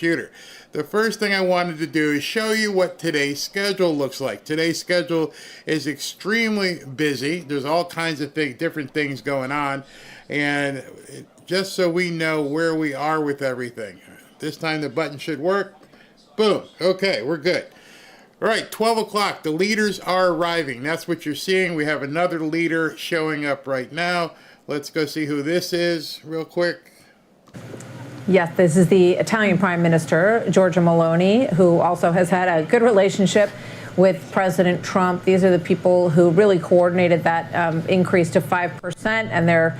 computer. The first thing I wanted to do is show you what today's schedule looks like. Today's schedule is extremely busy. There's all kinds of different things going on, and just so we know where we are with everything. This time the button should work. Boom. Okay, we're good. All right, 12 o'clock. The leaders are arriving. That's what you're seeing. We have another leader showing up right now. Let's go see who this is real quick. Yes, this is the Italian Prime Minister, Giorgia Meloni, who also has had a good relationship with President Trump. These are the people who really coordinated that increase to 5%, and their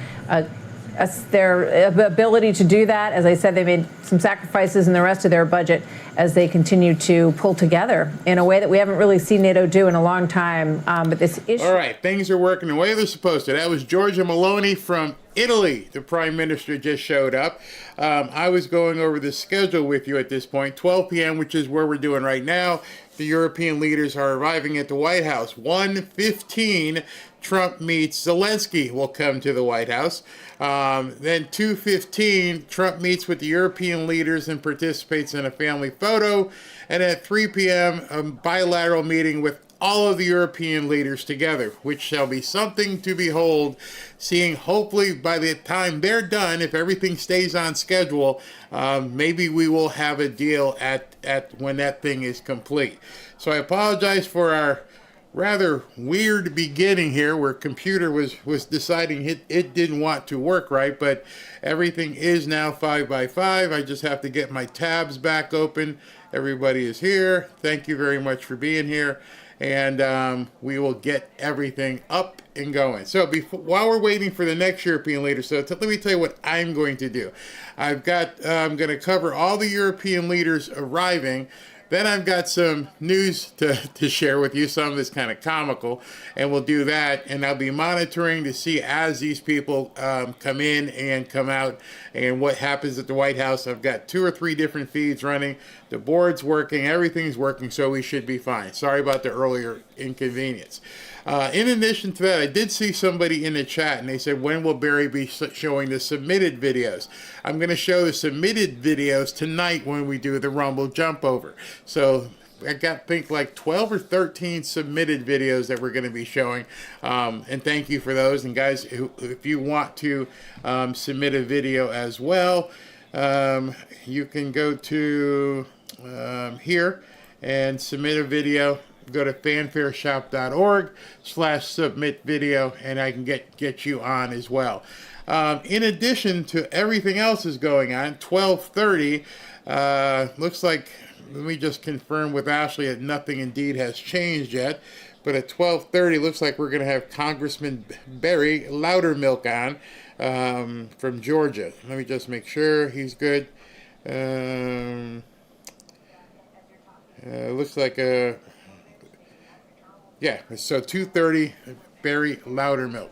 ability to do that. As I said, they made some sacrifices in the rest of their budget as they continue to pull together in a way that we haven't really seen NATO do in a long time. But this issue. All right, things are working the way they're supposed to. That was Giorgia Meloni from Italy. The Prime Minister just showed up. I was going over the schedule with you at this point. 12 p.m., which is where we're doing right now. The European leaders are arriving at the White House. 1:15, Trump meets Zelensky will come to the White House. Then 2:15, Trump meets with the European leaders and participates in a family photo. And at 3 p.m., a bilateral meeting with all of the European leaders together, which shall be something to behold, seeing hopefully by the time they're done, if everything stays on schedule, maybe we will have a deal at when that thing is complete. So I apologize for our rather weird beginning here where computer was deciding it didn't want to work right, but everything is now 5x5. I just have to get my tabs back open. Everybody is here. Thank you very much for being here. And we will get everything up and going. So while we're waiting for the next European leader, let me tell you what I'm going to do. I'm going to cover all the European leaders arriving. Then I've got some news to share with you, some that's kind of comical, and we'll do that. And I'll be monitoring to see as these people come in and come out and what happens at the White House. I've got 2 or 3 different feeds running. The board's working, everything's working, so we should be fine. Sorry about the earlier inconvenience. In addition to that, I did see somebody in the chat, and they said, when will Barry be showing the submitted videos? I'm going to show the submitted videos tonight when we do the Rumble jump over. So I got, think, like 12 or 13 submitted videos that we're going to be showing. And thank you for those. And guys, if you want to submit a video as well, you can go to here and submit a video. Go to fanfareshop.org/submit video, and I can get you on as well. In addition to everything else is going on, 12:30 looks like, let me just confirm with Ashley that nothing indeed has changed yet, but at 12:30 looks like we're going to have Congressman Barry Loudermilk on from Georgia. Let me just make sure he's good. Looks like a... Yeah, so 2:30, Barry Loudermilk.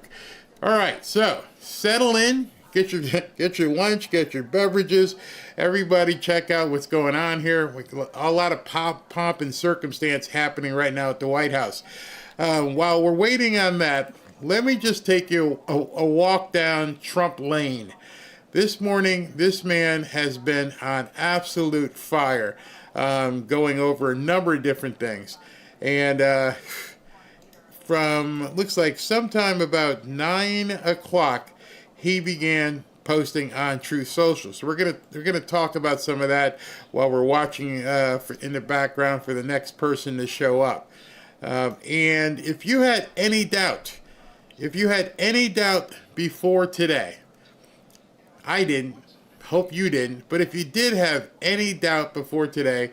All right, so settle in, get your lunch, get your beverages. Everybody check out what's going on here. A lot of pomp and circumstance happening right now at the White House. While we're waiting on that, let me just take you a walk down Trump Lane. This morning, this man has been on absolute fire, going over a number of different things. And from, looks like sometime about 9 o'clock, he began posting on Truth Social. So we're gonna talk about some of that while we're watching in the background for the next person to show up. And if you had any doubt before today, I didn't, hope you didn't, but if you did have any doubt before today,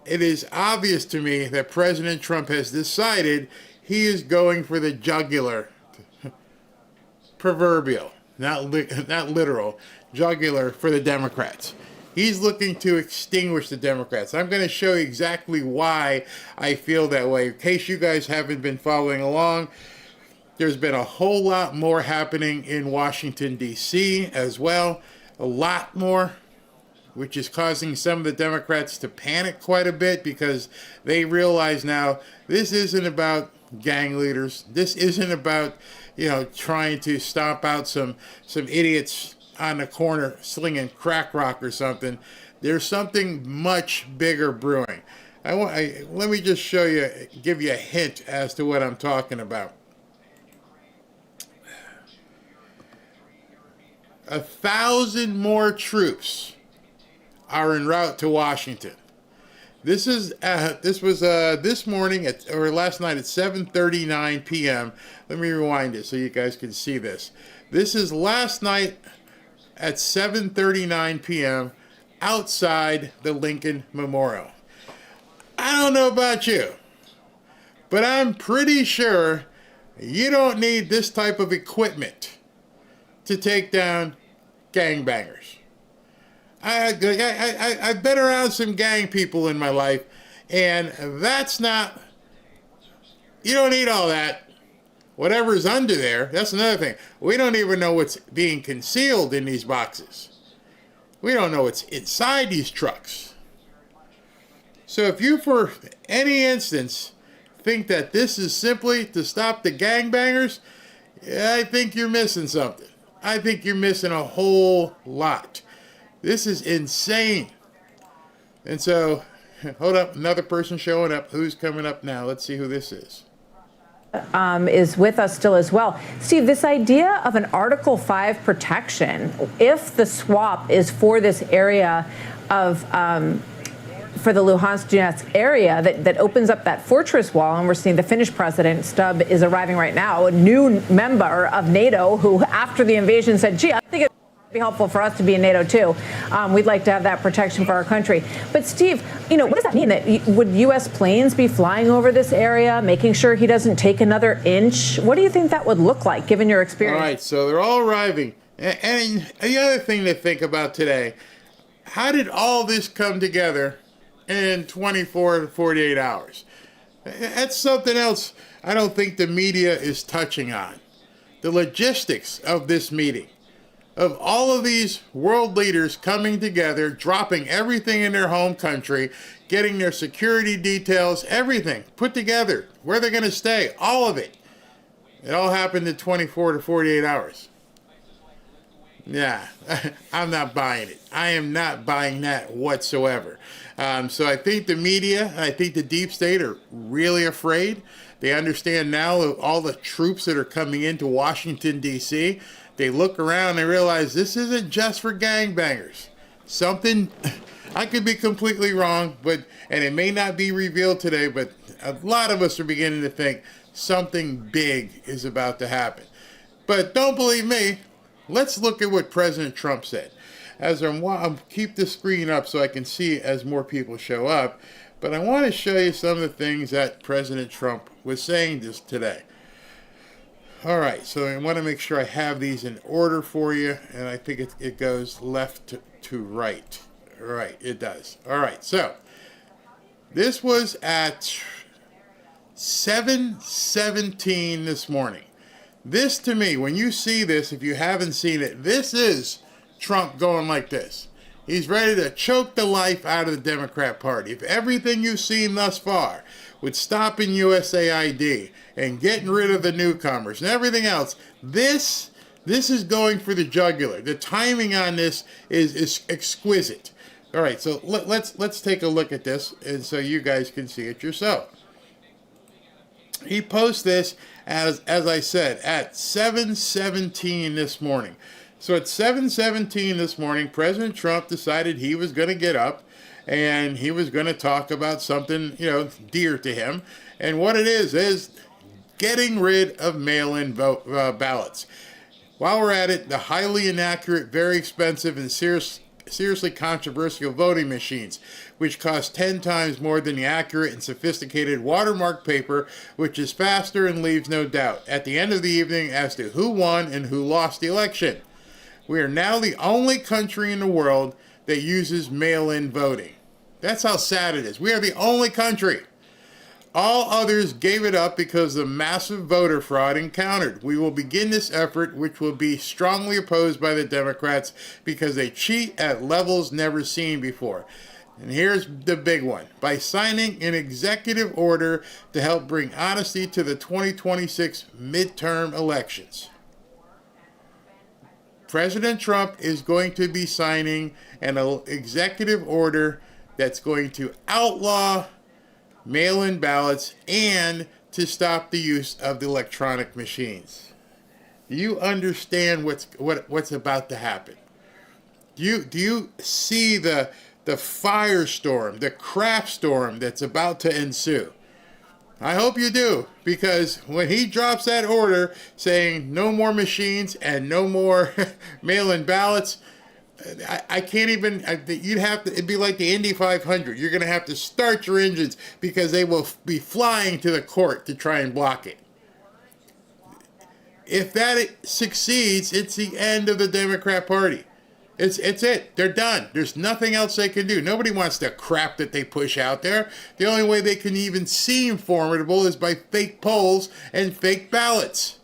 it is obvious to me that President Trump has decided he is going for the jugular, proverbial, not literal, jugular for the Democrats. He's looking to extinguish the Democrats. I'm going to show you exactly why I feel that way. In case you guys haven't been following along, there's been a whole lot more happening in Washington, D.C. as well. A lot more, which is causing some of the Democrats to panic quite a bit because they realize now this isn't about gang leaders. This isn't about, trying to stomp out some idiots on the corner slinging crack rock or something. There's something much bigger brewing. Let me just show you, give you a hint as to what I'm talking about. 1,000 more troops are en route to Washington. This was this morning or last night at 7:39 p.m. Let me rewind it so you guys can see this. This is last night at 7:39 p.m. outside the Lincoln Memorial. I don't know about you, but I'm pretty sure you don't need this type of equipment to take down gangbangers. I've been around some gang people in my life, and that's not, you don't need all that. Whatever's under there, that's another thing. We don't even know what's being concealed in these boxes. We don't know what's inside these trucks. So if you, for any instance, think that this is simply to stop the gangbangers, I think you're missing something. I think you're missing a whole lot. This is insane. And so, hold up, another person showing up. Who's coming up now? Let's see who this is. Is with us still as well. Steve, this idea of an Article 5 protection, if the swap is for this area of, for the Luhansk Donetsk area that opens up that fortress wall, and we're seeing the Finnish president, Stubb, is arriving right now, a new member of NATO who, after the invasion, said, gee, I think it'd be helpful for us to be in NATO too. We'd like to have that protection for our country. But Steve, what does that mean? That would U.S. planes be flying over this area, making sure he doesn't take another inch? What do you think that would look like, given your experience? All right, so they're all arriving. And the other thing to think about today, how did all this come together in 24 to 48 hours? That's something else I don't think the media is touching on. The logistics of this meeting, of all of these world leaders coming together, dropping everything in their home country, getting their security details, everything put together, where they're going to stay, all of it. It all happened in 24 to 48 hours. Yeah, I'm not buying it. I am not buying that whatsoever. So I think the media, I think the deep state are really afraid. They understand now all the troops that are coming into Washington, D.C. They look around and realize this isn't just for gangbangers. Something, I could be completely wrong, and it may not be revealed today, but a lot of us are beginning to think something big is about to happen. But don't believe me. Let's look at what President Trump said. I'll keep the screen up so I can see as more people show up, but I want to show you some of the things that President Trump was saying today. All right, so I want to make sure I have these in order for you, and I think it goes left to right. All right, it does. All right, so this was at 7:17 this morning. This, to me, when you see this, if you haven't seen it, this is Trump going like this. He's ready to choke the life out of the Democrat Party. If everything you've seen thus far with stopping USAID and getting rid of the newcomers and everything else, this is going for the jugular. The timing on this is exquisite. All right, so let's take a look at this, and so you guys can see it yourself. He posts this, as I said, at 7:17 this morning. So at 7:17 this morning, President Trump decided he was going to get up and he was going to talk about something, dear to him. And what it is getting rid of mail-in ballots. While we're at it, the highly inaccurate, very expensive, and seriously controversial voting machines, which cost 10 times more than the accurate and sophisticated watermark paper, which is faster and leaves no doubt at the end of the evening as to who won and who lost the election. We are now the only country in the world that uses mail-in voting. That's how sad it is. We are the only country. All others gave it up because of the massive voter fraud encountered. We will begin this effort, which will be strongly opposed by the Democrats because they cheat at levels never seen before. And here's the big one. By signing an executive order to help bring honesty to the 2026 midterm elections. President Trump is going to be signing an executive order that's going to outlaw mail-in ballots and to stop the use of the electronic machines. Do you understand what's about to happen? Do you see the firestorm, the crap storm that's about to ensue? I hope you do, because when he drops that order saying no more machines and no more mail-in ballots, I can't even, you'd have to, it'd be like the Indy 500. You're going to have to start your engines because they will be flying to the court to try and block it. If that succeeds, it's the end of the Democrat Party. It's it. They're done. There's nothing else they can do. Nobody wants the crap that they push out there. The only way they can even seem formidable is by fake polls and fake ballots.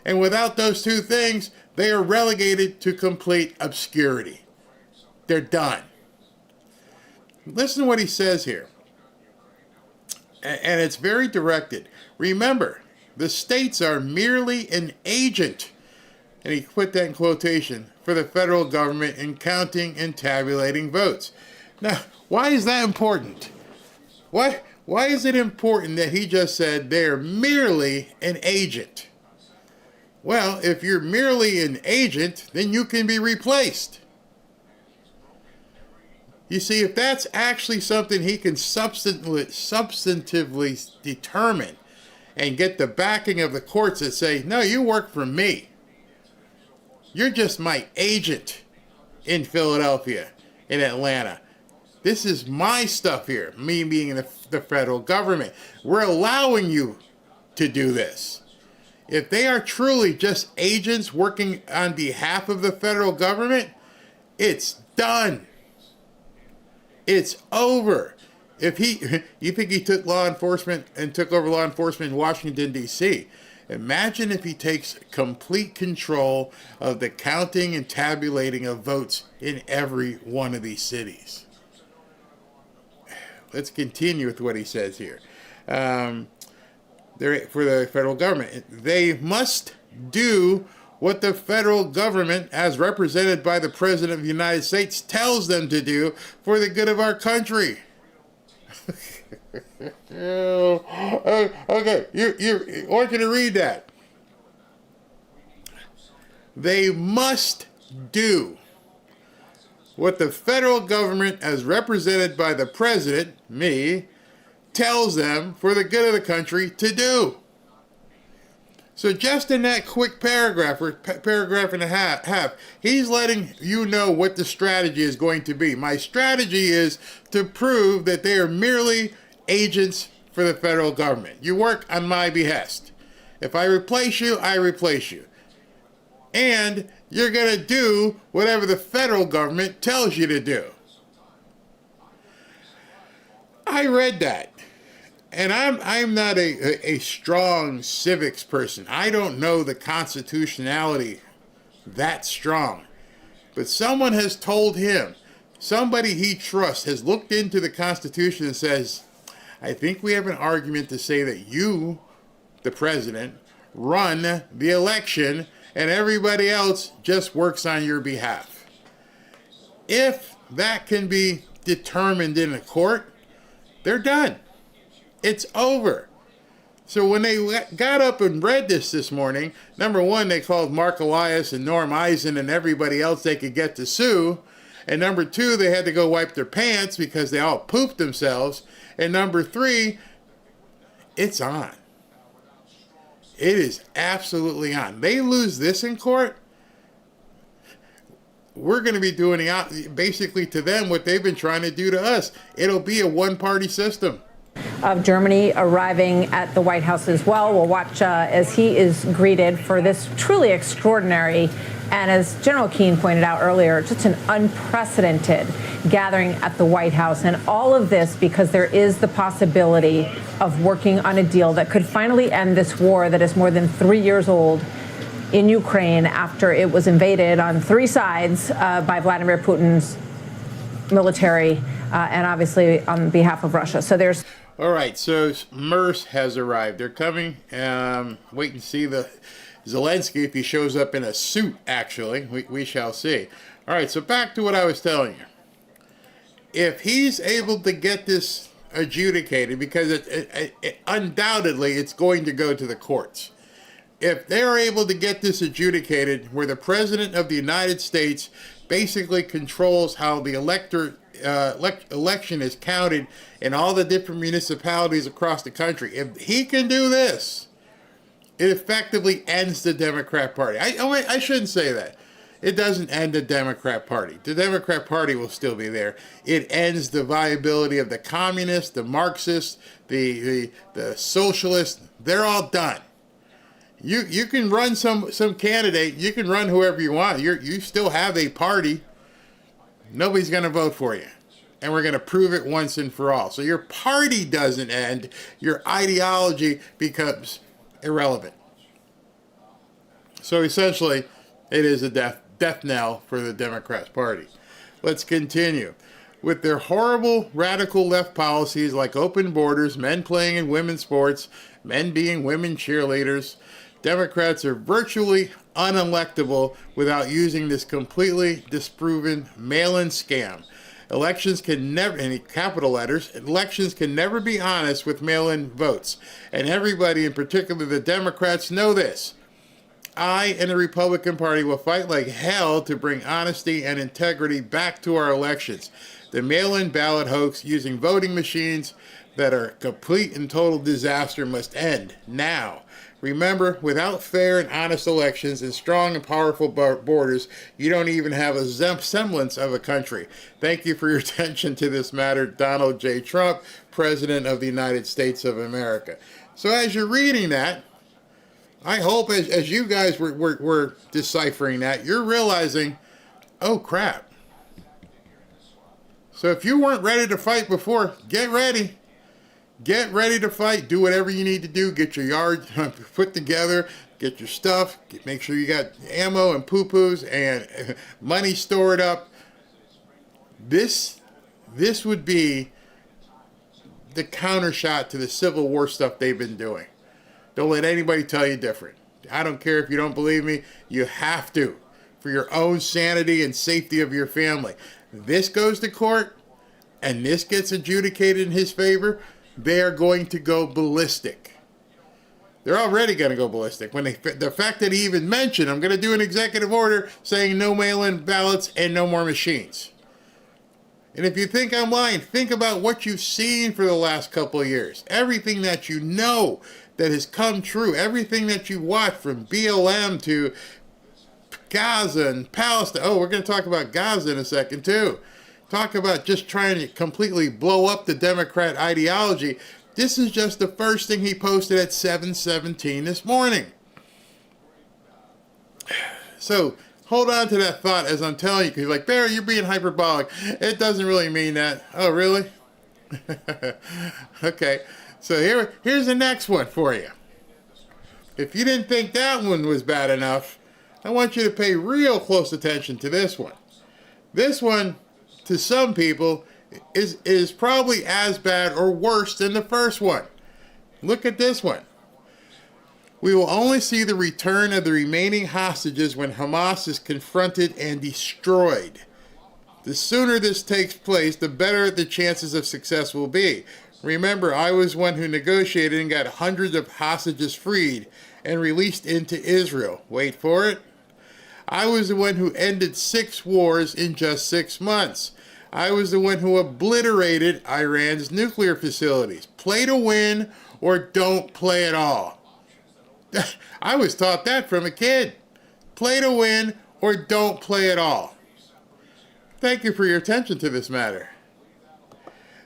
And without those two things, they are relegated to complete obscurity. They're done. Listen to what he says here. And it's very directed. Remember, the states are merely an agent, and he put that in quotation, for the federal government in counting and tabulating votes. Now, why is that important? Why is it important that he just said they're merely an agent? Well, if you're merely an agent, then you can be replaced. You see, if that's actually something he can substantively determine and get the backing of the courts that say, no, you work for me. You're just my agent in Philadelphia, in Atlanta. This is my stuff here, me being the federal government. We're allowing you to do this. If they are truly just agents working on behalf of the federal government, it's done. It's over. You think he took law enforcement and took over law enforcement in Washington, D.C. Imagine if he takes complete control of the counting and tabulating of votes in every one of these cities. Let's continue with what he says here. For the federal government, they must do what the federal government, as represented by the President of the United States, tells them to do for the good of our country. Okay, I want you to read that. They must do what the federal government, as represented by the President, me, tells them for the good of the country to do. So just in that quick paragraph, or paragraph and a half, he's letting you know what the strategy is going to be. My strategy is to prove that they are merely agents for the federal government. You work on my behest. If I replace you, I replace you. And you're going to do whatever the federal government tells you to do. I read that. And I'm not a strong civics person. I don't know the constitutionality that strong. But someone has told him, somebody he trusts has looked into the Constitution and says, I think we have an argument to say that you, the president, run the election and everybody else just works on your behalf. If that can be determined in a court, they're done. It's over. So when they got up and read this morning, number one, they called Mark Elias and Norm Eisen and everybody else they could get to sue. And number two, they had to go wipe their pants because they all pooped themselves. And number three, it's on. It is absolutely on. They lose this in court, we're going to be doing basically to them what they've been trying to do to us. It'll be a one-party system. Of Germany arriving at the White House as well. We'll watch as he is greeted for this truly extraordinary and, as General Keane pointed out earlier, just an unprecedented gathering at the White House. And all of this because there is the possibility of working on a deal that could finally end this war that is more than 3 years old in Ukraine after it was invaded on three sides by Vladimir Putin's military and obviously on behalf of Russia. So there's... All right, so MERS has arrived. They're coming. Wait and see. Zelensky if he shows up in a suit, actually. We shall see. All right, so back to what I was telling you. If he's able to get this adjudicated, because undoubtedly it's going to go to the courts. If they're able to get this adjudicated where the President of the United States basically controls how the election is counted in all the different municipalities across the country, if he can do this, it effectively ends the Democrat Party. I shouldn't say that. It doesn't end the Democrat Party. The Democrat Party will still be there. It ends the viability of the communists, the Marxists, the socialists. They're all done. You can run some candidate. You can run whoever you want. You still have a party. Nobody's going to vote for you. And we're going to prove it once and for all. So your party doesn't end. Your ideology becomes irrelevant. So essentially, it is a death knell for the Democrats Party. Let's continue. With their horrible radical left policies like open borders, men playing in women's sports, men being women cheerleaders, Democrats are virtually unelectable without using this completely disproven mail-in scam. Elections can never, in capital letters, elections can never be honest with mail-in votes. And everybody, in particular the Democrats, know this. I and the Republican Party will fight like hell to bring honesty and integrity back to our elections. The mail-in ballot hoax using voting machines that are a complete and total disaster must end now. Remember, without fair and honest elections and strong and powerful borders, you don't even have a semblance of a country. Thank you for your attention to this matter, Donald J. Trump, President of the United States of America. So as you're reading that, I hope as you guys were deciphering that, you're realizing, oh crap. So if you weren't ready to fight before, get ready. Get ready to fight. Do whatever you need to do. Get your yard put together. Get your stuff. Make sure you got ammo and poo-poos and money stored up. This would be the counter shot to the Civil War stuff they've been doing. Don't let anybody tell you different. I don't care if you don't believe me. You have to, for your own sanity and safety of your family. This goes to court and this gets adjudicated in his favor, they are going to go ballistic. They're already going to go ballistic. When the fact that he even mentioned, I'm going to do an executive order saying no mail-in ballots and no more machines. And if you think I'm lying, think about what you've seen for the last couple of years. Everything that you know that has come true, everything that you watched from BLM to Gaza and Palestine. Oh, we're going to talk about Gaza in a second too. Talk about just trying to completely blow up the Democrat ideology. This is just the first thing he posted at 7:17 this morning. So hold on to that thought as I'm telling you, because you're like, Barry, you're being hyperbolic. It doesn't really mean that. Oh, really? Okay. So here's the next one for you. If you didn't think that one was bad enough, I want you to pay real close attention to this one. This one, to some people, is probably as bad or worse than the first one. Look at this one. We will only see the return of the remaining hostages when Hamas is confronted and destroyed. The sooner this takes place, the better the chances of success will be. Remember, I was one who negotiated and got hundreds of hostages freed and released into Israel. Wait for it. I was the one who ended 6 wars in just 6 months. I was the one who obliterated Iran's nuclear facilities. Play to win or don't play at all. I was taught that from a kid. Play to win or don't play at all. Thank you for your attention to this matter.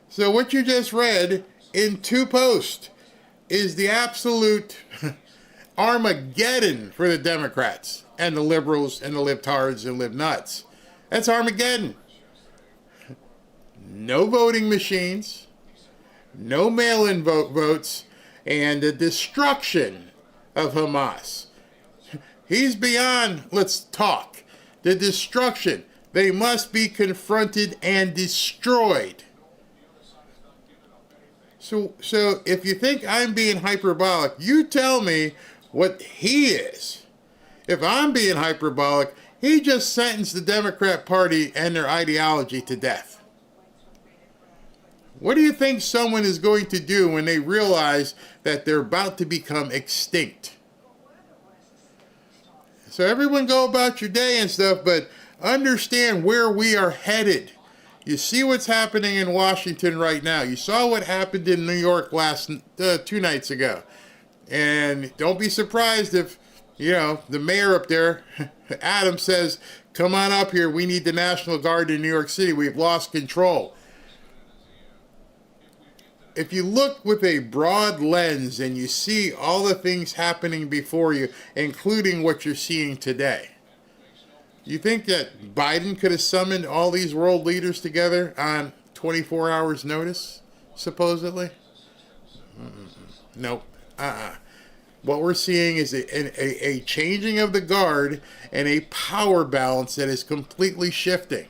So what you just read in 2 posts is the absolute Armageddon for the Democrats and the liberals and the libtards and libnuts. That's Armageddon. No voting machines, no mail-in votes, and the destruction of Hamas. He's beyond, let's talk. The destruction. They must be confronted and destroyed. So if you think I'm being hyperbolic, you tell me what he is. if I'm being hyperbolic, he just sentenced the Democrat Party and their ideology to death. What do you think someone is going to do when they realize that they're about to become extinct? So everyone go about your day and stuff, but understand where we are headed. You see what's happening in Washington right now. You saw what happened in New York 2 nights ago. And don't be surprised if, the mayor up there, Adam, says, come on up here. We need the National Guard in New York City. We've lost control. If you look with a broad lens and you see all the things happening before you, including what you're seeing today, you think that Biden could have summoned all these world leaders together on 24 hours notice, supposedly? Nope. What we're seeing is a changing of the guard and a power balance that is completely shifting.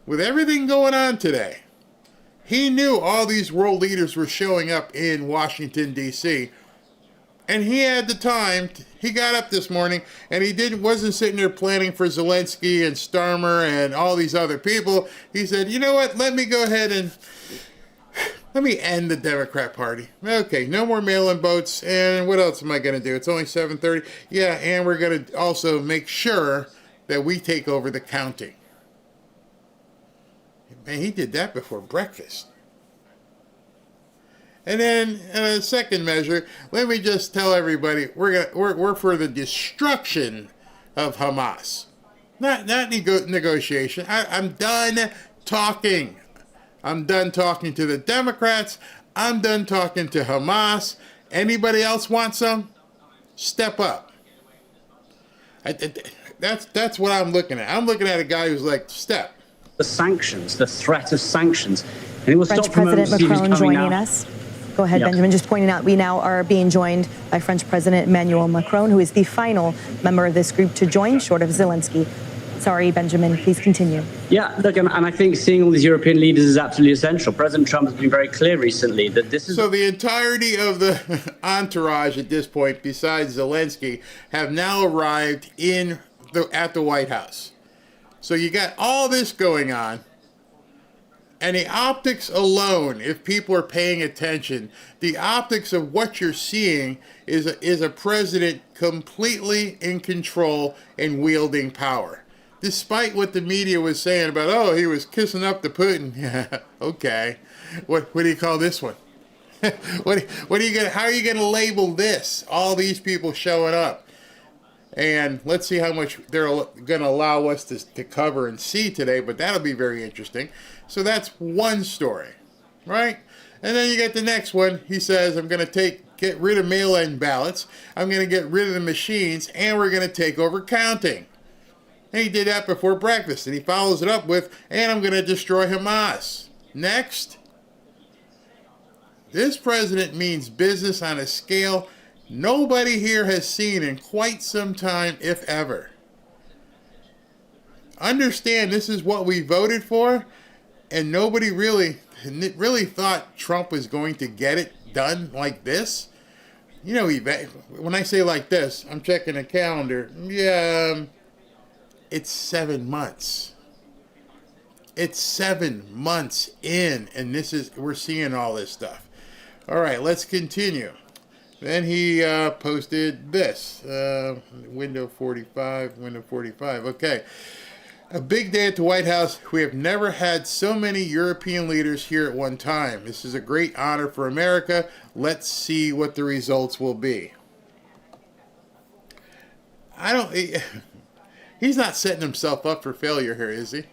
With everything going on today, he knew all these world leaders were showing up in Washington, D.C., and he had the time. He got up this morning, and he wasn't sitting there planning for Zelensky and Starmer and all these other people. He said, you know what, let me go ahead and let me end the Democrat Party. Okay, no more mail-in votes, and what else am I going to do? It's only 7:30. Yeah, and we're going to also make sure that we take over the counting. Man, he did that before breakfast. And then, in a second measure, let me just tell everybody, we're for the destruction of Hamas. Not negotiation. I'm done talking. I'm done talking to the Democrats. I'm done talking to Hamas. Anybody else want some? Step up. That's what I'm looking at. I'm looking at a guy who's like, step. The sanctions, the threat of sanctions. And it will French stop from President Macron joining out. us. Go ahead, Yep. Benjamin. Just pointing out, we now are being joined by French President Emmanuel Macron, who is the final member of this group to join, short of Zelensky. Sorry, Benjamin, please continue. Yeah, look, and I think seeing all these European leaders is absolutely essential. President Trump has been very clear recently that this is... So the entirety of the entourage at this point, besides Zelensky, have now arrived at the White House. So you got all this going on, and the optics alone, if people are paying attention, the optics of what you're seeing is a president completely in control and wielding power. Despite what the media was saying about, oh, he was kissing up to Putin. Yeah, okay. What do you call this one? How are you gonna label this? All these people showing up. And let's see how much they're going to allow us to cover and see today, but that'll be very interesting. So that's one story, right? And then you get the next one. He says, I'm going to get rid of mail-in ballots. I'm going to get rid of the machines, and we're going to take over counting. And he did that before breakfast, and he follows it up with, and I'm going to destroy Hamas. Next, this president means business on a scale nobody here has seen in quite some time, if ever. Understand, this is what we voted for, and nobody really thought Trump was going to get it done like this. When I say like this, I'm checking the calendar. Yeah, it's 7 months. It's 7 months in, and we're seeing all this stuff. All right, let's continue. Then he posted this, window 45. Okay. A big day at the White House. We have never had so many European leaders here at one time. This is a great honor for America. Let's see what the results will be. He's not setting himself up for failure here, is he?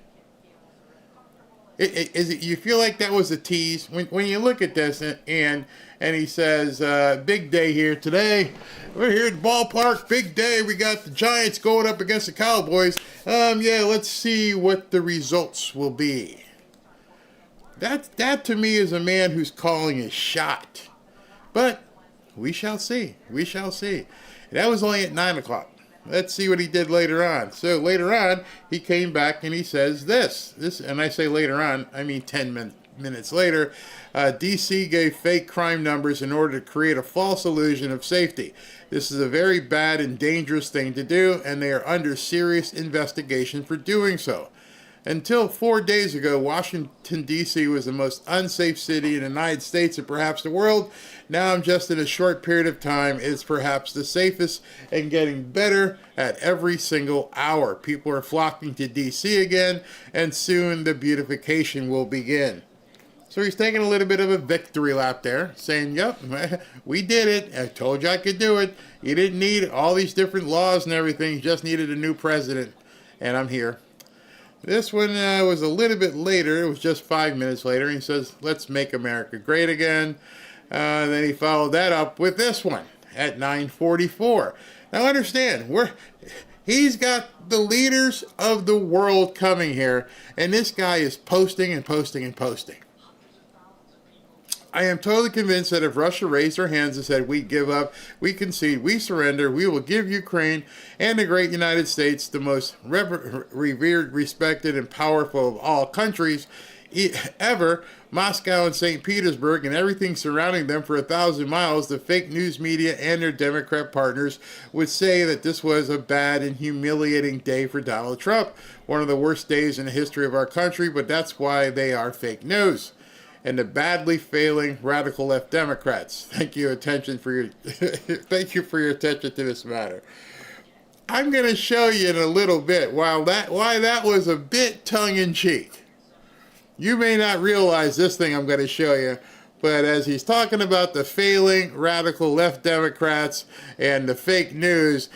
You feel like that was a tease when you look at this and he says, big day here today. We're here at the ballpark. Big day. We got the Giants going up against the Cowboys. Let's see what the results will be. That to me is a man who's calling his shot. But we shall see. We shall see. That was only at 9 o'clock. Let's see what he did later on. So later on, he came back and he says this, and I say later on, I mean 10 minutes later, D.C. gave fake crime numbers in order to create a false illusion of safety. This is a very bad and dangerous thing to do, and they are under serious investigation for doing so. Until 4 days ago, Washington, D.C. was the most unsafe city in the United States and perhaps the world. Now, just in a short period of time, it's perhaps the safest and getting better at every single hour. People are flocking to D.C. again, and soon the beautification will begin. So he's taking a little bit of a victory lap there, saying, yep, we did it. I told you I could do it. You didn't need all these different laws and everything. You just needed a new president, and I'm here. This one was a little bit later. It was just 5 minutes later. He says, let's make America great again. Then he followed that up with this one at 9:44. Now understand, he's got the leaders of the world coming here, and this guy is posting and posting and posting. I am totally convinced that if Russia raised their hands and said, we give up, we concede, we surrender, we will give Ukraine and the great United States, the most revered, respected, and powerful of all countries ever, Moscow and St. Petersburg and everything surrounding them for 1,000 miles, the fake news media and their Democrat partners would say that this was a bad and humiliating day for Donald Trump, one of the worst days in the history of our country, but that's why they are fake news. And the badly failing radical left Democrats. Thank you for your attention to this matter. I'm going to show you in a little bit why that was a bit tongue-in-cheek. You may not realize this thing I'm going to show you, but as he's talking about the failing radical left Democrats and the fake news,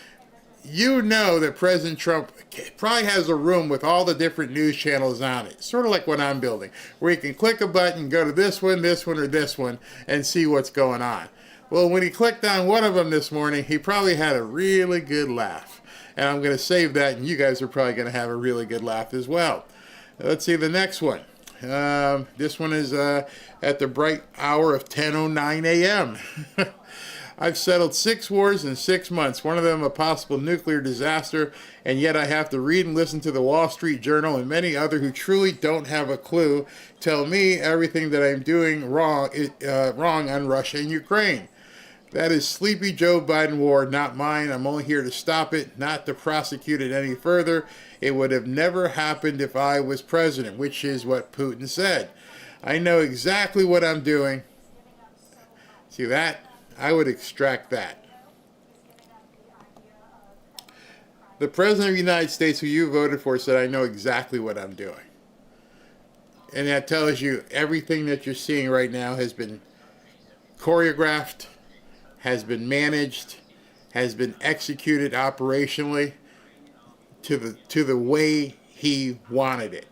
you know that President Trump probably has a room with all the different news channels on it. Sort of like what I'm building, where you can click a button, go to this one, or this one, and see what's going on. Well, when he clicked on one of them this morning, he probably had a really good laugh. And I'm going to save that, and you guys are probably going to have a really good laugh as well. Let's see the next one. This one is at the bright hour of 10:09 a.m. I've settled 6 wars in 6 months, one of them a possible nuclear disaster, and yet I have to read and listen to the Wall Street Journal and many other who truly don't have a clue tell me everything that I'm doing wrong on Russia and Ukraine. That is Sleepy Joe Biden war, not mine. I'm only here to stop it, not to prosecute it any further. It would have never happened if I was president, which is what Putin said. I know exactly what I'm doing. See that? I would extract that. The President of the United States, who you voted for, said, I know exactly what I'm doing. And that tells you everything that you're seeing right now has been choreographed, has been managed, has been executed operationally to the way he wanted it.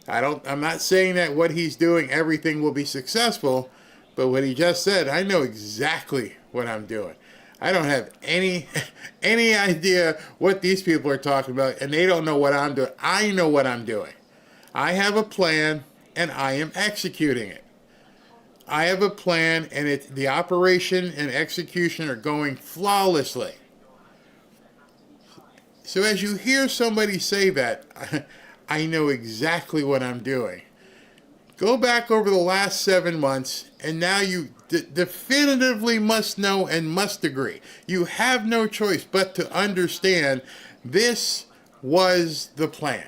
I'm not saying that what he's doing, everything will be successful, but what he just said, I know exactly what I'm doing. I don't have any idea what these people are talking about, and they don't know what I'm doing. I know what I'm doing. I have a plan, and I am executing it. I have a plan, and the operation and execution are going flawlessly. So as you hear somebody say that, I know exactly what I'm doing. Go back over the last 7 months, and now you definitively must know and must agree. You have no choice but to understand this was the plan.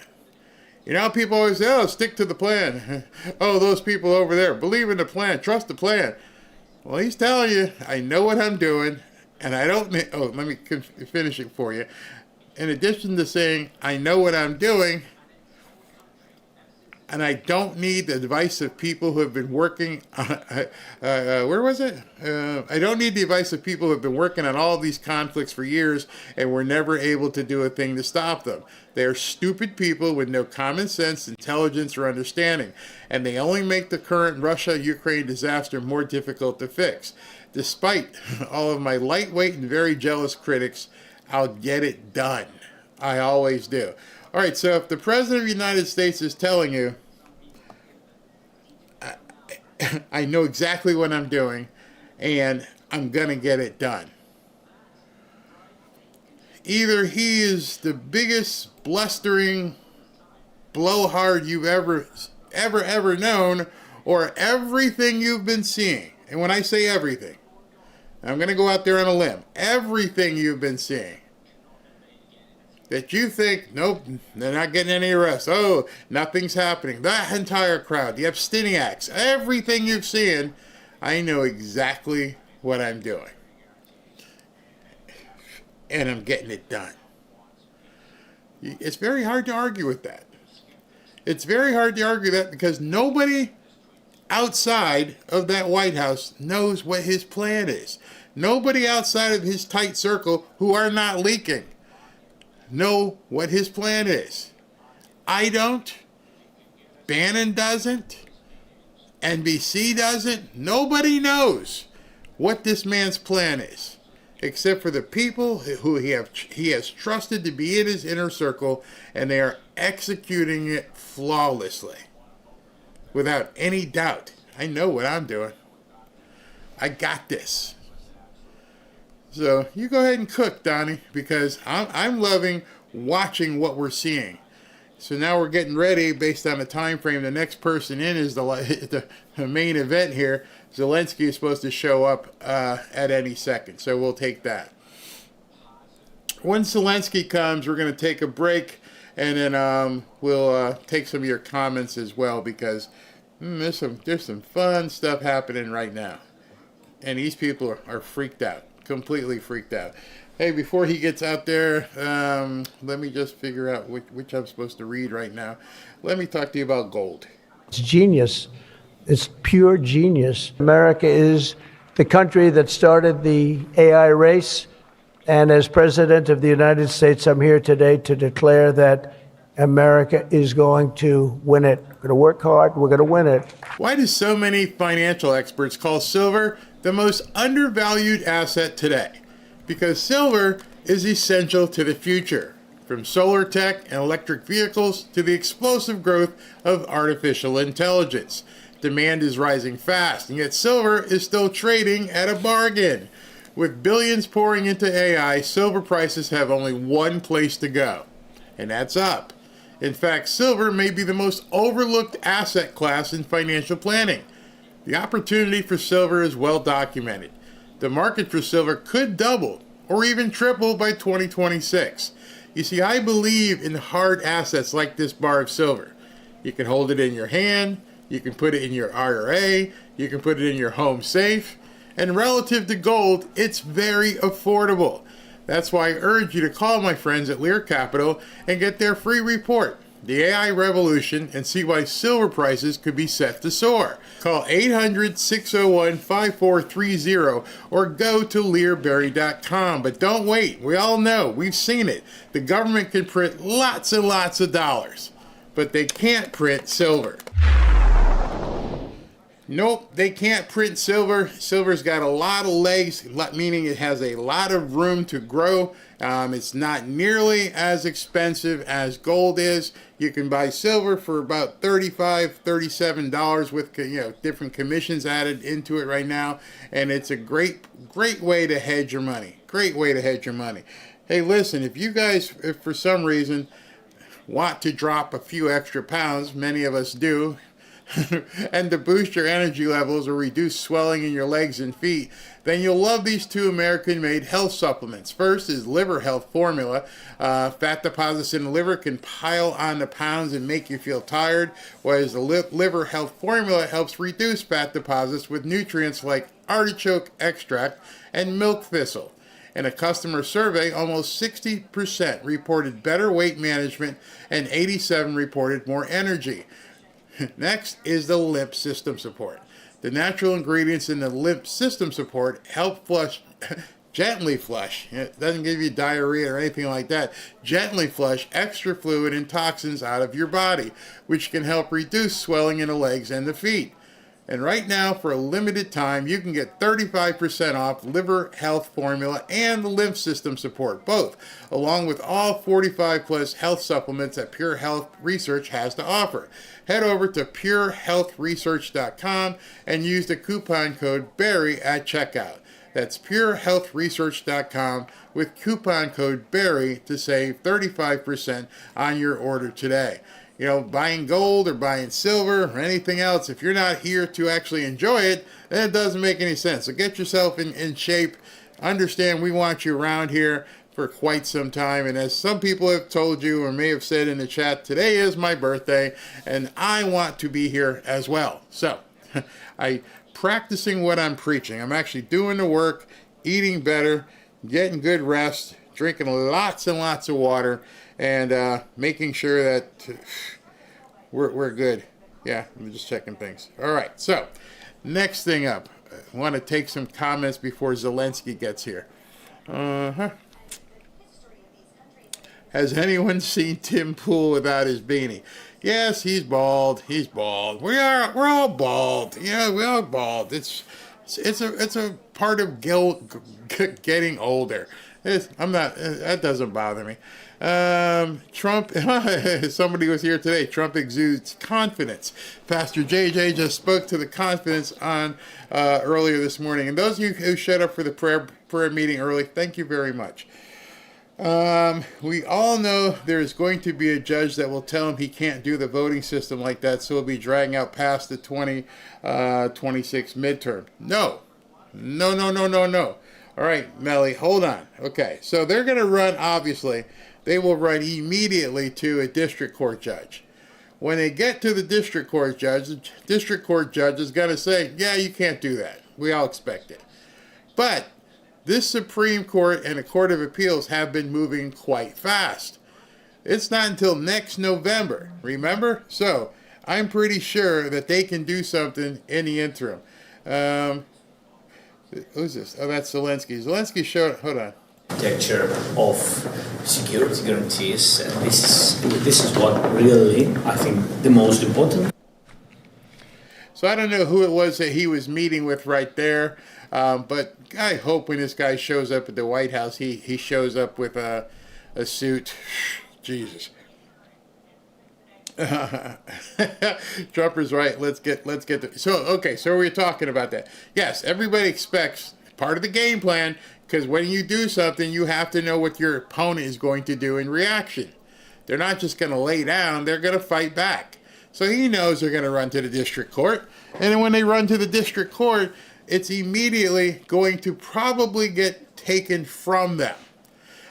You know, people always say, oh, stick to the plan. Oh, those people over there, believe in the plan, trust the plan. Well, he's telling you, I know what I'm doing, and I don't need, oh, let me finish it for you. In addition to saying, I know what I'm doing, and I don't need the advice of people who have been working, where was it? I don't need the advice of people who have been working on all these conflicts for years and were never able to do a thing to stop them. They are stupid people with no common sense, intelligence, or understanding, and they only make the current Russia-Ukraine disaster more difficult to fix. Despite all of my lightweight and very jealous critics, I'll get it done. I always do. All right, so if the President of the United States is telling you, I know exactly what I'm doing, and I'm going to get it done. Either he is the biggest blustering blowhard you've ever known, or everything you've been seeing, and when I say everything, I'm going to go out there on a limb, everything you've been seeing, that you think, nope, they're not getting any arrests, oh, nothing's happening, that entire crowd, the abstiniacs, everything you've seen, I know exactly what I'm doing. And I'm getting it done. It's very hard to argue with that. It's very hard to argue that because nobody outside of that White House knows what his plan is. Nobody outside of his tight circle who are not leaking know what his plan is. I don't. Bannon doesn't. NBC doesn't. Nobody knows what this man's plan is, except for the people who he has trusted to be in his inner circle, and they are executing it flawlessly, without any doubt. I know what I'm doing. I got this. So you go ahead and cook, Donnie, because I'm loving watching what we're seeing. So now we're getting ready based on the time frame. The next person in is the main event here. Zelensky is supposed to show up at any second, so we'll take that. When Zelensky comes, we're going to take a break, and then we'll take some of your comments as well, because there's some fun stuff happening right now, and these people are freaked out, completely freaked out. Hey, before he gets out there, let me just figure out which I'm supposed to read right now. Let me talk to you about gold. It's genius. It's pure genius. America is the country that started the AI race. And as President of the United States, I'm here today to declare that America is going to win it. We're going to work hard. We're going to win it. Why do so many financial experts call silver the most undervalued asset today? Because silver is essential to the future, from solar tech and electric vehicles to the explosive growth of artificial intelligence. Demand is rising fast, and yet silver is still trading at a bargain. With billions pouring into AI, silver prices have only one place to go, and that's up. In fact, silver may be the most overlooked asset class in financial planning. The opportunity for silver is well documented. The market for silver could double or even triple by 2026. You see, I believe in hard assets like this bar of silver. You can hold it in your hand, you can put it in your IRA, you can put it in your home safe, and relative to gold, it's very affordable. That's why I urge you to call my friends at Lear Capital and get their free report, The AI Revolution, and see why silver prices could be set to soar. Call 800-601-5430 or go to learberry.com. But don't wait. We all know. We've seen it. The government can print lots and lots of dollars, but they can't print silver. Nope, they can't print silver. Silver's got a lot of legs, meaning it has a lot of room to grow. It's not nearly as expensive as gold is. You can buy silver for about $35, $37 with different commissions added into it right now, and it's a great way to hedge your money. Great way to hedge your money. Hey, listen, if you guys, if for some reason, want to drop a few extra pounds, many of us do, and to boost your energy levels or reduce swelling in your legs and feet, then you'll love these two American-made health supplements. First is Liver Health Formula. Fat deposits in the liver can pile on the pounds and make you feel tired, whereas the Liver Health Formula helps reduce fat deposits with nutrients like artichoke extract and milk thistle. In a customer survey, almost 60% reported better weight management and 87% reported more energy. Next is the lymph system support. The natural ingredients in the lymph system support help gently flush. It doesn't give you diarrhea or anything like that. Gently flush extra fluid and toxins out of your body, which can help reduce swelling in the legs and the feet. And right now, for a limited time, you can get 35% off Liver Health Formula and the lymph system support, both, along with all 45 plus health supplements that Pure Health Research has to offer. Head over to purehealthresearch.com and use the coupon code BARRY at checkout. That's purehealthresearch.com with coupon code BARRY to save 35% on your order today. buying gold or buying silver or anything else. If you're not here to actually enjoy it, then it doesn't make any sense. So get yourself in shape. Understand we want you around here for quite some time. And as some people have told you or may have said in the chat, today is my birthday and I want to be here as well. So I practicing what I'm preaching. I'm actually doing the work, eating better, getting good rest, drinking lots and lots of water, and making sure that we're good. Yeah, I'm just checking things. All right, so next thing up, I want to take some comments before Zelensky gets here. Has anyone seen Tim Pool without his beanie? Yes, he's bald. He's bald. We're all bald. Yeah, we're all bald. It's a part of getting older. That doesn't bother me. Trump, somebody was here today. Trump exudes confidence. Pastor JJ just spoke to the confidence on earlier this morning. And those of you who showed up for the prayer meeting early, thank you very much. We all know there's going to be a judge that will tell him he can't do the voting system like that, so he'll be dragging out past the 2026 midterm. No. All right, Melly, hold on. Okay, so they're going to run, obviously, they will run immediately to a district court judge. When they get to the district court judge, the district court judge is going to say, yeah, you can't do that. We all expect it. But this Supreme Court and the Court of Appeals have been moving quite fast. It's not until next November, remember? So I'm pretty sure that they can do something in the interim. Who's this? Oh, that's Zelensky. Zelensky showed, hold on. Architecture of security guarantees, and this is what really, I think, the most important. So I don't know who it was that he was meeting with right there, but I hope when this guy shows up at the White House, he shows up with a suit. Jesus. Trump is right. Let's get so we're talking about that. Yes, everybody expects part of the game plan, because when you do something, you have to know what your opponent is going to do in reaction. They're not just going to lay down, they're going to fight back. So he knows they're going to run to the district court, and then when they run to the district court, it's immediately going to probably get taken from them.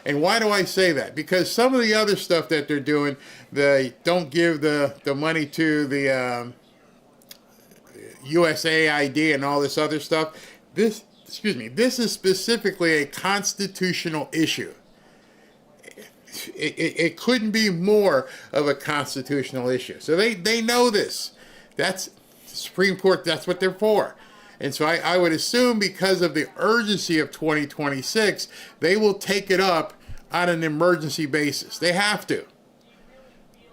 And why do I say that? Because some of the other stuff that they're doing, they don't give the money to the USAID and all this other stuff. This is specifically a constitutional issue. It couldn't be more of a constitutional issue. So they know this. That's the Supreme Court, that's what they're for. And so I would assume because of the urgency of 2026, they will take it up on an emergency basis. They have to.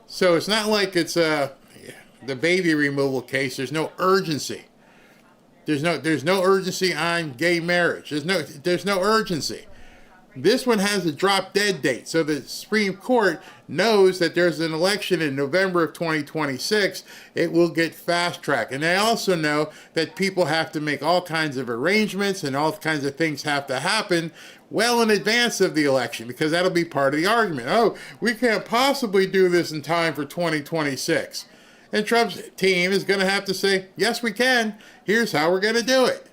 So it's not like it's the baby removal case. There's no urgency. There's no urgency on gay marriage. There's no urgency. This one has a drop dead date. So the Supreme Court knows that there's an election in November of 2026. It will get fast tracked. And they also know that people have to make all kinds of arrangements and all kinds of things have to happen well in advance of the election, because that'll be part of the argument. Oh, we can't possibly do this in time for 2026. And Trump's team is going to have to say, yes, we can. Here's how we're going to do it.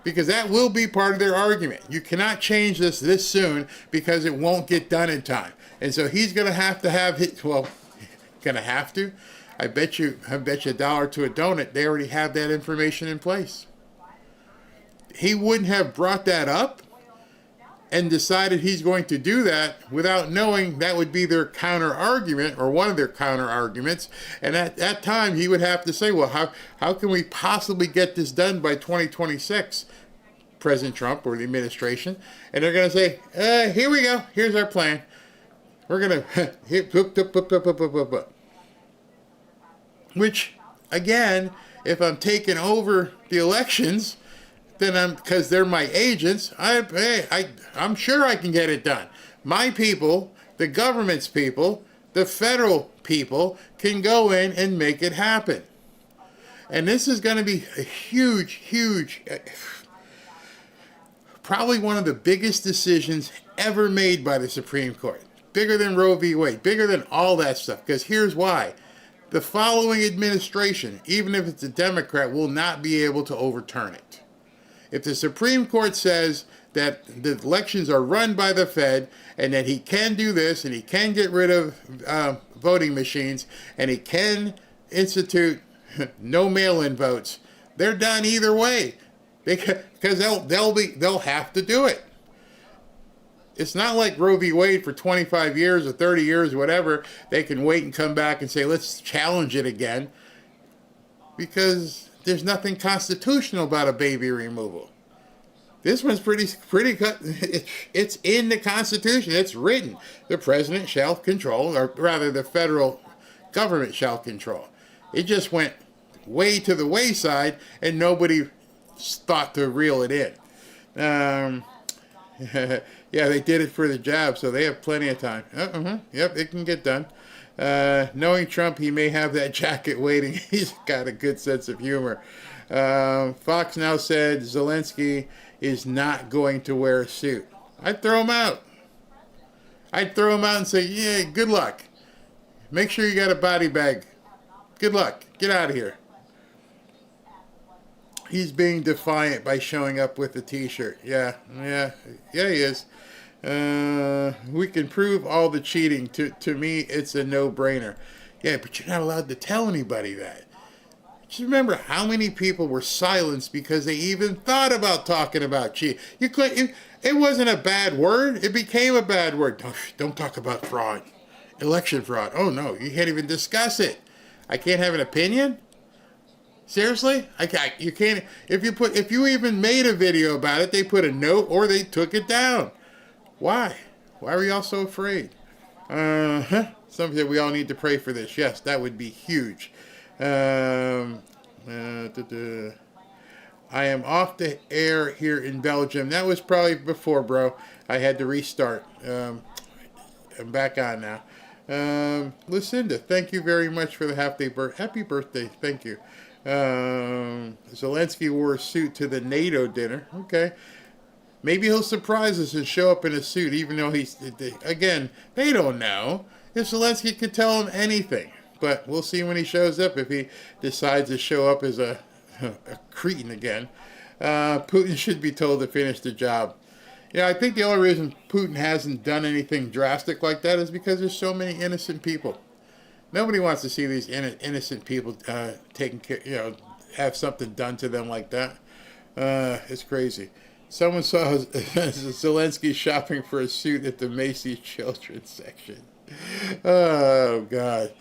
Because that will be part of their argument. You cannot change this soon because it won't get done in time. And so he's going to have his, going to have to? I bet you $1 to a donut, they already have that information in place. He wouldn't have brought that up and decided he's going to do that without knowing that would be their counter argument, or one of their counter arguments. And at that time, he would have to say, well, how can we possibly get this done by 2026, President Trump or the administration? And they're going to say, here we go. Here's our plan. We're going to, which, again, if I'm taking over the elections, then because they're my agents, I'm sure I can get it done. My people, the government's people, the federal people can go in and make it happen. And this is going to be a huge, probably one of the biggest decisions ever made by the Supreme Court. Bigger than Roe v. Wade, bigger than all that stuff. Because here's why. the following administration, even if it's a Democrat, will not be able to overturn it. If the Supreme Court says that the elections are run by the Fed and that he can do this and he can get rid of voting machines and he can institute no mail-in votes, they're done either way because they'll have to do it. It's not like Roe v. Wade for 25 years or 30 years or whatever. They can wait and come back and say, let's challenge it again. Because there's nothing constitutional about a baby removal. This one's pretty. It's in the Constitution. It's written. The president shall control, or rather the federal government shall control. It just went way to the wayside and nobody thought to reel it in. Yeah, they did it for the jab, so they have plenty of time. Yep, it can get done. Knowing Trump, he may have that jacket waiting. He's got a good sense of humor. Fox now said Zelensky is not going to wear a suit. I'd throw him out. I'd throw him out and say, yeah, good luck. Make sure you got a body bag. Good luck. Get out of here. He's being defiant by showing up with a t-shirt. Yeah, he is. We can prove all the cheating. To me, it's a no-brainer. Yeah, but you're not allowed to tell anybody that. Just remember how many people were silenced because they even thought about talking about cheating. You couldn't. It wasn't a bad word. It became a bad word. Don't talk about fraud, election fraud. Oh no, you can't even discuss it. I can't have an opinion. Seriously? You can't. If you even made a video about it, they put a note or they took it down. Why? Why were y'all so afraid? Something we all need to pray for this. Yes, that would be huge. I am off the air here in Belgium. That was probably before, bro. I had to restart. I'm back on now. Lucinda, thank you very much for the happy birthday. Thank you. Zelensky wore a suit to the NATO dinner. Okay. Maybe he'll surprise us and show up in a suit, even though again, they don't know. If Zelensky could tell him anything. But we'll see when he shows up if he decides to show up as a cretin again. Putin should be told to finish the job. Yeah, I think the only reason Putin hasn't done anything drastic like that is because there's so many innocent people. Nobody wants to see these innocent people taken care, have something done to them like that. It's crazy. Someone saw Zelensky shopping for a suit at the Macy's children's section. Oh, God.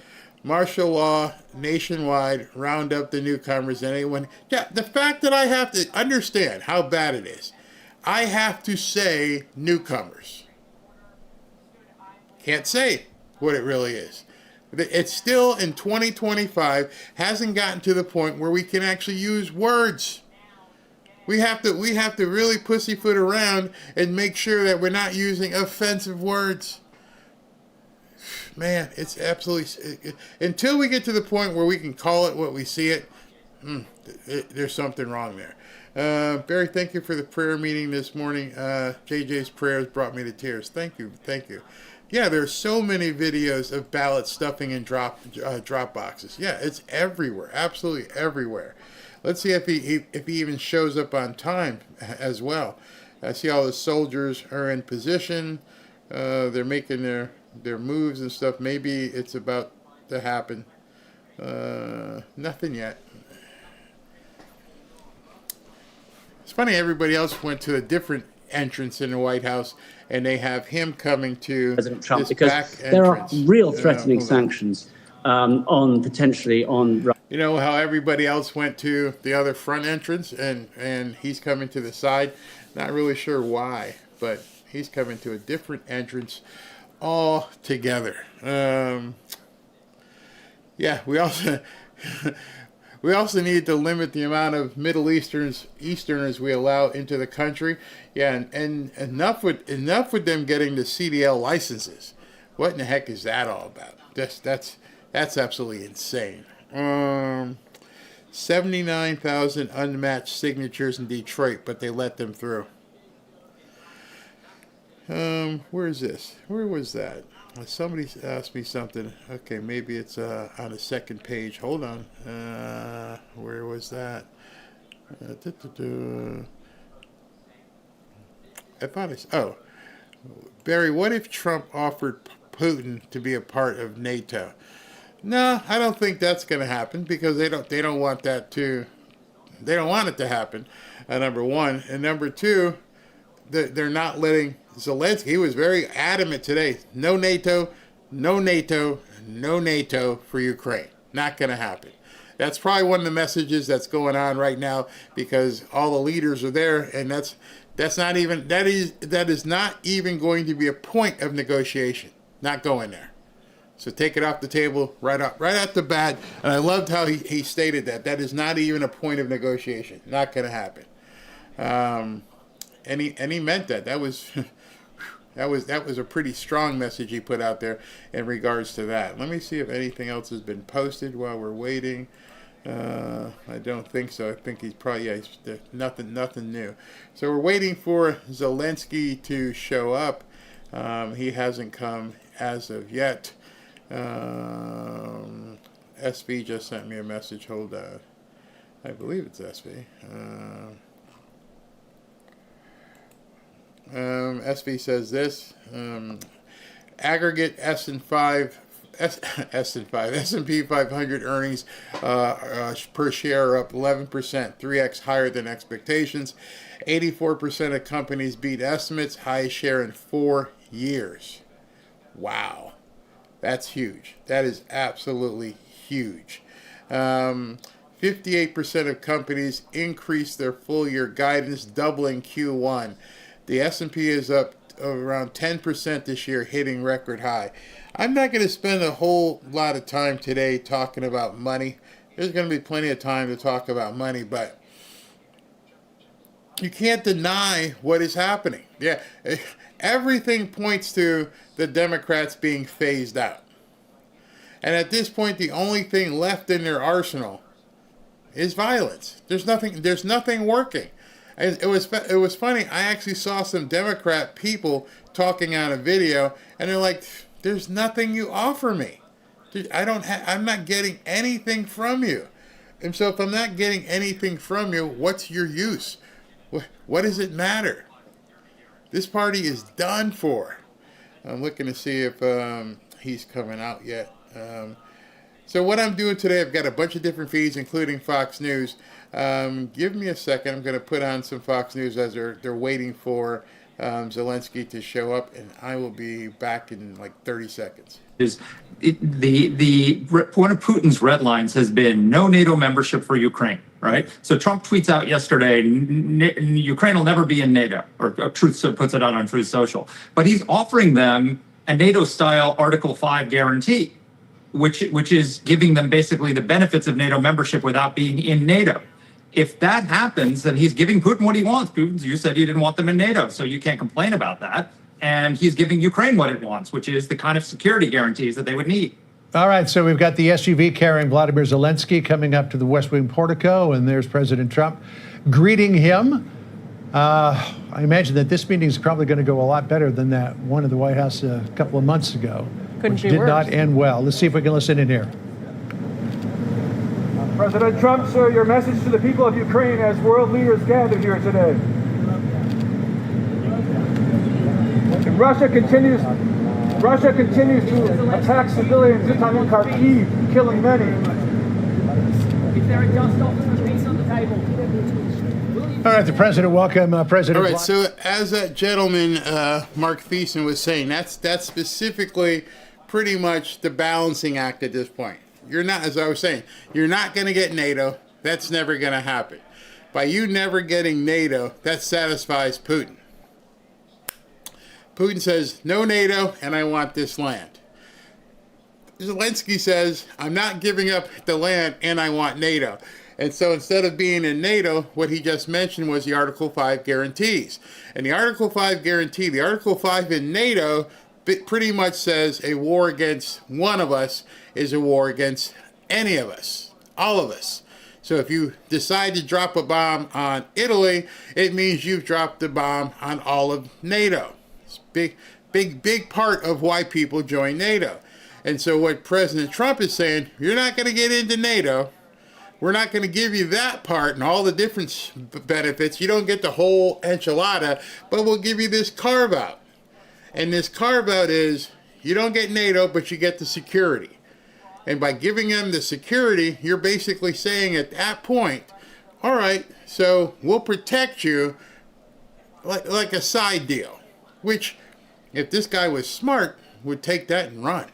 Martial law nationwide, round up the newcomers. Anyone? Yeah, the fact that I have to understand how bad it is, I have to say newcomers. Can't say what it really is. It's still in 2025, hasn't gotten to the point where we can actually use words. We have to really pussyfoot around and make sure that we're not using offensive words. Man, it's absolutely... Until we get to the point where we can call it what we see it, there's something wrong there. Barry, thank you for the prayer meeting this morning. JJ's prayers brought me to tears. Thank you. Yeah, there's so many videos of ballot stuffing in drop boxes. Yeah, it's everywhere, absolutely everywhere. Let's see if he even shows up on time as well. I see all the soldiers are in position. They're making their moves and stuff. Maybe it's about to happen. Nothing yet. It's funny, everybody else went to a different entrance in the White House, and they have him coming to President Trump this because back there are entrance. real threatening sanctions on. You know how everybody else went to the other front entrance, and he's coming to the side. Not really sure why, but he's coming to a different entrance altogether. Yeah, we also need to limit the amount of Middle Easterners we allow into the country. Yeah, and enough with them getting the CDL licenses. What in the heck is that all about? That's absolutely insane. 79,000 unmatched signatures in Detroit, but they let them through. Where is this? Where was that? Somebody asked me something. Okay, maybe it's on the second page. Hold on. Where was that? I thought it's... Oh. Barry, what if Trump offered Putin to be a part of NATO? No, I don't think that's going to happen because they don't want that to... They don't want it to happen, number one. And number two, they're not letting Zelensky. He was very adamant today. No NATO, no NATO, no NATO for Ukraine. Not going to happen. That's probably one of the messages that's going on right now because all the leaders are there, and that is not even going to be a point of negotiation. Not going there. So take it off the table right at the bat. And I loved how he stated that. That is not even a point of negotiation. Not going to happen. And he meant that. That was that was a pretty strong message he put out there in regards to that. Let me see if anything else has been posted while we're waiting. I don't think so. I think he's probably nothing new. So we're waiting for Zelensky to show up. He hasn't come as of yet. SV just sent me a message. Hold on. I believe it's SV. SV says this. Aggregate S&P 500 earnings per share are up 11%, 3x higher than expectations. 84% of companies beat estimates, highest share in 4 years. Wow. That's huge. That is absolutely huge. 58% of companies increased their full year guidance, doubling Q1. The S&P is up around 10% this year, hitting record high. I'm not going to spend a whole lot of time today talking about money. There's going to be plenty of time to talk about money, but you can't deny what is happening. Yeah, everything points to the Democrats being phased out. And at this point, the only thing left in their arsenal is violence. There's nothing working. It was funny. I actually saw some Democrat people talking on a video, and they're like, "There's nothing you offer me. I'm not getting anything from you. And so if I'm not getting anything from you, what's your use? What does it matter? This party is done for." I'm looking to see if he's coming out yet. So what I'm doing today, I've got a bunch of different feeds, including Fox News. Give me a second. I'm going to put on some Fox News as they're waiting for Zelensky to show up, and I will be back in like 30 seconds. One of Putin's red lines has been no NATO membership for Ukraine, right? So Trump tweets out yesterday, Ukraine will never be in NATO, or Truth puts it out on Truth Social. But he's offering them a NATO-style Article 5 guarantee, which is giving them basically the benefits of NATO membership without being in NATO. If that happens, then he's giving Putin what he wants. Putin, you said you didn't want them in NATO, so you can't complain about that. And he's giving Ukraine what it wants, which is the kind of security guarantees that they would need. All right, so we've got the SUV carrying Vladimir Zelensky coming up to the West Wing portico, and there's President Trump greeting him. I imagine that this meeting is probably going to go a lot better than that one at the White House a couple of months ago, which did not end well. Let's see if we can listen in here. President Trump, sir, your message to the people of Ukraine as world leaders gather here today. Russia continues to attack civilians in Kharkiv, killing many. Is there a dust off and a piece on the table? All right, the president, welcome, President. All right, so as that gentleman, Mark Thiessen, was saying, that's specifically pretty much the balancing act at this point. You're not, as I was saying, you're not going to get NATO. That's never going to happen. By you never getting NATO, that satisfies Putin. Putin says, no NATO, and I want this land. Zelensky says, I'm not giving up the land, and I want NATO. And so instead of being in NATO, what he just mentioned was the Article 5 guarantees. And the Article 5 guarantee, the Article 5 in NATO, pretty much says a war against one of us is a war against any of us, all of us. So if you decide to drop a bomb on Italy, it means you've dropped the bomb on all of NATO. It's big part of why people join NATO. And so what President Trump is saying, you're not going to get into NATO. We're not going to give you that part and all the different benefits. You don't get the whole enchilada, but we'll give you this carve-out. And this carve-out is, you don't get NATO, but you get the security. And by giving them the security, you're basically saying at that point, all right, so we'll protect you like a side deal, which, if this guy was smart, would take that and run.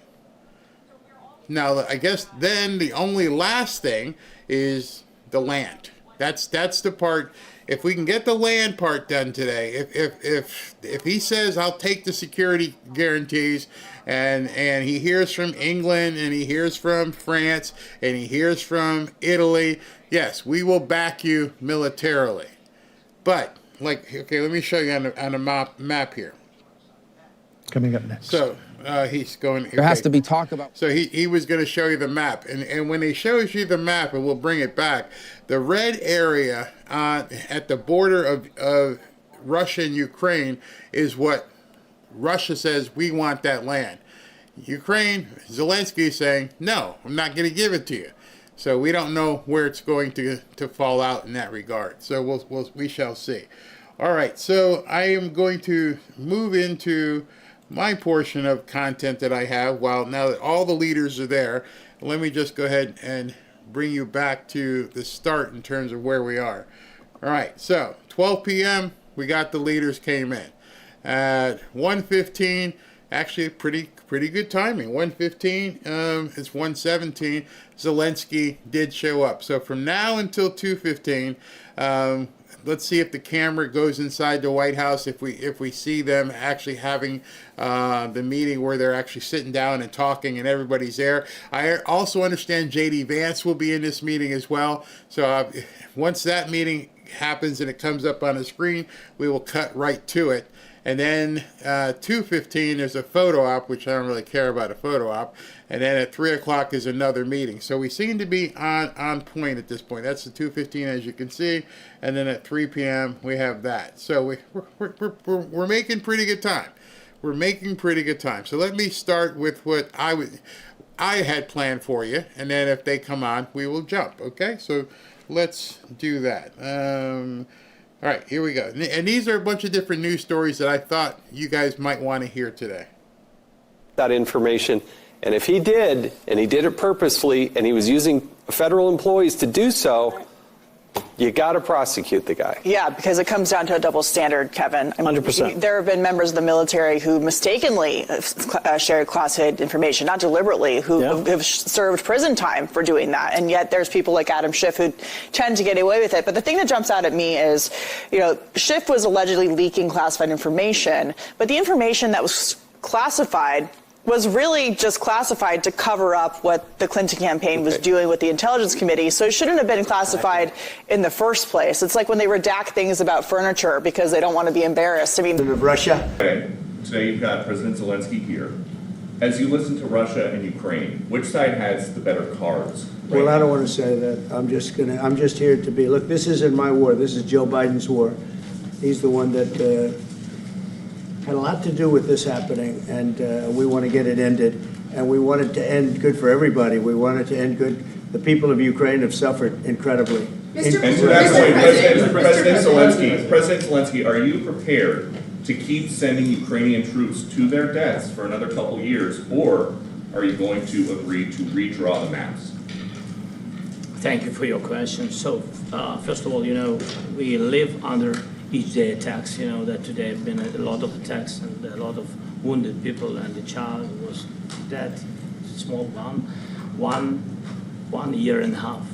Now, I guess then the only last thing is the land. That's the part. If we can get the land part done today, if he says I'll take the security guarantees, and he hears from England and he hears from France and he hears from Italy, yes, we will back you militarily. But okay, let me show you on a map here. Coming up next. So he's going. There has to be talk about. So he was going to show you the map, and when he shows you the map, and we'll bring it back, the red area at the border of Russia and Ukraine is what Russia says we want that land. Ukraine, Zelensky is saying, no, I'm not going to give it to you. So we don't know where it's going to fall out in that regard. So we shall see. All right, so I am going to move into my portion of content that I have. Well, now that all the leaders are there, let me just go ahead and bring you back to the start in terms of where we are. All right, so 12 p.m., we got the leaders came in. At 1:15, actually pretty good timing. 1:15, it's 1:17. Zelensky did show up. So from now until 2:15, let's see if the camera goes inside the White House, if we see them actually having the meeting where they're actually sitting down and talking and everybody's there. I also understand J.D. Vance will be in this meeting as well. So once that meeting happens and it comes up on the screen, we will cut right to it. And then 2:15, there's a photo op, which I don't really care about a photo op. And then at 3 o'clock is another meeting. So we seem to be on point at this point. That's the 2:15, as you can see. And then at 3 p.m., we have that. So we're making pretty good time. We're making pretty good time. So let me start with what I had planned for you. And then if they come on, we will jump. Okay? So let's do that. All right, here we go. And these are a bunch of different news stories that I thought you guys might want to hear today. That information, and if he did, and he did it purposefully, and he was using federal employees to do so, you got to prosecute the guy. Yeah, because it comes down to a double standard, Kevin. 100%. There have been members of the military who mistakenly shared classified information, not deliberately, who have served prison time for doing that. And yet there's people like Adam Schiff who tend to get away with it. But the thing that jumps out at me is, Schiff was allegedly leaking classified information, but the information that was classified was really just classified to cover up what the Clinton campaign was doing with the Intelligence Committee. So it shouldn't have been classified in the first place. It's like when they redact things about furniture because they don't want to be embarrassed. I mean, of Russia. Today you've got President Zelensky here. As you listen to Russia and Ukraine, which side has the better cards? Well, I don't want to say that. I'm just here to be. Look, this isn't my war. This is Joe Biden's war. He's the one that had a lot to do with this happening, and we want to get it ended. And we want it to end good for everybody. We want it to end good. The people of Ukraine have suffered incredibly. And to that point, President Zelensky, are you prepared to keep sending Ukrainian troops to their deaths for another couple years, or are you going to agree to redraw the maps? Thank you for your question. So, first of all, we live under each day attacks, that today have been a lot of attacks and a lot of wounded people, and the child was dead, small one year and a half.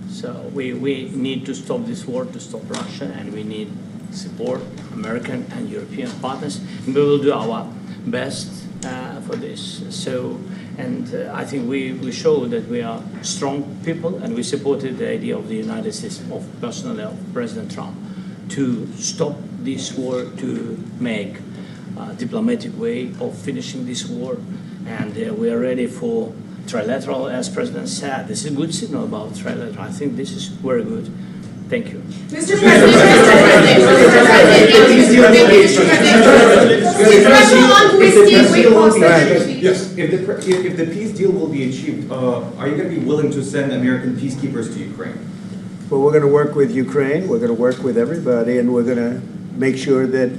So we need to stop this war, to stop Russia, and we need support American and European partners, and we will do our best for this. So, and I think we show that we are strong people, and we supported the idea of the United States, personally of President Trump, to stop this war, to make a diplomatic way of finishing this war. And we are ready for Trilateral, as President said. This is a good signal about Trilateral. I think this is very good. Thank you. Mr. President, If the peace deal will be achieved, are you going to be willing to send American peacekeepers to Ukraine? Well, we're going to work with Ukraine. We're going to work with everybody, and we're going to make sure that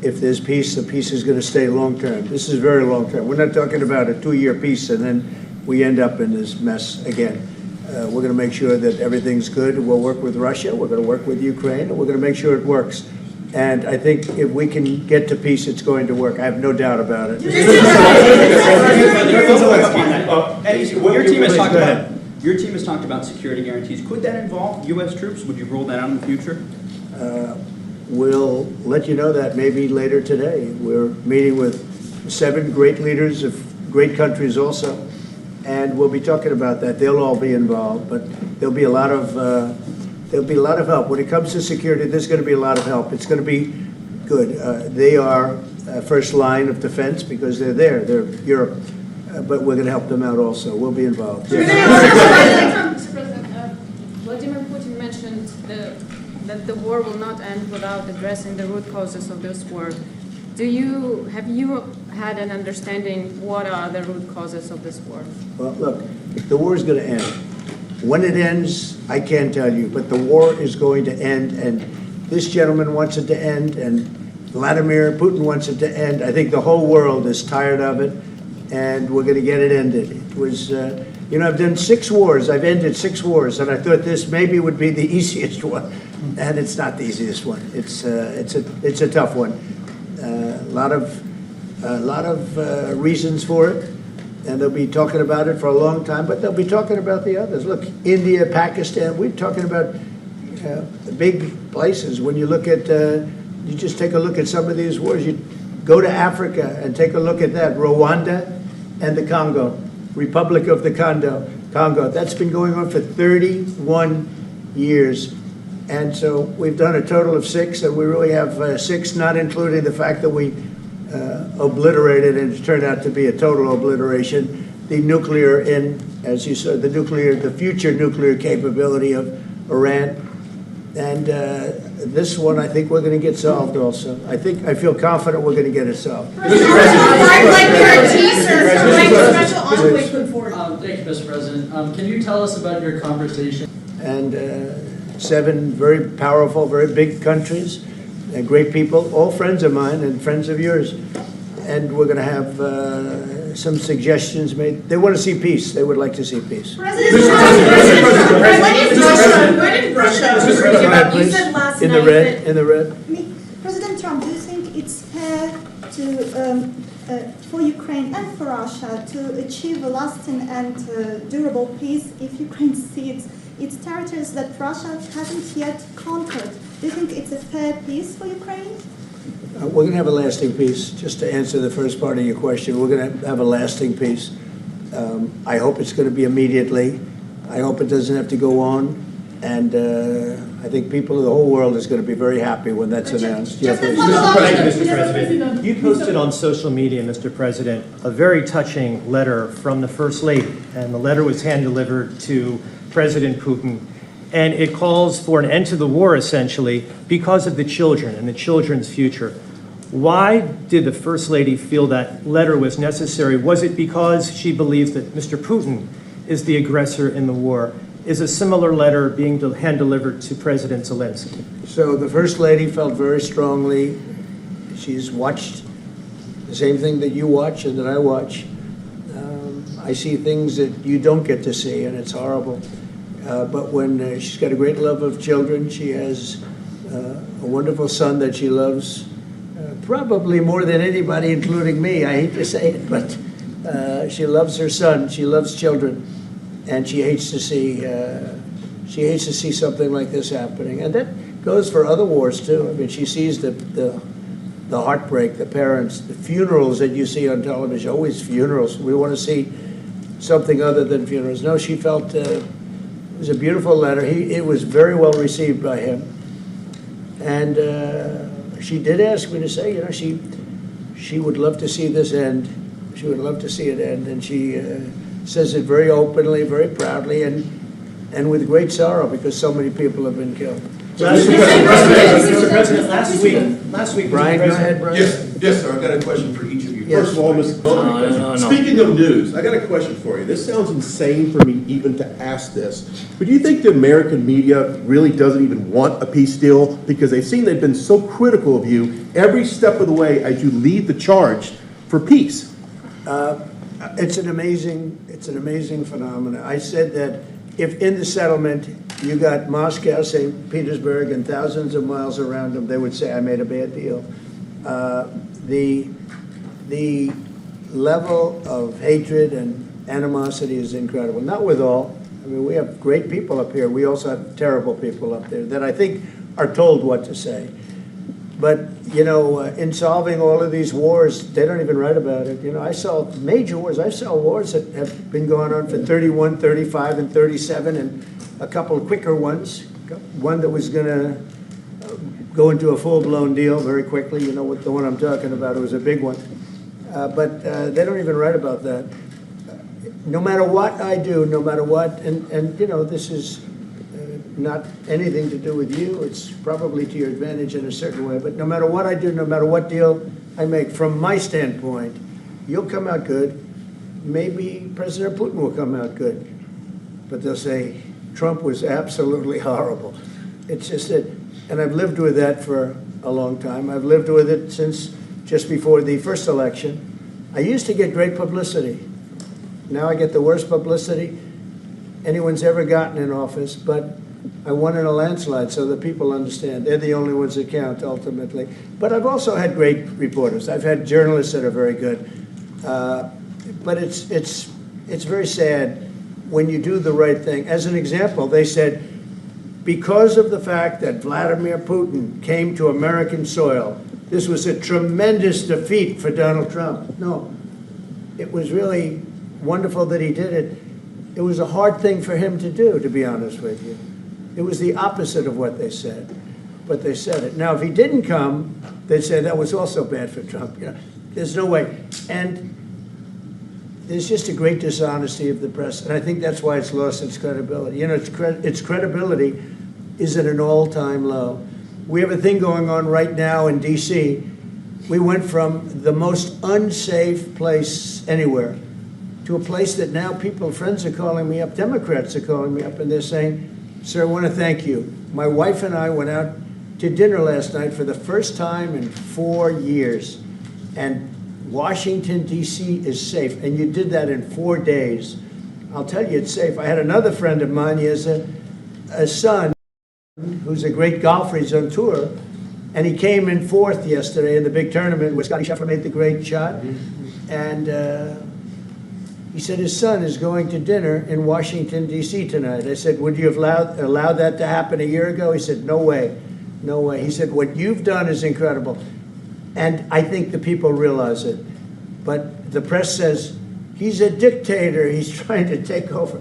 if there's peace, the peace is going to stay long term. This is very long term. We're not talking about a 2-year peace and then we end up in this mess again. We're going to make sure that everything's good. We'll work with Russia. We're going to work with Ukraine, and we're going to make sure it works. And I think if we can get to peace, it's going to work. I have no doubt about it. Your team has talked about security guarantees. Could that involve U.S. troops? Would you rule that out in the future? We'll let you know that maybe later today. We're meeting with 7 great leaders of great countries also, and we'll be talking about that. They'll all be involved, but there'll be a lot of help when it comes to security. There's going to be a lot of help. It's going to be good. They are first line of defense because they're there. They're Europe, but we're going to help them out also. We'll be involved. Mr. President, Vladimir Putin mentioned that the war will not end without addressing the root causes of this war. Have you had an understanding what are the root causes of this war? Well, look, the war is going to end. When it ends, I can't tell you, but the war is going to end, and this gentleman wants it to end, and Vladimir Putin wants it to end. I think the whole world is tired of it, and we're going to get it ended. It was, I've done 6 wars. I've ended 6 wars, and I thought this maybe would be the easiest one, and it's not the easiest one. It's a tough one. A lot of reasons for it. And they'll be talking about it for a long time, but they'll be talking about the others. Look, India, Pakistan, we're talking about the big places. When you look at, you just take a look at some of these wars. You go to Africa and take a look at that. Rwanda and the Congo, Republic of the Congo. That's been going on for 31 years. And so we've done a total of 6, and we really have 6, not including the fact that we obliterated, and it turned out to be a total obliteration, the nuclear, as you said, the future nuclear capability of Iran. And this one, I think we're going to get solved also. I feel confident we're going to get it solved. Thank you, Mr. President. Can you tell us about your conversation? And 7 very powerful, very big countries, and great people, all friends of mine and friends of yours. And we're going to have some suggestions made. They want to see peace. They would like to see peace. President Russia. In the red. President Trump, do you think it's fair to for Ukraine and for Russia to achieve a lasting and durable peace if Ukraine cedes its territories that Russia hasn't yet conquered? Do you think it's a fair peace for Ukraine? We're going to have a lasting peace. Just to answer the first part of your question, we're going to have a lasting peace. I hope it's going to be immediately. I hope it doesn't have to go on. And I think people of the whole world is going to be very happy when that's announced. Mr. President, you posted on social media, Mr. President, a very touching letter from the First Lady. And the letter was hand-delivered to President Putin. And it calls for an end to the war, essentially, because of the children and the children's future. Why did the First Lady feel that letter was necessary? Was it because she believes that Mr. Putin is the aggressor in the war? Is a similar letter being hand-delivered to President Zelensky? So the First Lady felt very strongly. She's watched the same thing that you watch and that I watch. I see things that you don't get to see, and it's horrible. But when she's got a great love of children, she has a wonderful son that she loves, probably more than anybody, including me. I hate to say it, but she loves her son. She loves children, and she hates to see something like this happening. And that goes for other wars too. I mean, she sees the heartbreak, the parents, the funerals that you see on television. Always funerals. We want to see something other than funerals. No, she felt. It was a beautiful letter. It was very well received by him. And she did ask me to say, she would love to see this end. She would love to see it end. And she says it very openly, very proudly, and with great sorrow because so many people have been killed. Mr. President, last week, Brian, go ahead, Brian. Yes, sir. I've got a question for each of you. Yes. First of all, Mr. President, speaking of news, I got a question for you. This sounds insane for me even to ask this, but do you think the American media really doesn't even want a peace deal because they've seen they've been so critical of you every step of the way as you lead the charge for peace? It's an amazing phenomenon. I said that if in the settlement you got Moscow, St. Petersburg, and thousands of miles around them, they would say, I made a bad deal. The level of hatred and animosity is incredible. Not with all. I mean, we have great people up here. We also have terrible people up there that I think are told what to say. But, you know, in solving all of these wars, they don't even write about it. You know, I saw major wars. I saw wars that have been going on for 31, 35, and 37, and a couple of quicker ones. One that was going to go into a full-blown deal very quickly. You know what the one I'm talking about. It was a big one. But they don't even write about that. No matter what I do, no matter what, and you know, this is not anything to do with you. It's probably to your advantage in a certain way. But no matter what I do, no matter what deal I make, from my standpoint, you'll come out good. Maybe President Putin will come out good. But they'll say, Trump was absolutely horrible. It's just that, and I've lived with that for a long time. I've lived with it since just before the first election. I used to get great publicity. Now I get the worst publicity anyone's ever gotten in office, but I won in a landslide, so that people understand. They're the only ones that count, ultimately. But I've also had great reporters. I've had journalists that are very good. But it's very sad when you do the right thing. As an example, they said, because of the fact that Vladimir Putin came to American soil, this was a tremendous defeat for Donald Trump. No, it was really wonderful that he did it. It was a hard thing for him to do, to be honest with you. It was the opposite of what they said, but they said it. Now, if he didn't come, they'd say that was also bad for Trump. You know, there's no way. And there's just a great dishonesty of the press, and I think that's why it's lost its credibility. You know, its credibility is at an all-time low. We have a thing going on right now in D.C. We went from the most unsafe place anywhere to a place that now friends are calling me up, Democrats are calling me up, and they're saying, sir, I want to thank you. My wife and I went out to dinner last night for the first time in 4 years, and Washington, D.C. is safe, and you did that in 4 days. I'll tell you, it's safe. I had another friend of mine, he has a son who's a great golfer, he's on tour, and he came in fourth yesterday in the big tournament where Scotty Scheffler made the great shot, and he said his son is going to dinner in Washington, D.C. tonight. I said, would you have allowed that to happen a year ago? He said, no way, no way. He said, what you've done is incredible. And I think the people realize it. But the press says, he's a dictator, he's trying to take over.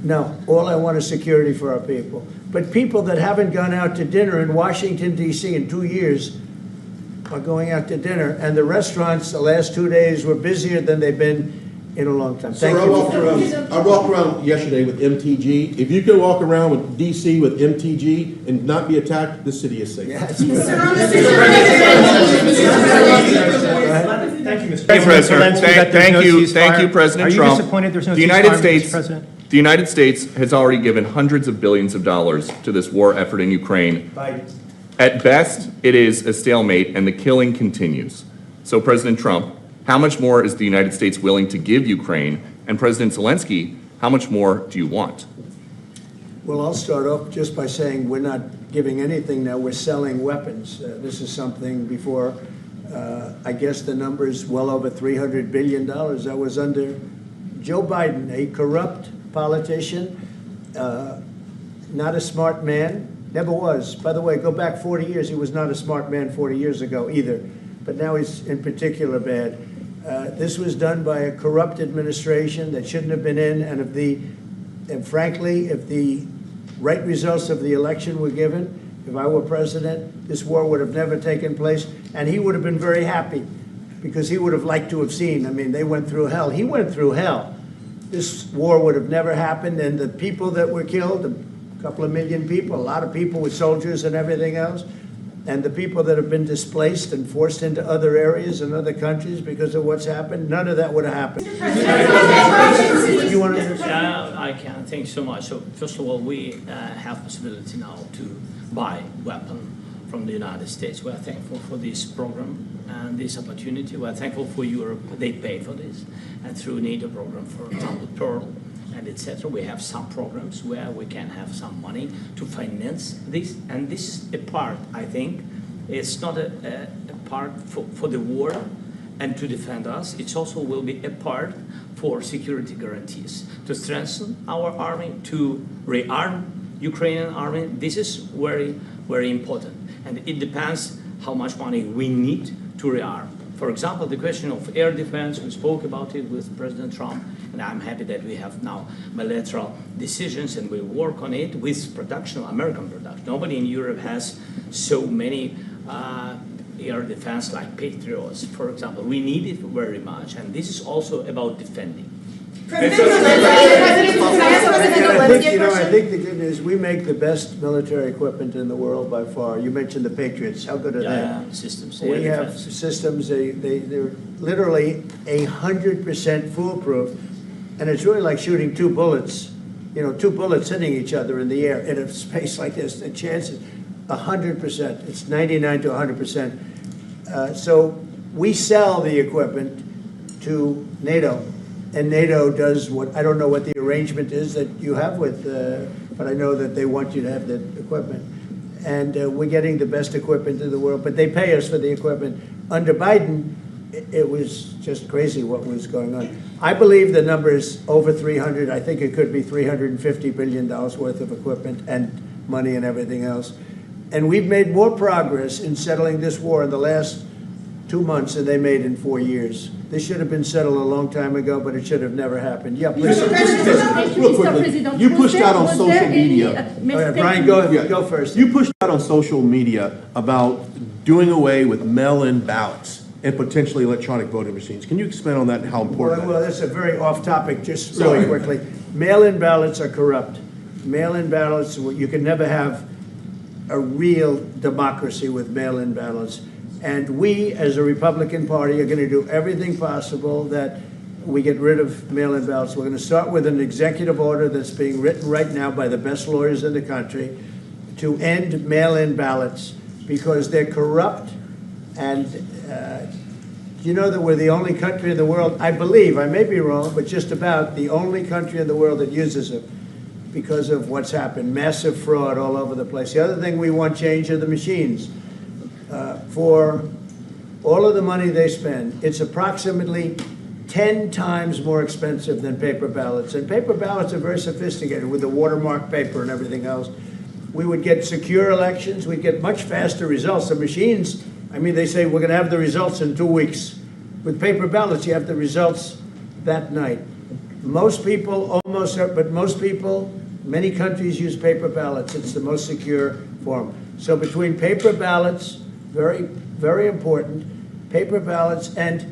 No, all I want is security for our people. But people that haven't gone out to dinner in Washington, D.C. in 2 years are going out to dinner. And the restaurants the last 2 days were busier than they've been in a long time. Thank you. I walked around yesterday with MTG. If you can walk around with DC with MTG and not be attacked, the city is safe. Thank you, Mr. President. Thank you, President Trump. Are you disappointed there's no The United ceasefire, States, Mr. President? the United States has already given hundreds of billions of dollars to this war effort in Ukraine. At best, it is a stalemate, and the killing continues. So, President Trump, how much more is the United States willing to give Ukraine? And President Zelensky, how much more do you want? Well, I'll start off just by saying we're not giving anything now. We're selling weapons. This is something before, I guess the number is well over $300 billion. That was under Joe Biden, a corrupt politician, not a smart man, never was. By the way, go back 40 years. He was not a smart man 40 years ago either. But now he's in particular bad. This was done by a corrupt administration that shouldn't have been in, and frankly, if the right results of the election were given, if I were president, this war would have never taken place, and he would have been very happy, because he would have liked to have seen. I mean, they went through hell. He went through hell. This war would have never happened, and the people that were killed, a couple of million people, a lot of people with soldiers and everything else, and the people that have been displaced and forced into other areas and other countries because of what's happened, none of that would have happened. You want to? I can. Thank you so much. So first of all, we have possibility now to buy weapon from the United States. We are thankful for this program and this opportunity. We are thankful for Europe. They pay for this, and through NATO program, for example, Pearl and etc. We have some programs where we can have some money to finance this, and this is a part. I think it's not a part for the war and to defend us. It also will be a part for security guarantees, to strengthen our army, to rearm Ukrainian army. This is very, very important. And it depends how much money we need to rearm. For example, the question of air defense, we spoke about it with President Trump, and I'm happy that we have now bilateral decisions and we work on it with production, American production. Nobody in Europe has so many air defense like Patriots, for example. We need it very much, and this is also about defending. I think the good news, we make the best military equipment in the world by far. You mentioned the Patriots. How good are they? Systems. We have systems, they're literally 100% foolproof. And it's really like shooting two bullets, two bullets hitting each other in the air in a space like this. The chances, 100%. It's 99 to 100%. So we sell the equipment to NATO. And NATO does what, I don't know what the arrangement is that you have with, but I know that they want you to have the equipment. And we're getting the best equipment in the world, but they pay us for the equipment. Under Biden, it was just crazy what was going on. I believe the number is over 300. I think it could be $350 billion worth of equipment and money and everything else. And we've made more progress in settling this war in the last 2 months than they made in 4 years. This should have been settled a long time ago, but it should have never happened. Yeah, please. Real quickly, you pushed out on social media. Brian, go first. You pushed out on social media about doing away with mail-in ballots and potentially electronic voting machines. Can you expand on that and how important that is? Well, that's a very off-topic, just really quickly. Mail-in ballots are corrupt. Mail-in ballots, you can never have a real democracy with mail-in ballots. And we, as a Republican Party, are going to do everything possible that we get rid of mail-in ballots. We're going to start with an executive order that's being written right now by the best lawyers in the country to end mail-in ballots because they're corrupt. And you know that we're the only country in the world, I believe, I may be wrong, but just about the only country in the world that uses it because of what's happened. Massive fraud all over the place. The other thing we want changed are the machines. For all of the money they spend, it's approximately 10 times more expensive than paper ballots. And paper ballots are very sophisticated with the watermark paper and everything else. We would get secure elections. We'd get much faster results. The machines, I mean, they say we're going to have the results in 2 weeks. With paper ballots, you have the results that night. Most people, many countries use paper ballots. It's the most secure form. So between paper ballots, very, very important, paper ballots, and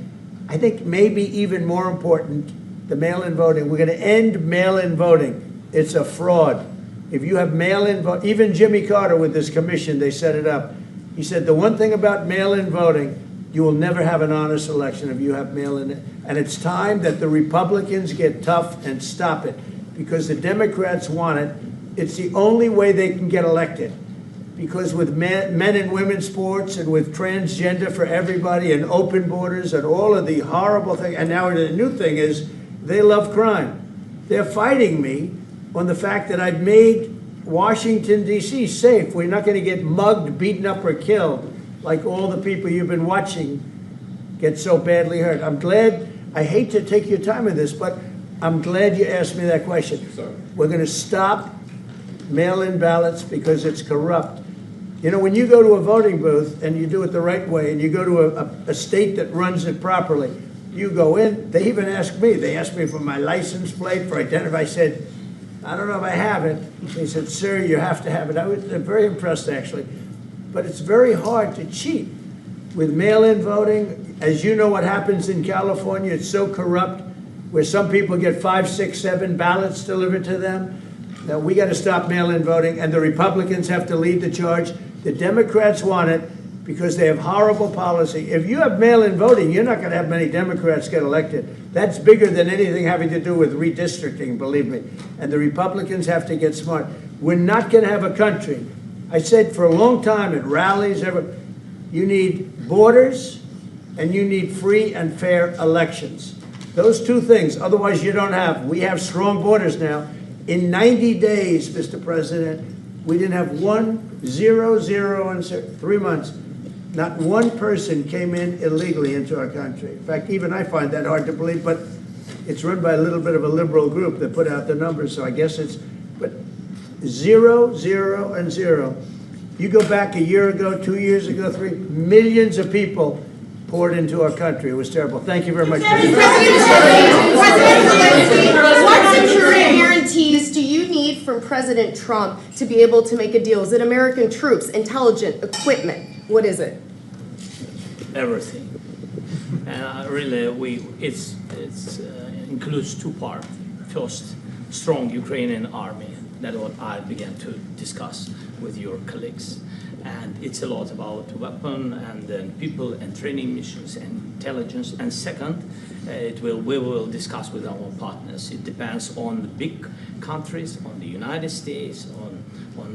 I think maybe even more important, the mail-in voting. We're going to end mail-in voting. It's a fraud. If you have mail-in vote, even Jimmy Carter with this commission, they set it up. He said the one thing about mail-in voting, you will never have an honest election if you have mail-in. And it's time that the Republicans get tough and stop it because the Democrats want it. It's the only way they can get elected. Because with men and women's sports and with transgender for everybody and open borders and all of the horrible things, and now the new thing is they love crime. They're fighting me on the fact that I've made Washington, D.C. safe. We're not going to get mugged, beaten up, or killed like all the people you've been watching get so badly hurt. I'm glad, I hate to take your time with this, but I'm glad you asked me that question. We're going to stop mail-in ballots because it's corrupt. You know, when you go to a voting booth and you do it the right way and you go to a state that runs it properly, you go in, they even ask me, they asked me for my license plate, for identity. I said, I don't know if I have it. They said, sir, you have to have it. I was very impressed, actually. But it's very hard to cheat with mail-in voting. As you know what happens in California, it's so corrupt, where some people get 5, 6, 7 ballots delivered to them. Now, we got to stop mail-in voting, and the Republicans have to lead the charge. The Democrats want it because they have horrible policy. If you have mail-in voting, you're not going to have many Democrats get elected. That's bigger than anything having to do with redistricting, believe me. And the Republicans have to get smart. We're not going to have a country. I said for a long time at rallies, you need borders and you need free and fair elections. Those two things, otherwise you don't have. We have strong borders now. In 90 days, Mr. President, we didn't have 0, and 3 months. Not one person came in illegally into our country. In fact, even I find that hard to believe, but it's run by a little bit of a liberal group that put out the numbers, so I guess it's, but 0, 0, and 0. You go back a year ago, 2 years ago, 3 millions of people poured into our country. It was terrible. Thank you very much. What security guarantees do you need from President Trump to be able to make a deal? Is it American troops, intelligence, equipment? What is it? Everything. And really, it includes two parts. First, strong Ukrainian army. That's what I began to discuss with your colleagues. And it's a lot about weapon and then people and training missions and intelligence. And second, we will discuss with our partners. It depends on the big countries, on the United States, on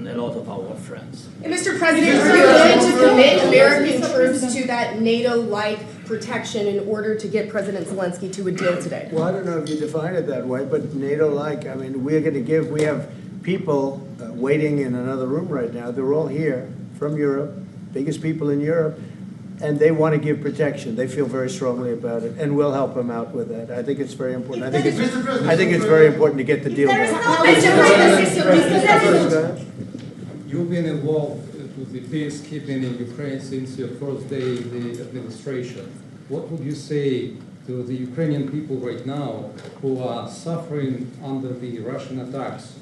a lot of our friends. And Mr. President, are you going to commit American troops to that NATO-like protection in order to get President Zelensky to a deal today? Well, I don't know if you define it that way, but NATO-like, I mean, we have people waiting in another room right now. They're all here from Europe, biggest people in Europe, and they want to give protection. They feel very strongly about it, and we'll help them out with that. I think it's very important. I think it's very important to get the deal done. You've been involved with the peacekeeping in Ukraine since your first day in the administration. What would you say to the Ukrainian people right now who are suffering under the Russian attacks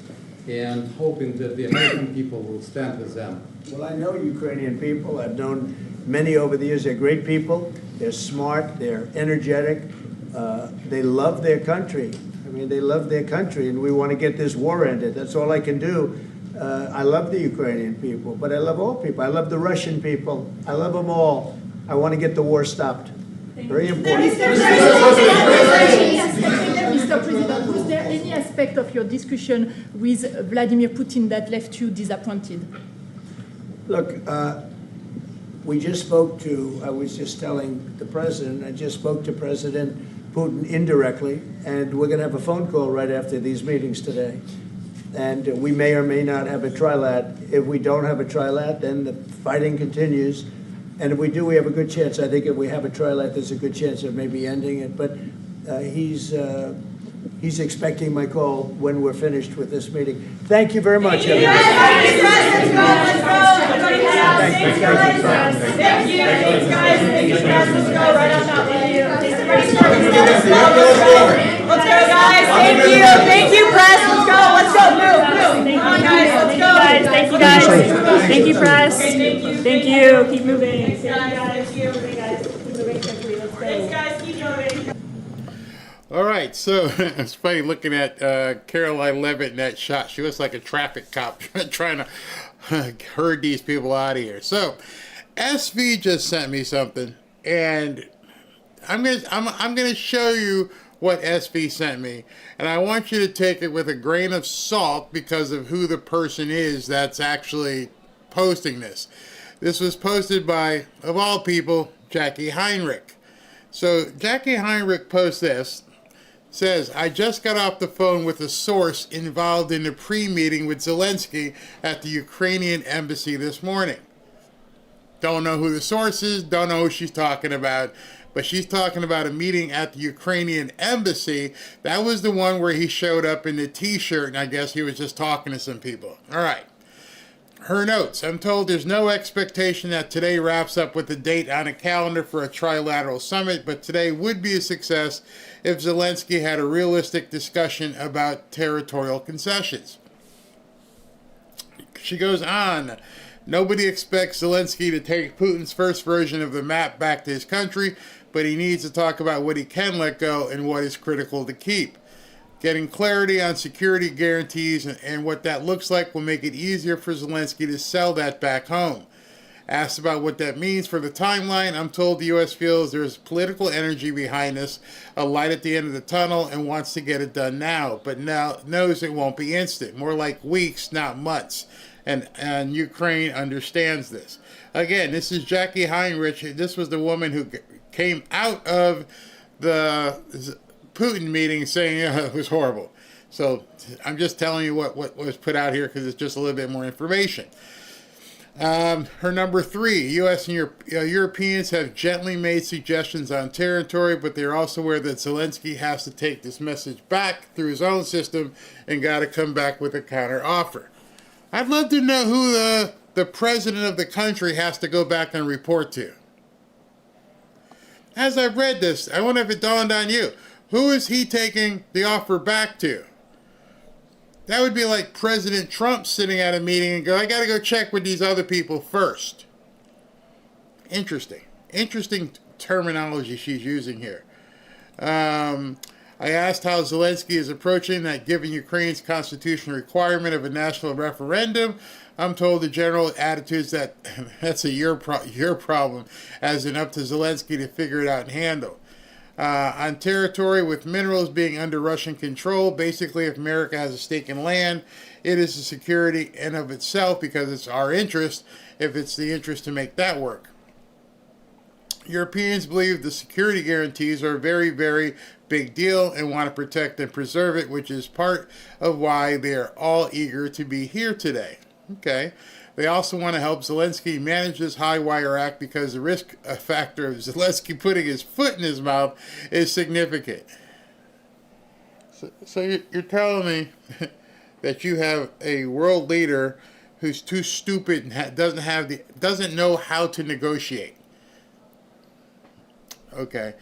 and hoping that the American people will stand with them? Well, I know Ukrainian people. I've known many over the years. They're great people. They're smart. They're energetic. They love their country. I mean, they love their country, and we want to get this war ended. That's all I can do. I love the Ukrainian people, but I love all people. I love the Russian people. I love them all. I want to get the war stopped. Very important. Mr. President, was there any aspect of your discussion with Vladimir Putin that left you disappointed? Look, we just spoke to, I was just telling the president, I just spoke to President Putin indirectly, and we're going to have a phone call right after these meetings today. And we may or may not have a trilat. If we don't have a trilat, then the fighting continues. And if we do, we have a good chance. I think if we have a trilat, there's a good chance of maybe ending it. But he's expecting my call when we're finished with this meeting. Thank you very much. Thank you. Let's go, guys. Thank you, press. Let's go. Move. Come on, guys. Let's go. Thank you, guys. Thank you, press. Thank you. Keep moving. Thank you, guys. Keep moving quickly. Let's go. Thanks, guys. Keep moving. All right, so it's funny looking at Caroline Levitt in that shot. She was like a traffic cop trying to herd these people out of here. So SV just sent me something, and I'm gonna show you what SV sent me, and I want you to take it with a grain of salt because of who the person is that's actually posting this. This was posted by, of all people, Jackie Heinrich. So Jackie Heinrich posts this. Says, I just got off the phone with a source involved in a pre-meeting with Zelensky at the Ukrainian embassy this morning. Don't know who the source is, don't know who she's talking about, but she's talking about a meeting at the Ukrainian embassy. That was the one where he showed up in the t-shirt, and I guess he was just talking to some people. All right. Her notes. I'm told there's no expectation that today wraps up with a date on a calendar for a trilateral summit, but today would be a success if Zelensky had a realistic discussion about territorial concessions. She goes on. Nobody expects Zelensky to take Putin's first version of the map back to his country, but he needs to talk about what he can let go and what is critical to keep. Getting clarity on security guarantees and what that looks like will make it easier for Zelensky to sell that back home. Asked about what that means for the timeline, I'm told the U.S. feels there's political energy behind this, a light at the end of the tunnel, and wants to get it done now, but now knows it won't be instant, more like weeks, not months. And Ukraine understands this. Again, this is Jackie Heinrich. This was the woman who came out of the Putin meeting saying it was horrible. So I'm just telling you what was put out here because it's just a little bit more information. Her number 3, U.S. and Europeans have gently made suggestions on territory, but they're also aware that Zelensky has to take this message back through his own system and got to come back with a counter offer. I'd love to know who the president of the country has to go back and report to. As I've read this, I wonder if it dawned on you. Who is he taking the offer back to? That would be like President Trump sitting at a meeting and go, I got to go check with these other people first. Interesting. Interesting terminology she's using here. I asked how Zelensky is approaching that given Ukraine's constitutional requirement of a national referendum. I'm told the general attitude is that that's your problem, as in up to Zelensky to figure it out and handle. On territory with minerals being under Russian control, basically if America has a stake in land, it is a security in of itself because it's our interest if it's the interest to make that work. Europeans believe the security guarantees are a very, very big deal and want to protect and preserve it, which is part of why they are all eager to be here today. Okay. They also want to help Zelensky manage this high wire act because the risk factor of Zelensky putting his foot in his mouth is significant. So you're telling me that you have a world leader who's too stupid and doesn't know how to negotiate. Okay.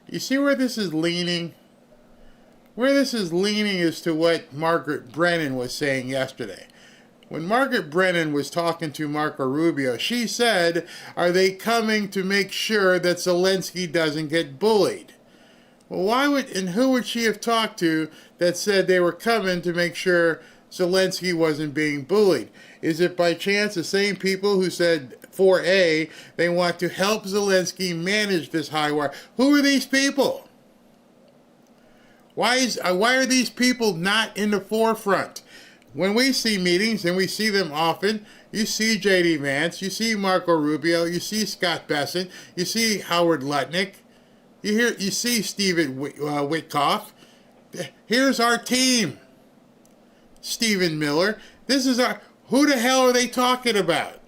You see where this is leaning? Where this is leaning is to what Margaret Brennan was saying yesterday. When Margaret Brennan was talking to Marco Rubio, she said, are they coming to make sure that Zelensky doesn't get bullied? Well, who would she have talked to that said they were coming to make sure Zelensky wasn't being bullied? Is it by chance the same people who said, 4A, they want to help Zelensky manage this high wire? Who are these people? Why are these people not in the forefront? When we see meetings, and we see them often, you see J.D. Vance, you see Marco Rubio, you see Scott Bessent, you see Howard Lutnick, you see Stephen Witkoff. Here's our team. Stephen Miller. Who the hell are they talking about?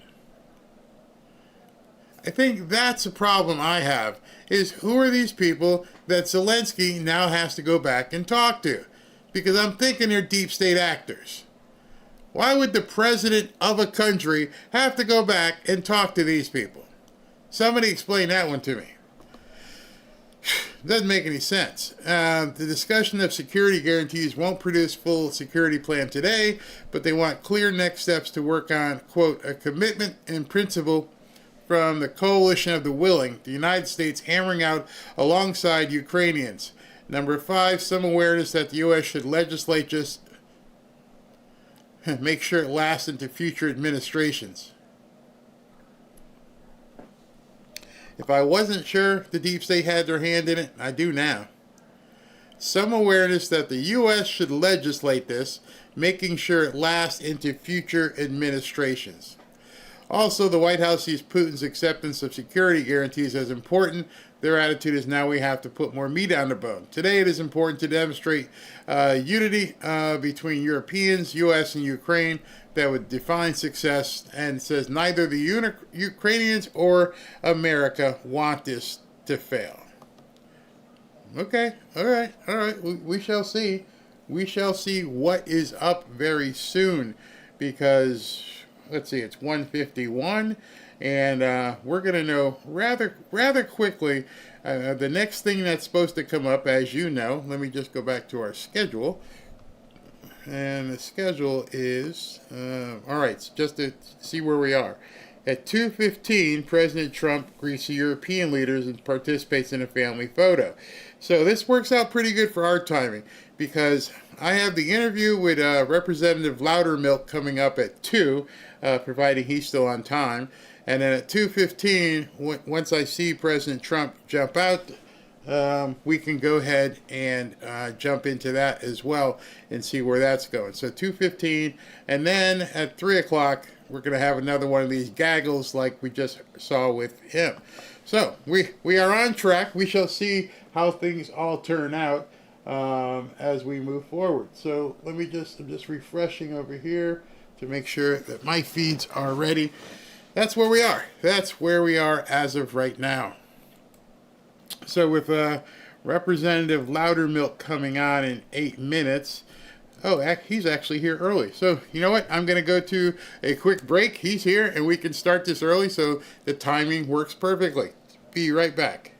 I think that's a problem I have, is who are these people that Zelensky now has to go back and talk to? Because I'm thinking they're deep state actors. Why would the president of a country have to go back and talk to these people? Somebody explain that one to me. Doesn't make any sense. The discussion of security guarantees won't produce full security plan today, but they want clear next steps to work on, quote, a commitment in principle from the coalition of the willing, the United States hammering out alongside Ukrainians. Number 5, some awareness that the U.S. should legislate just make sure it lasts into future administrations. If I wasn't sure the deep state had their hand in it, I do now. Some awareness that the U.S. should legislate this, making sure it lasts into future administrations. Also, the White House sees Putin's acceptance of security guarantees as important. Their attitude is now we have to put more meat on the bone. Today it is important to demonstrate unity between Europeans, U.S., and Ukraine that would define success, and says neither the Ukrainians or America want this to fail. Okay, all right. We shall see. We shall see what is up very soon because, let's see, it's 1:51. And we're going to know rather quickly the next thing that's supposed to come up, as you know. Let me just go back to our schedule. And the schedule is, all right, just to see where we are. At 2:15, President Trump greets the European leaders and participates in a family photo. So this works out pretty good for our timing because I have the interview with Representative Loudermilk coming up at 2, providing he's still on time. And then at 2:15, once I see President Trump jump out, we can go ahead and jump into that as well and see where that's going. So 2:15, and then at 3 o'clock, we're going to have another one of these gaggles like we just saw with him. So we are on track. We shall see how things all turn out as we move forward. So I'm just refreshing over here to make sure that my feeds are ready. That's where we are. That's where we are as of right now. So with Representative Loudermilk coming on in 8 minutes. Oh, he's actually here early. So you know what? I'm going to go to a quick break. He's here, and we can start this early, so the timing works perfectly. Be right back.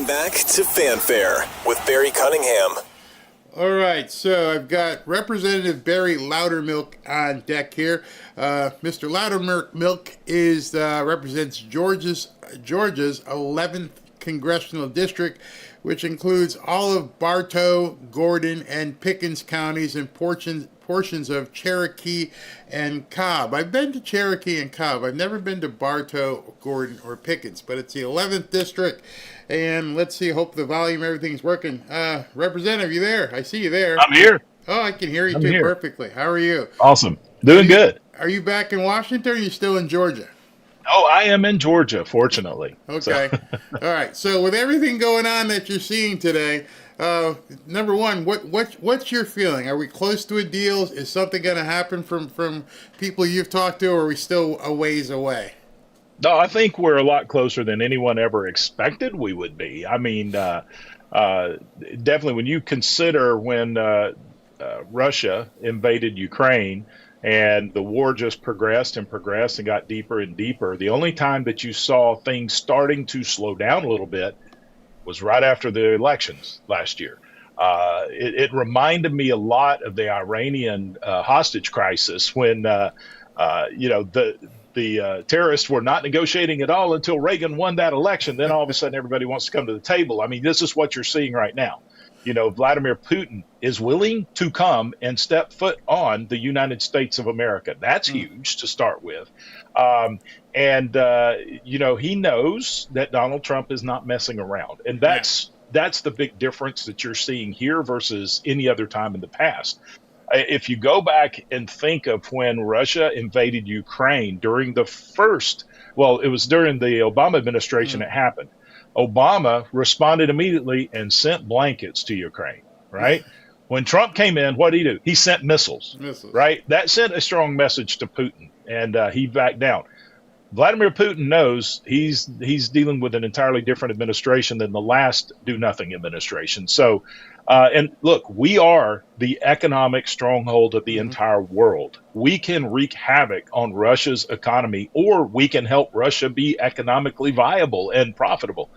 Back to Fanfare with Barry Cunningham. All right, so I've got Representative Barry Loudermilk on deck here. Mr. Loudermilk represents Georgia's 11th congressional district, which includes all of Bartow, Gordon, and Pickens counties and portions of Cherokee and Cobb. I've been to Cherokee and Cobb. I've never been to Bartow, Gordon, or Pickens, but it's the 11th district. And let's see, hope the volume, everything's working. Representative, you there? I see you there. I'm here. Oh, I can hear you too perfectly. How are you? Awesome. Doing good. Are you back in Washington or are you still in Georgia? Oh, I am in Georgia, fortunately. Okay. All right. So with everything going on that you're seeing today, number one, what's your feeling? Are we close to a deal? Is something going to happen from people you've talked to, or are we still a ways away? No, I think we're a lot closer than anyone ever expected we would be. I mean, definitely when you consider when Russia invaded Ukraine and the war just progressed and progressed and got deeper and deeper, the only time that you saw things starting to slow down a little bit was right after the elections last year. It reminded me a lot of the Iranian hostage crisis when, the terrorists were not negotiating at all until Reagan won that election. Then all of a sudden, everybody wants to come to the table. I mean, this is what you're seeing right now. You know, Vladimir Putin is willing to come and step foot on the United States of America. That's huge to start with. He knows that Donald Trump is not messing around. And that's the big difference that you're seeing here versus any other time in the past. If you go back and think of when Russia invaded Ukraine during it was during the Obama administration it happened. Obama responded immediately and sent blankets to Ukraine, right? When Trump came in, what did he do? He sent missiles, right? That sent a strong message to Putin, and he backed down. Vladimir Putin knows he's dealing with an entirely different administration than the last do-nothing administration. So, and look, we are the economic stronghold of the entire world. We can wreak havoc on Russia's economy, or we can help Russia be economically viable and profitable.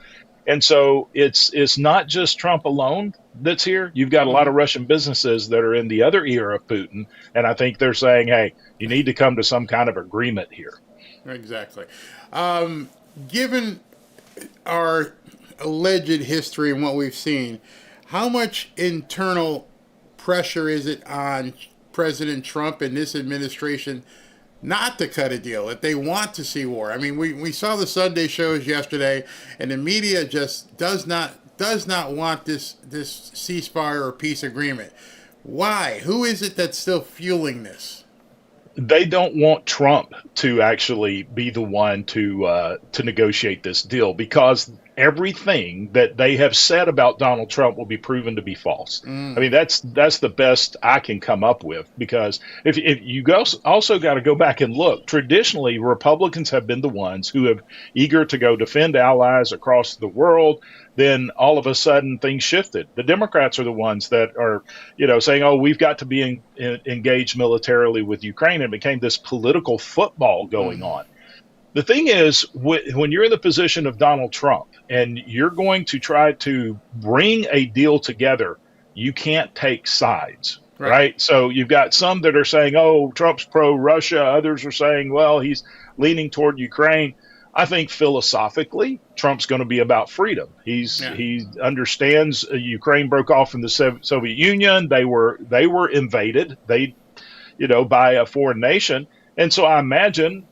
And so it's not just Trump alone that's here. You've got a lot of Russian businesses that are in the other ear of Putin, and I think they're saying, hey, you need to come to some kind of agreement here. Exactly. Given our alleged history and what we've seen, How much internal pressure is it on President Trump and this administration not to cut a deal, if they want to see war? I mean, we saw the Sunday shows yesterday, and the media just does not want this ceasefire or peace agreement. Why? Who is it that's still fueling this? They don't want Trump to actually be the one to negotiate this deal, because everything that they have said about Donald Trump will be proven to be false. I mean, that's the best I can come up with, because if you also got to go back and look, traditionally Republicans have been the ones who have eager to go defend allies across the world. Then all of a sudden things shifted. The Democrats are the ones that are, saying, oh, we've got to be engaged militarily with Ukraine, and it became this political football going on. The thing is, when you're in the position of Donald Trump and you're going to try to bring a deal together, you can't take sides, right? So you've got some that are saying, oh, Trump's pro-Russia. Others are saying, well, he's leaning toward Ukraine. I think philosophically, Trump's going to be about freedom. He understands Ukraine broke off from the Soviet Union. They were invaded, by a foreign nation. And so I imagine,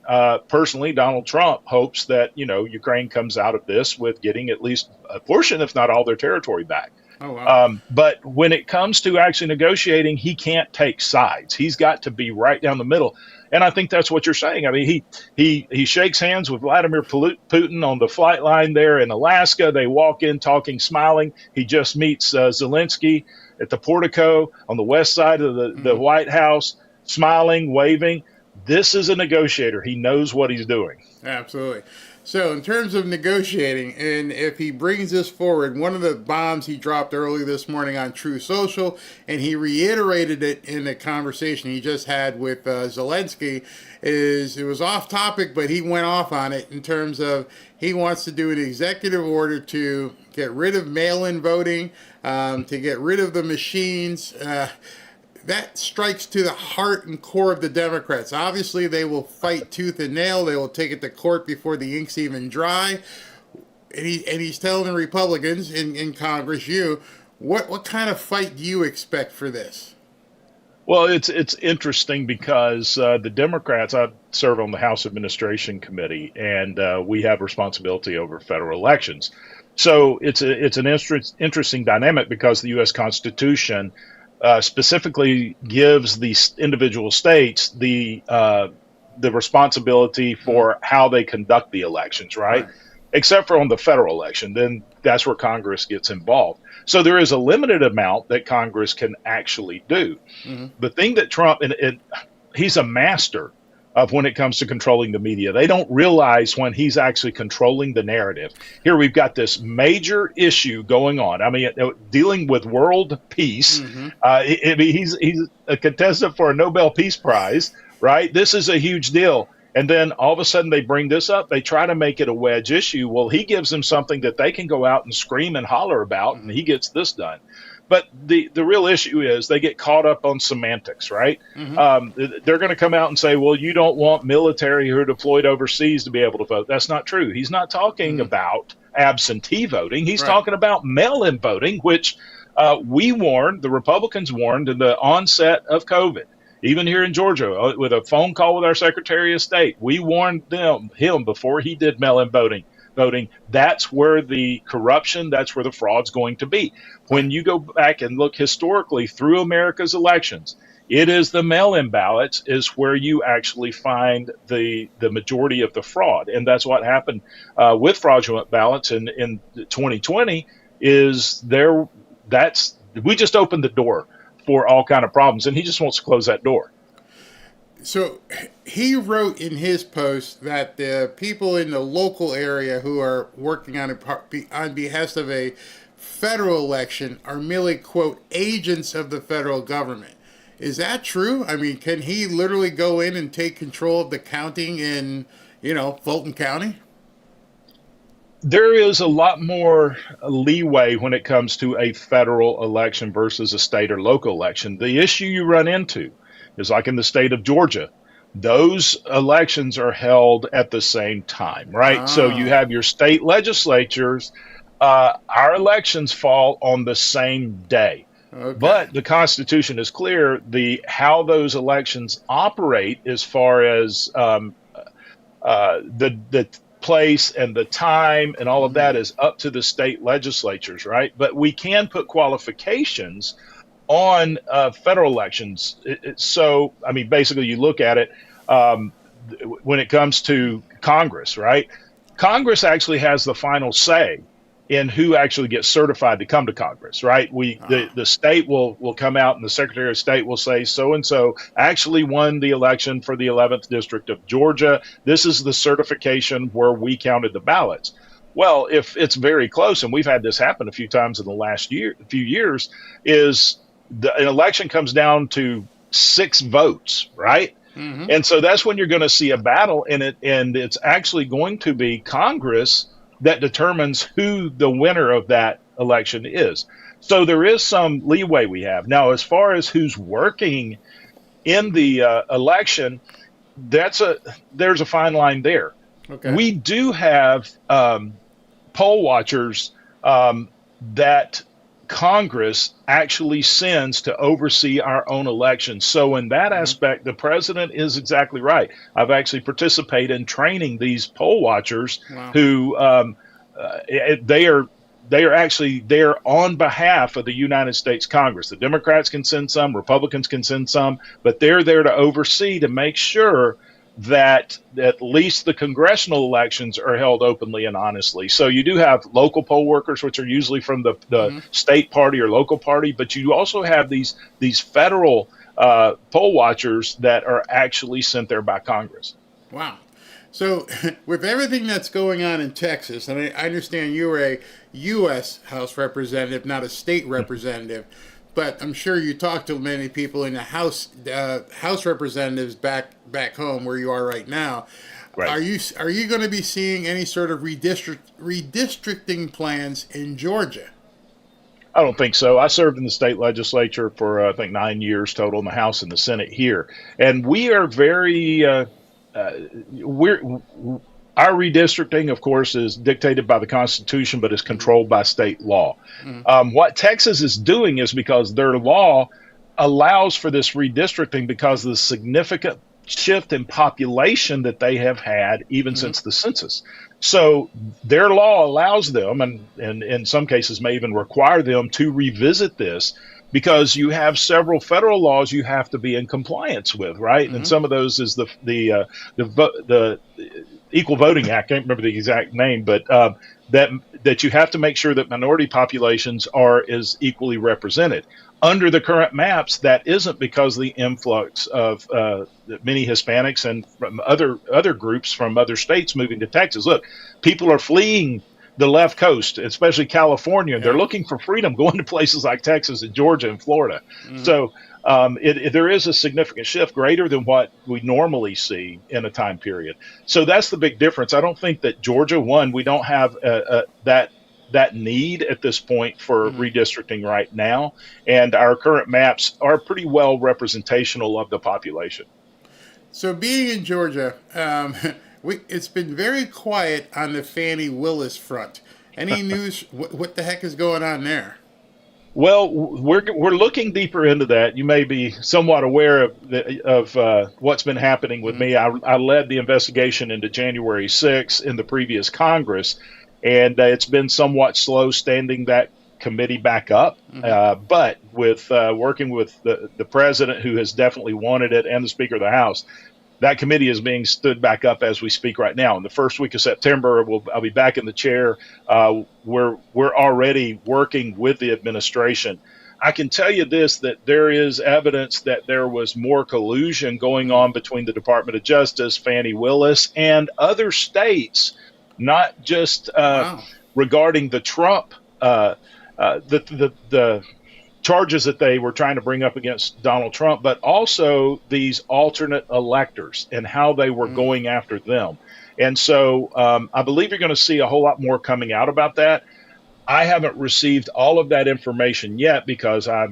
personally, Donald Trump hopes that, Ukraine comes out of this with getting at least a portion, if not all, their territory back. Oh, wow. But when it comes to actually negotiating, he can't take sides. He's got to be right down the middle. And I think that's what you're saying. I mean, he shakes hands with Vladimir Putin on the flight line there in Alaska. They walk in talking, smiling. He just meets Zelensky at the portico on the west side of the White House, smiling, waving. This is a negotiator. He knows what he's doing. Absolutely. So in terms of negotiating, and if he brings this forward, one of the bombs he dropped early this morning on True Social, and he reiterated it in the conversation he just had with Zelensky, is it was off topic, but he went off on it in terms of he wants to do an executive order to get rid of mail-in voting, to get rid of the machines. That strikes to the heart and core of the Democrats. Obviously, they will fight tooth and nail. They will take it to court before the ink's even dry. And he's telling the Republicans in Congress, what kind of fight do you expect for this? Well, it's interesting because the Democrats, I serve on the House Administration Committee, and we have responsibility over federal elections. So it's an interesting dynamic, because the U.S. Constitution specifically gives the individual states the responsibility for how they conduct the elections, right? Except for on the federal election, then that's where Congress gets involved. So there is a limited amount that Congress can actually do. The thing that Trump, and he's a master of when it comes to controlling the media. They don't realize when he's actually controlling the narrative. Here we've got this major issue going on. I mean, dealing with world peace. He's a contestant for a Nobel Peace Prize, right? This is a huge deal. And then all of a sudden they bring this up. They try to make it a wedge issue. Well, he gives them something that they can go out and scream and holler about, and he gets this done. But the real issue is they get caught up on semantics, right? They're going to come out and say, well, you don't want military who are deployed overseas to be able to vote. That's not true. He's not talking about absentee voting. He's talking about mail-in voting, which the Republicans warned in the onset of COVID. Even here in Georgia, with a phone call with our Secretary of State, we warned him before he did mail-in voting. That's where the corruption, that's where the fraud's going to be. When you go back and look historically through America's elections, it is the mail-in ballots is where you actually find the majority of the fraud. And that's what happened with fraudulent ballots in 2020 we just opened the door for all kind of problems, and he just wants to close that door. So he wrote in his post that the people in the local area who are working on behest of a federal election are merely, quote, agents of the federal government. Is that true? I mean, can he literally go in and take control of the counting in, Fulton County? There is a lot more leeway when it comes to a federal election versus a state or local election. The issue you run into is like in the state of Georgia. Those elections are held at the same time, right? So you have your state legislatures Our elections fall on the same day. Okay. But the Constitution is clear. How those elections operate, as far as the place and the time and all of that, is up to the state legislatures, right? But we can put qualifications on federal elections. So, I mean, basically, you look at it when it comes to Congress, right? Congress actually has the final say in who actually gets certified to come to Congress, right? The state will come out, and the Secretary of State will say, so-and-so actually won the election for the 11th District of Georgia. This is the certification where we counted the ballots. Well, if it's very close, and we've had this happen a few times in the last few years, is an election comes down to 6 votes, right? Mm-hmm. And so that's when you're going to see a battle in it, and it's actually going to be Congress that determines who the winner of that election is. So there is some leeway we have. Now, as far as who's working in the election, there's a fine line there. Okay. We do have poll watchers that Congress actually sends to oversee our own elections. So in that aspect, the president is exactly right. I've actually participated in training these poll watchers who they are actually there on behalf of the United States Congress. The Democrats can send some, Republicans can send some, but they're there to oversee, to make sure that at least the congressional elections are held openly and honestly. So you do have local poll workers, which are usually from the state party or local party, but you also have these federal poll watchers that are actually sent there by Congress. Wow. So with everything that's going on in Texas, and I understand you're a U.S. House representative, not a state representative, but I'm sure you talk to many people in the House representatives back home where you are right now. Right. Are you going to be seeing any sort of redistricting plans in Georgia? I don't think so. I served in the state legislature for I think 9 years total in the House and the Senate here, and we are very our redistricting, of course, is dictated by the Constitution, but is controlled by state law. What Texas is doing is because their law allows for this redistricting because of the significant shift in population that they have had even since the census. So their law allows them, and in some cases may even require them, to revisit this, because you have several federal laws you have to be in compliance with, right? And some of those is the Equal Voting Act. I can't remember the exact name, but that you have to make sure that minority populations are as equally represented. Under the current maps, that isn't, because of the influx of many Hispanics and from other groups from other states moving to Texas. Look, people are fleeing the left coast, especially California, and they're looking for freedom, going to places like Texas and Georgia and Florida. So there is a significant shift, greater than what we normally see in a time period. So that's the big difference. I don't think that Georgia, we don't have that need at this point for redistricting right now, and our current maps are pretty well representational of the population. So being in Georgia, it's been very quiet on the Fanny Willis front. Any news? What the heck is going on there? Well, we're looking deeper into that. You may be somewhat aware of what's been happening with me. I led the investigation into January 6th in the previous Congress, and it's been somewhat slow standing that committee back up. But with working with the president, who has definitely wanted it, and the Speaker of the House, that committee is being stood back up as we speak right now. In the first week of September, I'll be back in the chair. We're already working with the administration. I can tell you this, that there is evidence that there was more collusion going on between the Department of Justice, Fanny Willis, and other states, not just regarding the Trump, the charges that they were trying to bring up against Donald Trump, but also these alternate electors and how they were going after them. And so I believe you're going to see a whole lot more coming out about that. I haven't received all of that information yet, because I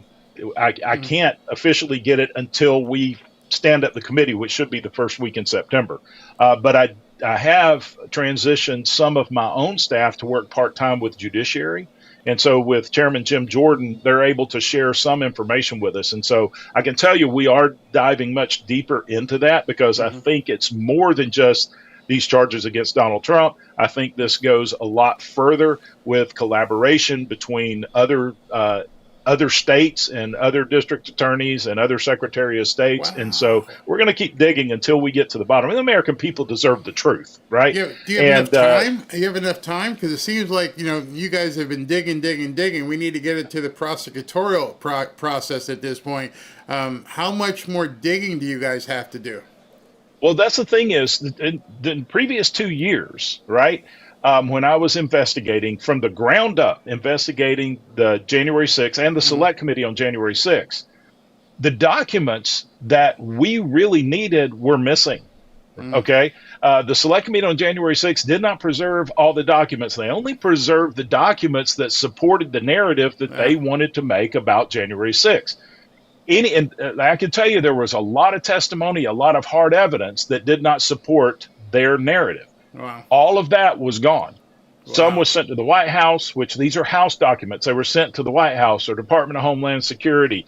can't officially get it until we stand up the committee, which should be the first week in September. But have transitioned some of my own staff to work part-time with judiciary. And so with Chairman Jim Jordan, they're able to share some information with us. And so I can tell you we are diving much deeper into that because I think it's more than just these charges against Donald Trump. I think this goes a lot further with collaboration between other states and other district attorneys and other secretary of states. Wow. And so we're going to keep digging until we get to the bottom. And the American people deserve the truth, right? Do you have enough time? Do you have enough time? Because it seems like, you guys have been digging. We need to get it to the prosecutorial process at this point. How much more digging do you guys have to do? Well, that's the thing is, in the previous 2 years, right, when I was investigating from the ground up, investigating the January 6th and the Select Committee on January 6th, the documents that we really needed were missing. Okay. The Select Committee on January 6th did not preserve all the documents. They only preserved the documents that supported the narrative that they wanted to make about January 6th. And I can tell you there was a lot of testimony, a lot of hard evidence that did not support their narrative. Wow. All of that was gone. Wow. Some was sent to the White House, which these are House documents. They were sent to the White House or Department of Homeland Security.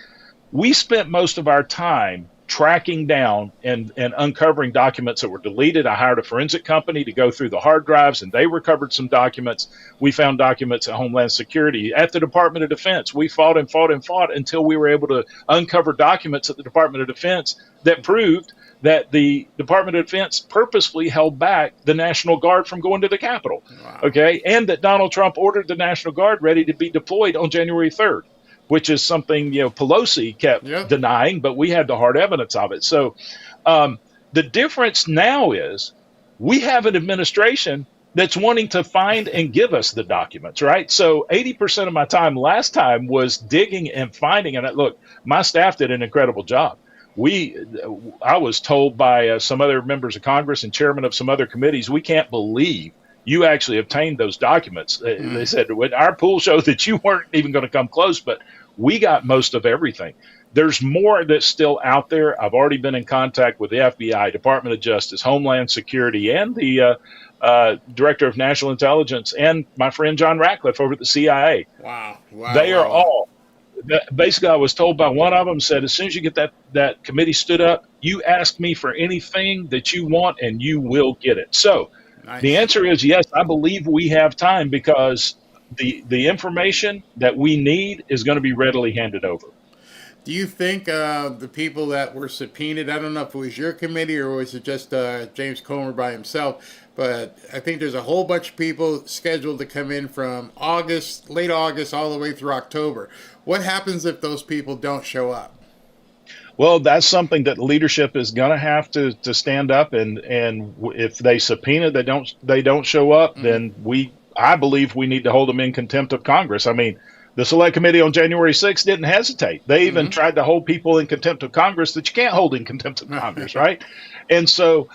We spent most of our time tracking down and uncovering documents that were deleted. I hired a forensic company to go through the hard drives, and they recovered some documents. We found documents at Homeland Security, at the Department of Defense. We fought until we were able to uncover documents at the Department of Defense that proved that the Department of Defense purposefully held back the National Guard from going to the Capitol. Wow. Okay, and that Donald Trump ordered the National Guard ready to be deployed on January 3rd. Which is something Pelosi kept denying, but we had the hard evidence of it. So the difference now is we have an administration that's wanting to find and give us the documents, right? So 80% of my time last time was digging and finding. And look, my staff did an incredible job. I was told by some other members of Congress and chairman of some other committees, we can't believe you actually obtained those documents. They said, our pool showed that you weren't even going to come close, but we got most of everything. There's more that's still out there. I've already been in contact with the FBI, Department of Justice, Homeland Security, and the Director of National Intelligence, and my friend John Ratcliffe over at the CIA. Wow. They are all. Basically, I was told by one of them, said, as soon as you get that committee stood up, you ask me for anything that you want, and you will get it. So, nice. The answer is yes, I believe we have time because the information that we need is going to be readily handed over. Do you think the people that were subpoenaed, I don't know if it was your committee or was it just James Comer by himself, but I think there's a whole bunch of people scheduled to come in from late August, all the way through October. What happens if those people don't show up? Well, that's something that leadership is going to have to stand up, and if they subpoena, they don't show up, then I believe we need to hold them in contempt of Congress. I mean, the Select Committee on January 6th didn't hesitate. They even tried to hold people in contempt of Congress that you can't hold in contempt of Congress, right? And so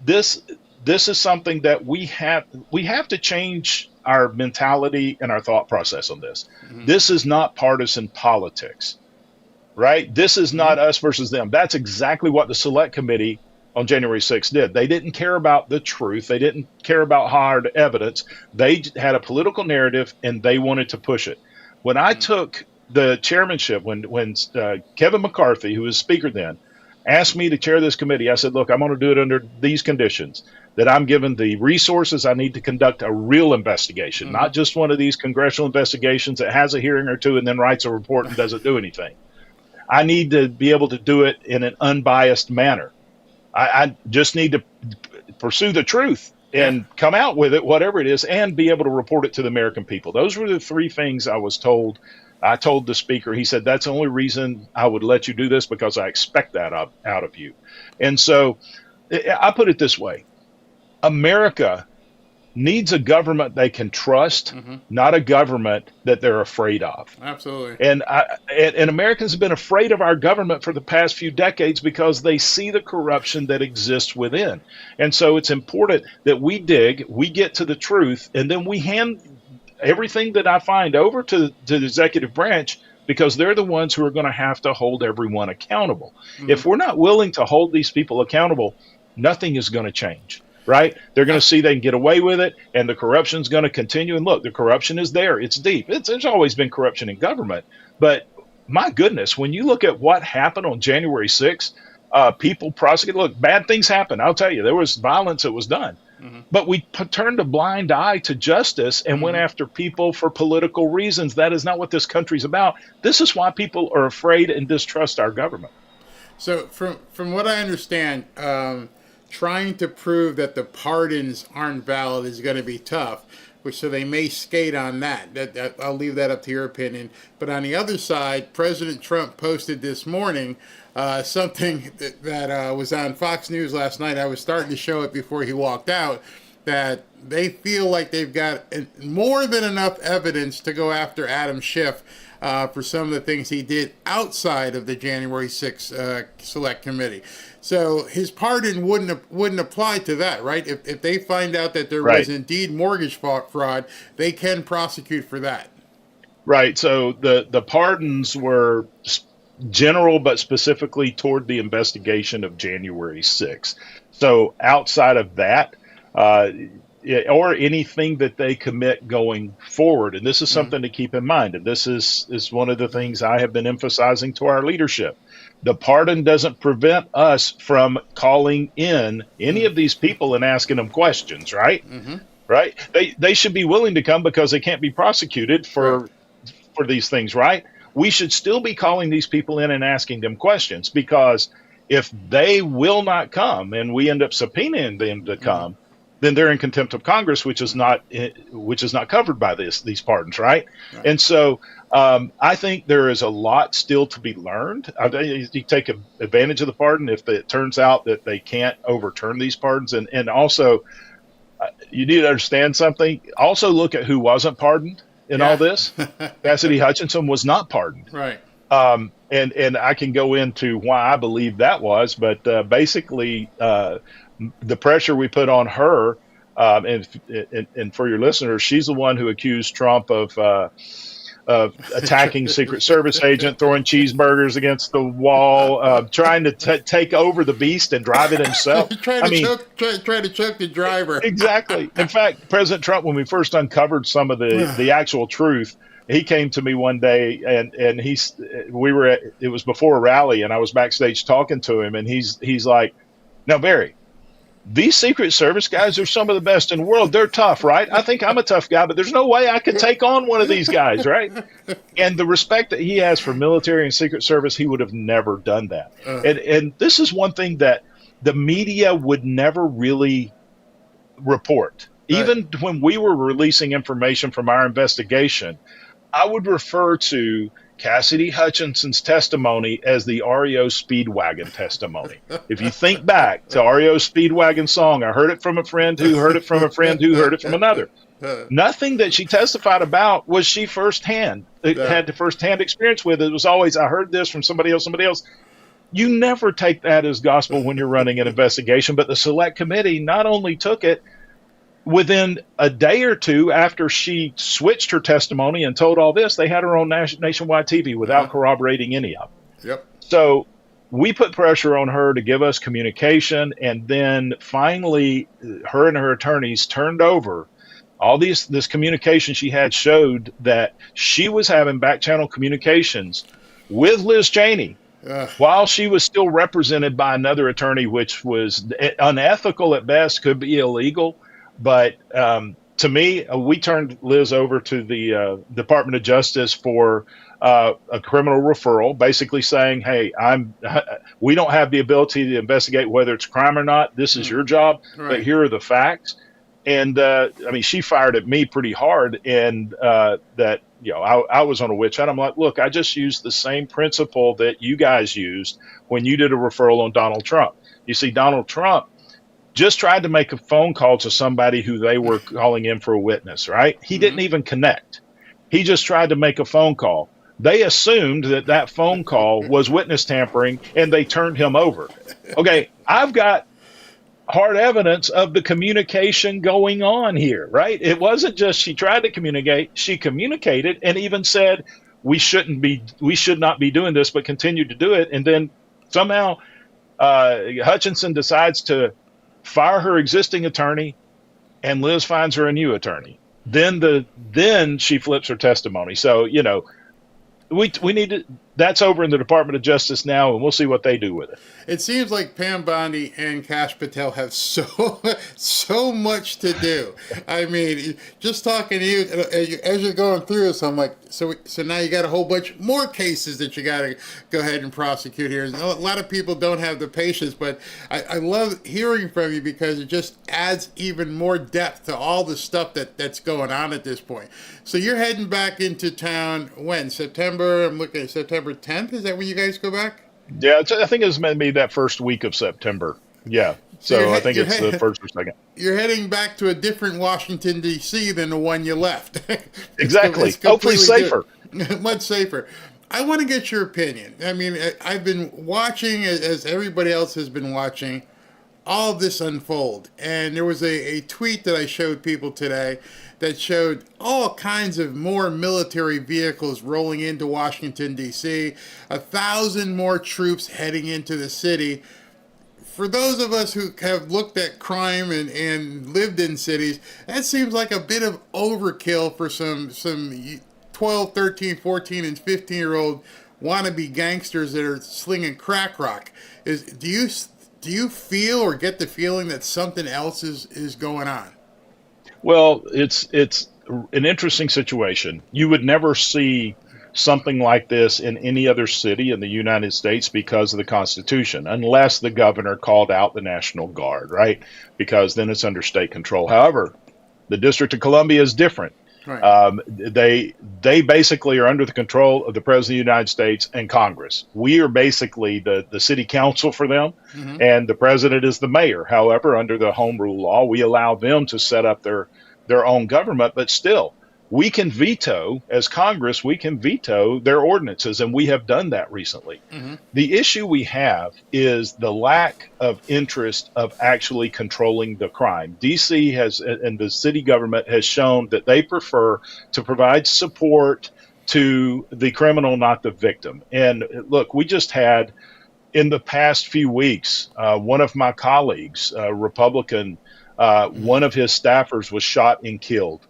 this is something that we have to change our mentality and our thought process on this. This is not partisan politics. Right? This is not us versus them. That's exactly what the Select Committee on January 6th did. They didn't care about the truth. They didn't care about hard evidence. They had a political narrative, and they wanted to push it. When I took the chairmanship, when Kevin McCarthy, who was Speaker then, asked me to chair this committee, I said, look, I'm going to do it under these conditions, that I'm given the resources I need to conduct a real investigation, not just one of these congressional investigations that has a hearing or two and then writes a report and doesn't do anything. I need to be able to do it in an unbiased manner. I just need to pursue the truth and come out with it, whatever it is, and be able to report it to the American people. Those were the three things I was told. I told the Speaker, he said, that's the only reason I would let you do this, because I expect that out of you. And so I put it this way. America needs a government they can trust, not a government that they're afraid of. Absolutely. And Americans have been afraid of our government for the past few decades because they see the corruption that exists within. And so it's important that we dig, we get to the truth, and then we hand everything that I find over to the executive branch, because they're the ones who are going to have to hold everyone accountable. If we're not willing to hold these people accountable, nothing is going to change. right? They're going to see they can get away with it, and the corruption's going to continue. And look, the corruption is there. It's deep. There's always been corruption in government. But my goodness, when you look at what happened on January 6th, people prosecuted. Look, bad things happened. I'll tell you, there was violence that was done. But we turned a blind eye to justice and went after people for political reasons. That is not what this country's about. This is why people are afraid and distrust our government. So from what I understand, trying to prove that the pardons aren't valid is going to be tough, so they may skate on that. I'll leave that up to your opinion. But on the other side, President Trump posted this morning something that was on Fox News last night. I was starting to show it before he walked out, that they feel like they've got more than enough evidence to go after Adam Schiff for some of the things he did outside of the January 6th Select Committee. So his pardon wouldn't apply to that, right? If they find out that there was indeed mortgage fraud, they can prosecute for that. Right. So the pardons were general, but specifically toward the investigation of January 6th. So outside of that, or anything that they commit going forward. And this is something to keep in mind. And this is one of the things I have been emphasizing to our leadership. The pardon doesn't prevent us from calling in any of these people and asking them questions, right? Right? They should be willing to come because they can't be prosecuted for these things, right? We should still be calling these people in and asking them questions, because if they will not come and we end up subpoenaing them to come, then they're in contempt of Congress, which is not covered by these pardons, right? And so I think there is a lot still to be learned. You take advantage of the pardon if it turns out that they can't overturn these pardons, and also you need to understand something. Also, look at who wasn't pardoned in all this. Cassidy Hutchinson was not pardoned, right? And I can go into why I believe that was, but basically. The pressure we put on her, and for your listeners, she's the one who accused Trump of attacking Secret Service agent, throwing cheeseburgers against the wall, trying to take over the beast and drive it himself. trying to choke the driver. Exactly. In fact, President Trump, when we first uncovered some of the actual truth, he came to me one day and it was before a rally, and I was backstage talking to him, and he's like, "Now, Barry, these Secret Service guys are some of the best in the world. They're tough, right? I think I'm a tough guy, but there's no way I could take on one of these guys, right?" And the respect that he has for military and Secret Service, he would have never done that. And this is one thing that the media would never really report. Even when we were releasing information from our investigation, I would refer to Cassidy Hutchinson's testimony as the REO Speedwagon testimony. If you think back to REO Speedwagon song, I heard it from a friend who heard it from a friend who heard it from another. Nothing that she testified about was she firsthand. Had the firsthand experience with. It was always, I heard this from somebody else. You never take that as gospel when you're running an investigation, but the Select Committee not only took it, within a day or two after she switched her testimony and told all this, they had her on nationwide TV without corroborating any of it. Yep. So we put pressure on her to give us communication, and then finally her and her attorneys turned over all this communication she had, showed that she was having back channel communications with Liz Cheney while she was still represented by another attorney, which was unethical at best, could be illegal. But to me, we turned Liz over to the Department of Justice for a criminal referral, basically saying, "Hey, we don't have the ability to investigate whether it's a crime or not. This is your job, but here are the facts." And she fired at me pretty hard, and that I was on a witch hunt. I'm like, "Look, I just used the same principle that you guys used when you did a referral on Donald Trump. You see, Donald Trump just tried to make a phone call to somebody who they were calling in for a witness, right? He didn't even connect. He just tried to make a phone call. They assumed that phone call was witness tampering, and they turned him over. Okay, I've got hard evidence of the communication going on here, right? It wasn't just she tried to communicate. She communicated and even said, we should not be doing this, but continued to do it. And then somehow Hutchinson decides to fire her existing attorney, and Liz finds her a new attorney. Then she flips her testimony. So, you know, we need to, that's over in the Department of Justice now, and we'll see what they do with it. It seems like Pam Bondi and Kash Patel have so much to do. I mean, just talking to you as you're going through this, I'm like, so now you got a whole bunch more cases that you got to go ahead and prosecute here. A lot of people don't have the patience, but I love hearing from you because it just adds even more depth to all the stuff that's going on at this point. So you're heading back into town when? September? I'm looking at September 10th. Is that when you guys go back? Yeah, I think it's maybe that first week of September. Yeah. So I think it's the first or second. You're heading back to a different Washington, D.C. than the one you left. Exactly. Hopefully safer. Much safer. I want to get your opinion. I mean, I've been watching, as everybody else has been watching, all of this unfold. And there was a tweet that I showed people today that showed all kinds of more military vehicles rolling into Washington, D.C., 1,000 more troops heading into the city. For those of us who have looked at crime and lived in cities, that seems like a bit of overkill for some 12, 13, 14, and 15-year-old wannabe gangsters that are slinging crack rock. Do you feel or get the feeling that something else is going on? Well, it's an interesting situation. You would never see something like this in any other city in the United States because of the Constitution, unless the governor called out the National Guard, right? Because then it's under state control. However, the District of Columbia is different. Right. They basically are under the control of the President of the United States and Congress. We are basically the city council for them, and the president is the mayor. However, under the home rule law, we allow them to set up their own government, but still, we can veto, as Congress, we can veto their ordinances, and we have done that recently. The issue we have is the lack of interest of actually controlling the crime. D.C. has, and the city government has shown that they prefer to provide support to the criminal, not the victim. And look, we just had, in the past few weeks, one of my colleagues, Republican, one of his staffers was shot and killed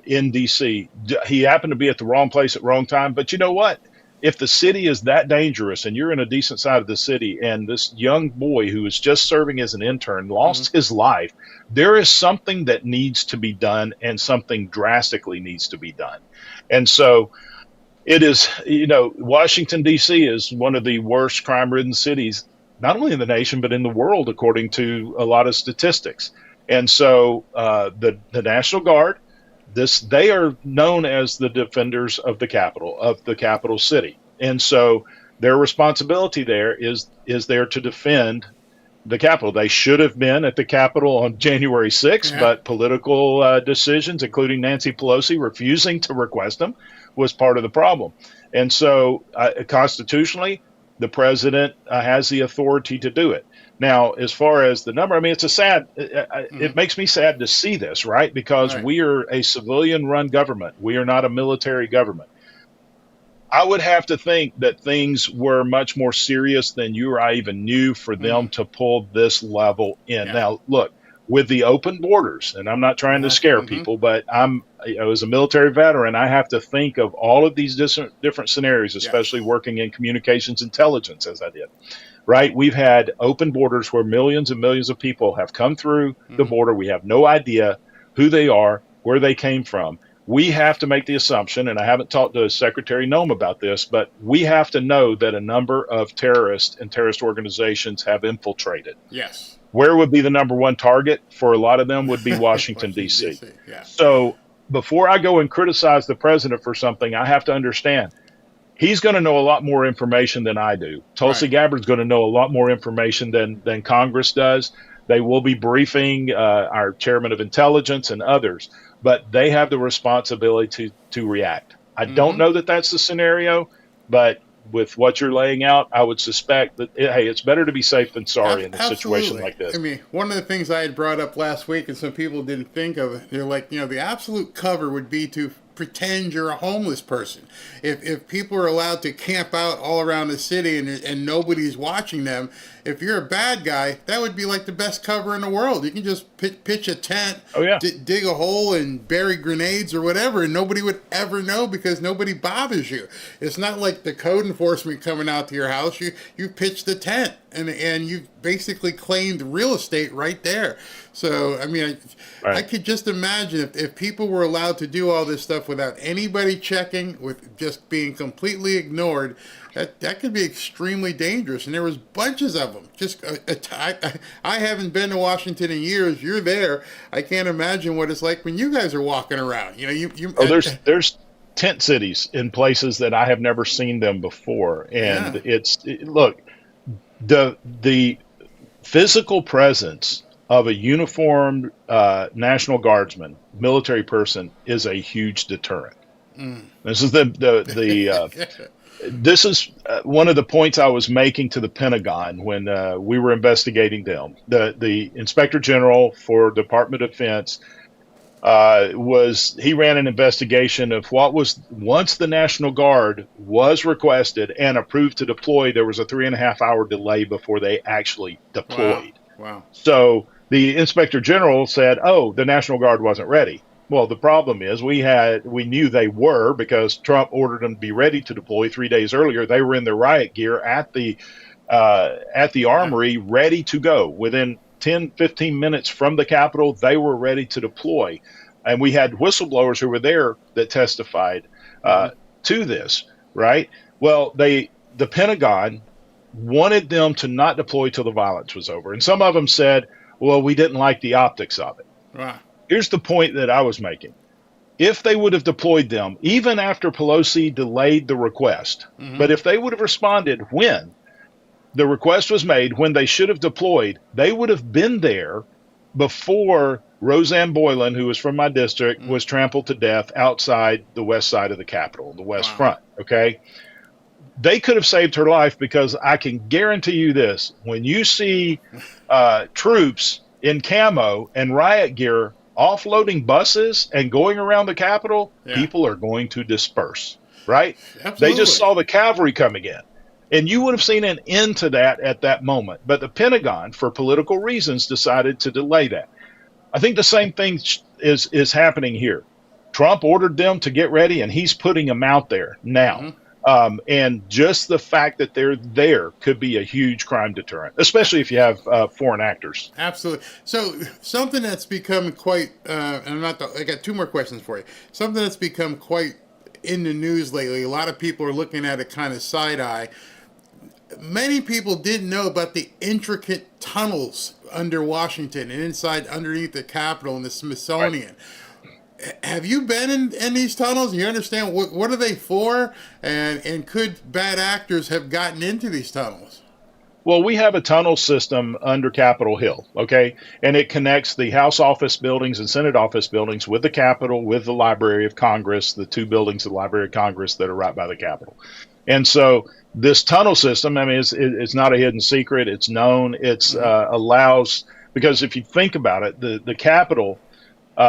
in D.C. He happened to be at the wrong place at the wrong time. But you know what? If the city is that dangerous and you're in a decent side of the city and this young boy who was just serving as an intern lost his life, there is something that needs to be done and something drastically needs to be done. And so it is, you know, Washington, D.C. is one of the worst crime-ridden cities, not only in the nation, but in the world, according to a lot of statistics. And so the National Guard, they are known as the defenders of the capital city. And so their responsibility there is there to defend the Capitol. They should have been at the Capitol on January 6th, but political decisions, including Nancy Pelosi refusing to request them, was part of the problem. And so constitutionally, the president has the authority to do it. Now, as far as the number, I mean, it's a sad, it makes me sad to see this, right? Because we are a civilian-run government. We are not a military government. I would have to think that things were much more serious than you or I even knew for them to pull this level in. Now, look, with the open borders, and I'm not trying to scare people, but as a military veteran, I have to think of all of these different scenarios, especially working in communications intelligence as I did, right? We've had open borders where millions and millions of people have come through the border. We have no idea who they are, where they came from. We have to make the assumption, and I haven't talked to Secretary Noem about this, but we have to know that a number of terrorists and terrorist organizations have infiltrated. Yes. Where would be the number one target for a lot of them would be Washington, D.C. So before I go and criticize the president for something, I have to understand he's going to know a lot more information than I do. Tulsi Gabbard's going to know a lot more information than Congress does. They will be briefing our chairman of intelligence and others, but they have the responsibility to react. I don't know that that's the scenario, but with what you're laying out, I would suspect that, hey, it's better to be safe than sorry in a situation like this. I mean, one of the things I had brought up last week and some people didn't think of, they're like, you know, the absolute cover would be pretend you're a homeless person. If people are allowed to camp out all around the city and nobody's watching them, if you're a bad guy, that would be like the best cover in the world. You can just pitch a tent, dig a hole and bury grenades or whatever, and nobody would ever know because nobody bothers you. It's not like the code enforcement coming out to your house. You pitched the tent and you basically claimed real estate right there. So, I mean, I could just imagine if people were allowed to do all this stuff without anybody checking, with just being completely ignored, that could be extremely dangerous. And there was bunches of them. Just I haven't been to Washington in years. You're there. I can't imagine what it's like when you guys are walking around. You know, there's tent cities in places that I have never seen them before, and look, the physical presence of a uniformed National Guardsman, military person, is a huge deterrent. This is this is one of the points I was making to the Pentagon when we were investigating them. The Inspector General for Department of Defense he ran an investigation of what was, once the National Guard was requested and approved to deploy, there was a 3.5-hour delay before they actually deployed. Wow. So the Inspector General said, "Oh, the National Guard wasn't ready." Well, the problem is we knew they were, because Trump ordered them to be ready to deploy 3 days earlier. They were in their riot gear at the armory, ready to go. Within 10, 15 minutes from the Capitol, they were ready to deploy. And we had whistleblowers who were there that testified to this, right? Well, the Pentagon wanted them to not deploy till the violence was over. And some of them said, well, we didn't like the optics of it. Wow. Here's the point that I was making. If they would have deployed them, even after Pelosi delayed the request, but if they would have responded when the request was made, when they should have deployed, they would have been there before Roseanne Boylan, who was from my district, was trampled to death outside the west side of the Capitol, the west front, okay? They could have saved her life, because I can guarantee you this. When you see troops in camo and riot gear offloading buses and going around the Capitol, people are going to disperse, right? Absolutely. They just saw the cavalry coming in. And you would have seen an end to that at that moment. But the Pentagon, for political reasons, decided to delay that. I think the same thing is happening here. Trump ordered them to get ready, and he's putting them out there now. And just the fact that they're there could be a huge crime deterrent, especially if you have foreign actors. Absolutely. So something that's become quite, and I got two more questions for you. Something that's become quite in the news lately, a lot of people are looking at it kind of side-eye. Many people didn't know about the intricate tunnels under Washington and underneath the Capitol and the Smithsonian. Right. Have you been in these tunnels? You understand what are they for? And could bad actors have gotten into these tunnels? Well, we have a tunnel system under Capitol Hill, okay? And it connects the House office buildings and Senate office buildings with the Capitol, with the Library of Congress, the two buildings of the Library of Congress that are right by the Capitol. And so this tunnel system, I mean, it's not a hidden secret. It's known. It's allows, because if you think about it, the Capitol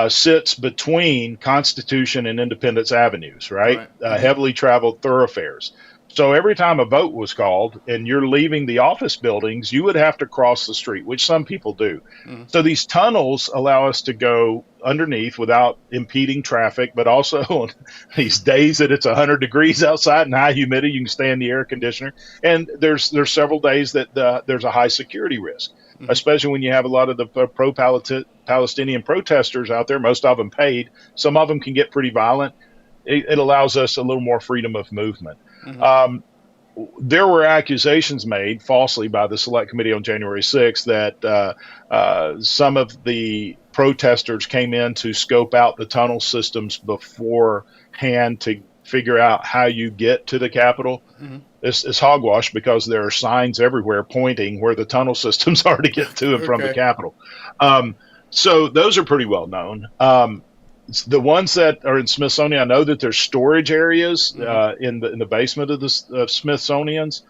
sits between Constitution and Independence Avenues, right? Heavily traveled thoroughfares. So every time a vote was called and you're leaving the office buildings, you would have to cross the street, which some people do. So these tunnels allow us to go underneath without impeding traffic, but also on these days that it's 100 degrees outside and high humidity, you can stay in the air conditioner. And there's several days that there's a high security risk, especially when you have a lot of the pro-Palestinian protesters out there, most of them paid. Some of them can get pretty violent. It allows us a little more freedom of movement. There were accusations made falsely by the Select Committee on January 6th that some of the protesters came in to scope out the tunnel systems beforehand to figure out how you get to the Capitol. It's hogwash, because there are signs everywhere pointing where the tunnel systems are to get to and from the Capitol. So those are pretty well known. The ones that are in Smithsonian, I know that there's storage areas in the basement of the Smithsonian's.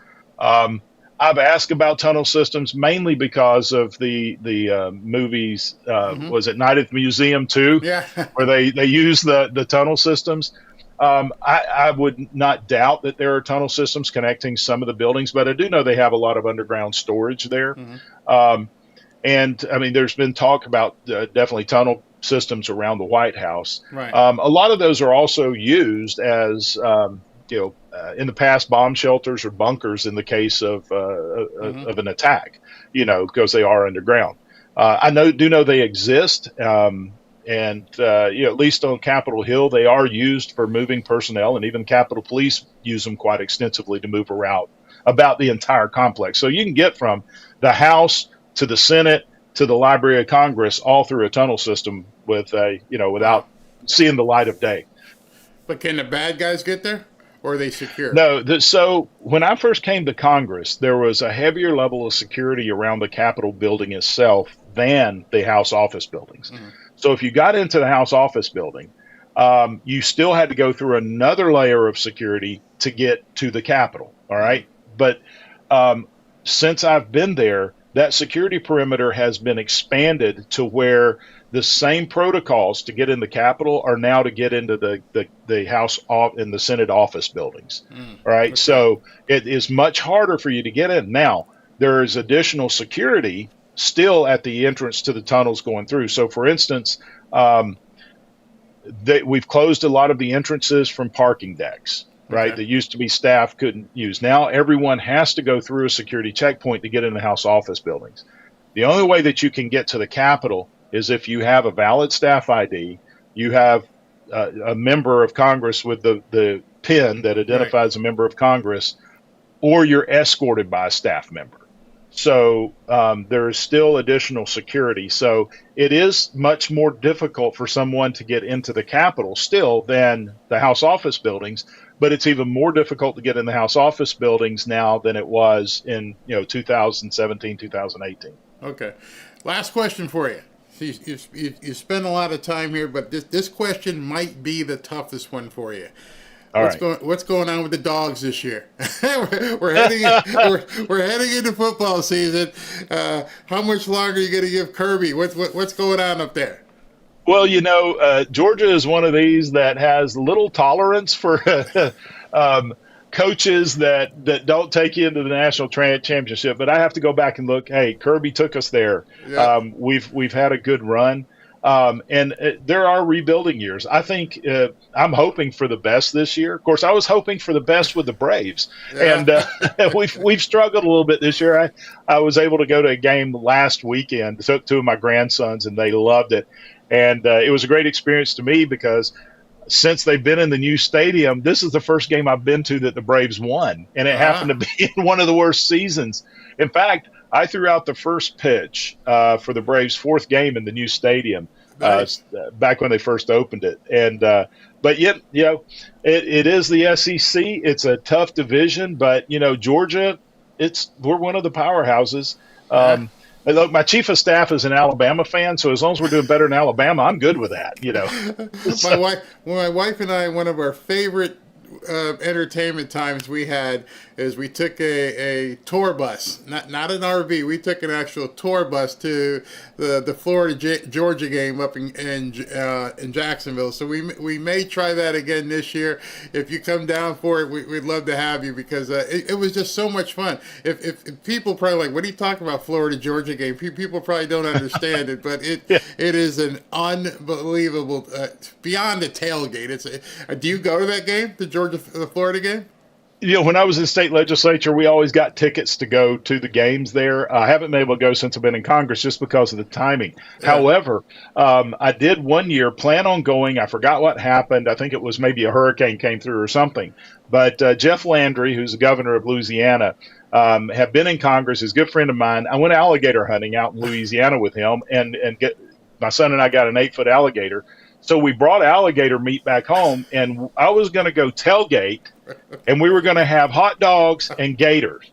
I've asked about tunnel systems mainly because of the movies. Was it Night at the Museum 2? Yeah. Where they use the tunnel systems. I would not doubt that there are tunnel systems connecting some of the buildings, but I do know they have a lot of underground storage there. And I mean, there's been talk about definitely tunnel systems around the White House. Right. A lot of those are also used as in the past, bomb shelters or bunkers in the case of an attack, because they are underground. I do know they exist, and at least on Capitol Hill, they are used for moving personnel, and even Capitol Police use them quite extensively to move around about the entire complex. So you can get from the House to the Senate to the Library of Congress all through a tunnel system with without seeing the light of day. But can the bad guys get there? Or are they secure? No. So when I first came to Congress, there was a heavier level of security around the Capitol building itself than the House office buildings. So if you got into the House office building, you still had to go through another layer of security to get to the Capitol. All right. But since I've been there, that security perimeter has been expanded to where the same protocols to get in the Capitol are now to get into the House and the Senate office buildings. All right. Okay. So it is much harder for you to get in. Now, there is additional security still at the entrance to the tunnels going through. So, for instance, we've closed a lot of the entrances from parking decks. Right, that used to be staff couldn't use. Now everyone has to go through a security checkpoint to get in the House office buildings. The only way that you can get to the Capitol is if you have a valid staff ID, you have a member of Congress with the pin that identifies a member of Congress, or you're escorted by a staff member. So there is still additional security. So it is much more difficult for someone to get into the Capitol still than the House office buildings. But it's even more difficult to get in the House office buildings now than it was in 2017, 2018. Okay. Last question for you. You spend a lot of time here, but this question might be the toughest one for you. What's going on with the dogs this year? we're heading into football season. How much longer are you going to give Kirby? What's going on up there? Well, Georgia is one of these that has little tolerance for coaches that don't take you into the national championship. But I have to go back and look. Hey, Kirby took us there. Yeah. We've had a good run, and there are rebuilding years. I think I'm hoping for the best this year. Of course, I was hoping for the best with the Braves, and we've struggled a little bit this year. I was able to go to a game last weekend. Took two of my grandsons, and they loved it. And it was a great experience to me because since they've been in the new stadium, this is the first game I've been to that the Braves won. And it happened to be in one of the worst seasons. In fact, I threw out the first pitch for the Braves' fourth game in the new stadium back when they first opened it. And but yet, it is the SEC. It's a tough division, but Georgia, we're one of the powerhouses. Look, my chief of staff is an Alabama fan, so as long as we're doing better in Alabama, I'm good with that. My wife and I, one of our favorite entertainment times we had is we took a tour bus, not an RV. We took an actual tour bus to the Florida Georgia game up in Jacksonville. So we may try that again this year. If you come down for it, we'd love to have you because it was just so much fun. If people probably like, what are you talking about, Florida Georgia game? People probably don't understand it, but it is an unbelievable beyond the tailgate. Do you go to that game, the Florida game? When I was in state legislature, we always got tickets to go to the games there. I haven't been able to go since I've been in Congress just because of the timing. Yeah. However, I did one year plan on going. I forgot what happened. I think it was maybe a hurricane came through or something. But Jeff Landry, who's the governor of Louisiana, have been in Congress. He's a good friend of mine. I went alligator hunting out in Louisiana with him, and my son and I got an 8-foot alligator. So we brought alligator meat back home, and I was going to go tailgate, and we were going to have hot dogs and gators.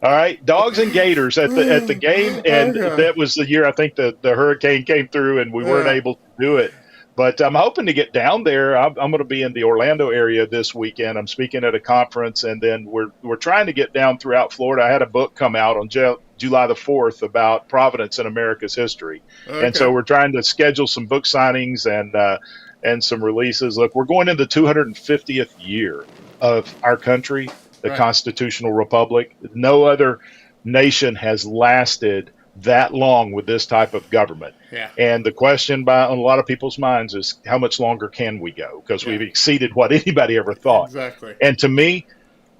All right, dogs and gators at the game, and that was the year I think the hurricane came through, and we weren't able to do it. But I'm hoping to get down there. I'm going to be in the Orlando area this weekend. I'm speaking at a conference, and then we're trying to get down throughout Florida. I had a book come out on July the 4th about Providence in America's history. Okay. And so we're trying to schedule some book signings and some releases. Look, we're going into the 250th year of our country, the Right. constitutional republic. No other nation has lasted that long with this type of government. Yeah. And the question on a lot of people's minds is, how much longer can we go? Because we've exceeded what anybody ever thought. Exactly. And to me,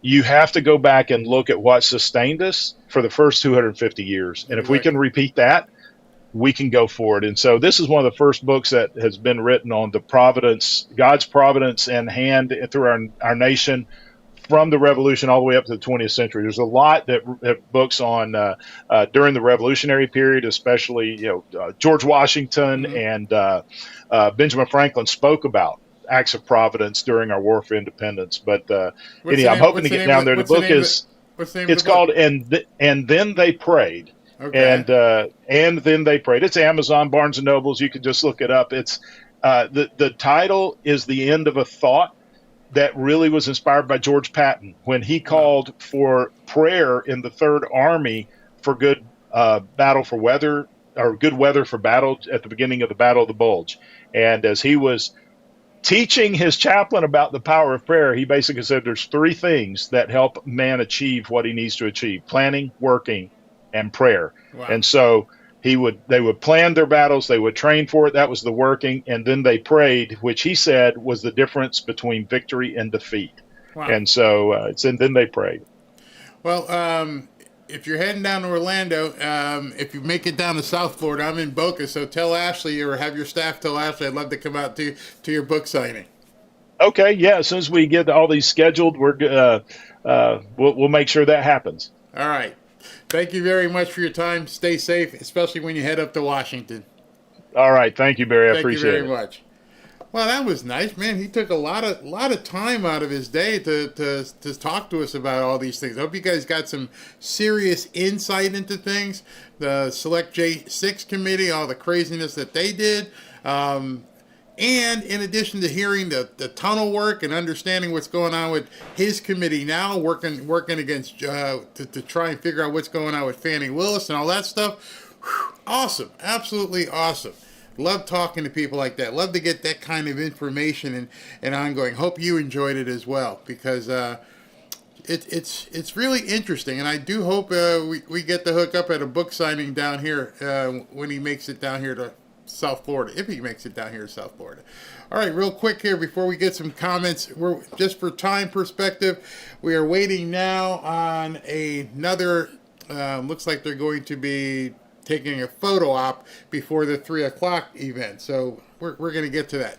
you have to go back and look at what sustained us for the first 250 years. And if we can repeat that, we can go forward. And so this is one of the first books that has been written on the providence, God's providence and hand through our nation from the Revolution all the way up to the 20th century. There's a lot that have books on during the Revolutionary period, especially George Washington and Benjamin Franklin spoke about acts of providence during our war for independence. But anyhow, I'm hoping to get down there. The book is it's called And Then They Prayed. Okay. And Then They Prayed. It's Amazon, Barnes and Nobles. You can just look it up. It's the title is The End of a Thought that really was inspired by George Patton when he called for prayer in the Third Army for good battle for weather, or good weather for battle at the beginning of the Battle of the Bulge. And as he was teaching his chaplain about the power of prayer, he basically said there's three things that help man achieve what he needs to achieve: planning, working, and prayer. Wow. And so they would plan their battles, they would train for it, that was the working, and then they prayed, which he said was the difference between victory and defeat. Wow. And so and then they prayed. Well, if you're heading down to Orlando, if you make it down to South Florida, I'm in Boca, so tell Ashley or have your staff tell Ashley I'd love to come out to your book signing. Okay, yeah, as soon as we get all these scheduled, we'll make sure that happens. All right. Thank you very much for your time. Stay safe, especially when you head up to Washington. All right. Thank you, Barry. I appreciate it. Thank you very much. Well, that was nice, man. He took a lot of time out of his day to talk to us about all these things. I hope you guys got some serious insight into things. The Select J6 committee, all the craziness that they did. And in addition to hearing the tunnel work and understanding what's going on with his committee now, working against to try and figure out what's going on with Fanny Willis and all that stuff. Whew, awesome. Absolutely awesome. Love talking to people like that. Love to get that kind of information and ongoing. Hope you enjoyed it as well, because it's really interesting. And I do hope we get to hook up at a book signing down here when he makes it down here to South Florida, if he makes it down here to South Florida. All right, real quick here before we get some comments, we're just for time perspective, we are waiting now on another, looks like they're going to be taking a photo op before the 3 o'clock event. So we're going to get to that.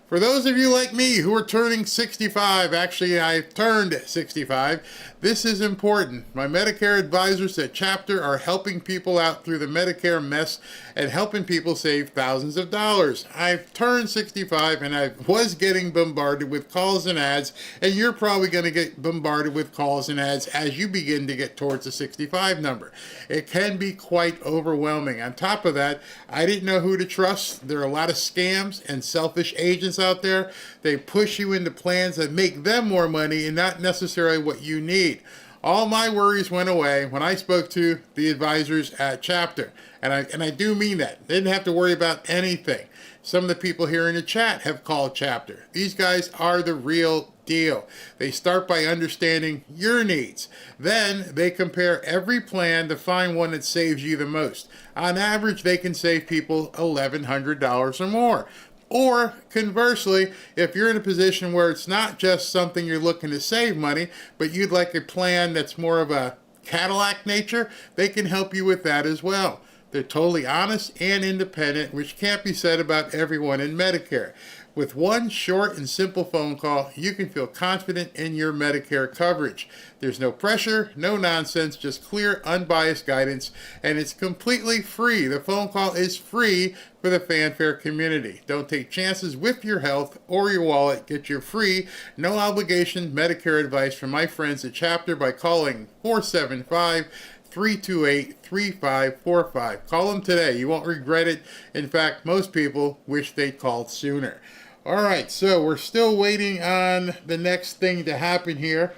For those of you like me who are turning 65, actually I turned 65, this is important. My Medicare advisors at Chapter are helping people out through the Medicare mess and helping people save thousands of dollars. I've turned 65 and I was getting bombarded with calls and ads, and you're probably going to get bombarded with calls and ads as you begin to get towards the 65 number. It can be quite overwhelming. On top of that, I didn't know who to trust. There are a lot of scams and selfish agents out there. They push you into plans that make them more money and not necessarily what you need. All my worries went away when I spoke to the advisors at Chapter. And I do mean that. They didn't have to worry about anything. Some of the people here in the chat have called Chapter. These guys are the real deal. They start by understanding your needs. Then they compare every plan to find one that saves you the most. On average, they can save people $1,100 or more. Or conversely, if you're in a position where it's not just something you're looking to save money, but you'd like a plan that's more of a Cadillac nature, they can help you with that as well. They're totally honest and independent, which can't be said about everyone in Medicare. With one short and simple phone call, you can feel confident in your Medicare coverage. There's no pressure, no nonsense, just clear, unbiased guidance, and it's completely free. The phone call is free for the Fanfare community. Don't take chances with your health or your wallet. Get your free, no obligation Medicare advice from my friends at Chapter by calling 475 328-3545. Call them today. You won't regret it. In fact, most people wish they'd called sooner. All right, so we're still waiting on the next thing to happen here.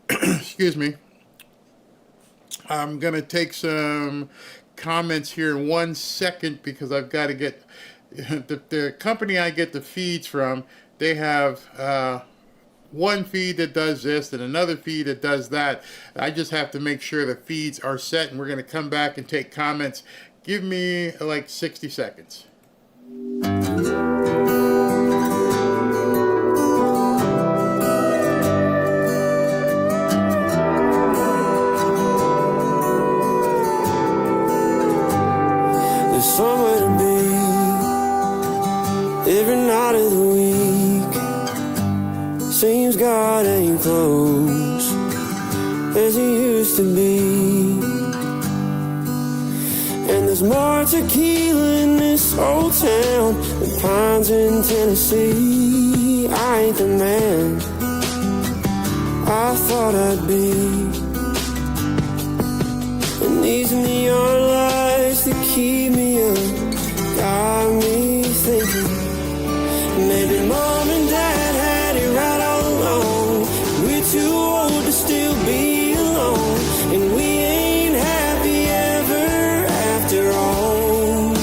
Excuse me. I'm going to take some comments here in 1 second because I've got to get the company I get the feeds from. They have one feed that does this and another feed that does that. I just have to make sure the feeds are set, and we're going to come back and take comments. Give me like 60 seconds. Somewhere to be every night of the week. Seems God ain't close as he used to be. And there's more tequila in this old town than pines in Tennessee. I ain't the man I thought I'd be. And these neon lights that keep me up got me thinking maybe mom and dad had it right all along. We're too old to still be alone, and we ain't happy ever after all.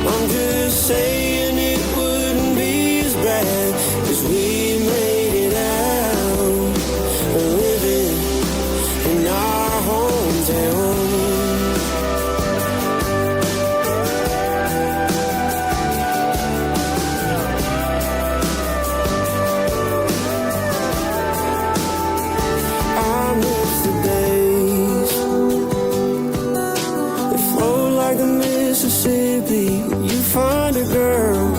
I'm just saying it wouldn't be as bad as we made it out, living in our hometown. Mississippi, you find a girl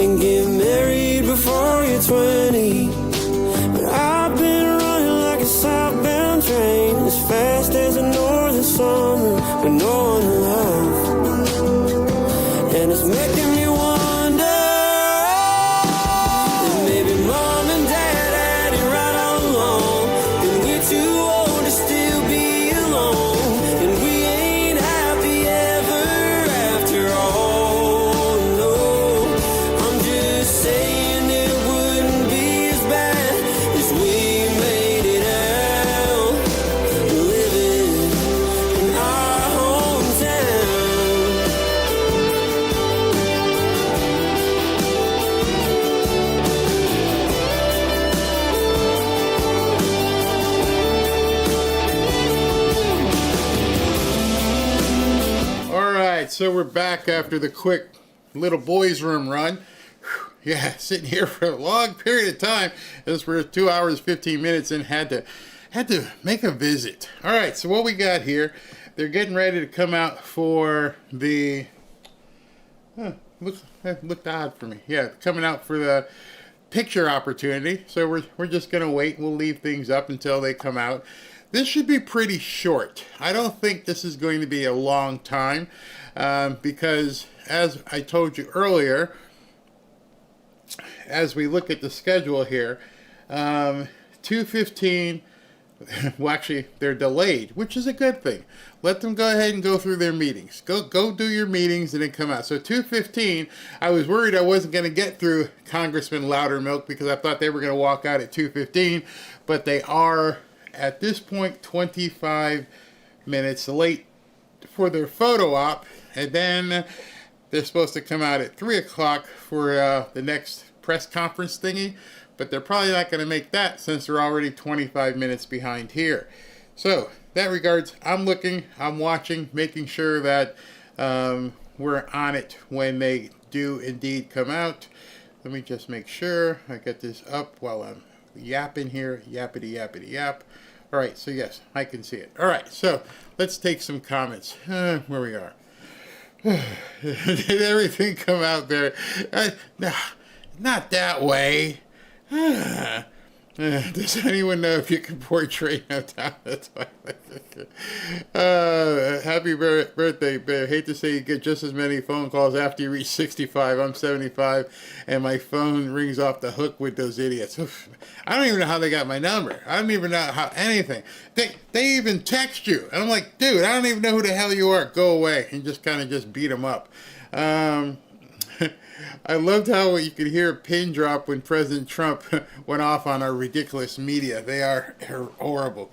and get married before you're 20. But I've been running like a southbound train, as fast as a northern summer with no one to love. And it's making me wonder if maybe mom and dad had it right all along, and we're too old to still be alone. So we're back after the quick little boys' room run. Whew, yeah, sitting here for a long period of time. This were 2 hours, 15 minutes, and had to make a visit. All right, so what we got here? They're getting ready to come out for the. Looked odd for me. Yeah, coming out for the picture opportunity. So we're just gonna wait. We'll leave things up until they come out. This should be pretty short. I don't think this is going to be a long time because, as I told you earlier, as we look at the schedule here, 2:15, well, actually, they're delayed, which is a good thing. Let them go ahead and go through their meetings. Go do your meetings and then come out. So 2:15, I was worried I wasn't going to get through Congressman Louderdermilk because I thought they were going to walk out at 2:15, but they are, at this point, 25 minutes late for their photo op, and then they're supposed to come out at 3 o'clock for the next press conference thingy, but they're probably not going to make that since they're already 25 minutes behind here. So, that regards, I'm looking, I'm watching, making sure that we're on it when they do indeed come out. Let me just make sure I get this up while I'm yapping here, yappity yappity yap. All right, so yes, I can see it. All right, so let's take some comments. Where we are. Did everything come out there? No, not that way. Does anyone know if you can portray no time? That's why. Happy birthday, Bear. Hate to say you get just as many phone calls after you reach 65. I'm 75, and my phone rings off the hook with those idiots. Oof. I don't even know how they got my number. I don't even know how anything. They even text you. And I'm like, dude, I don't even know who the hell you are. Go away. And just kind of just beat them up. I loved how you could hear a pin drop when President Trump went off on our ridiculous media. They are horrible.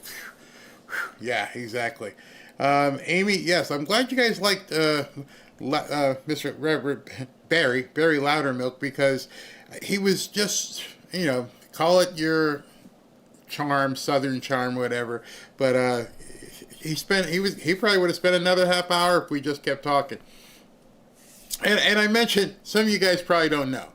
Yeah, exactly. Amy, yes, I'm glad you guys liked Mr. Reverend Barry Loudermilk, because he was just, call it your charm, Southern charm, whatever. But he probably would have spent another half hour if we just kept talking. And I mentioned, some of you guys probably don't know.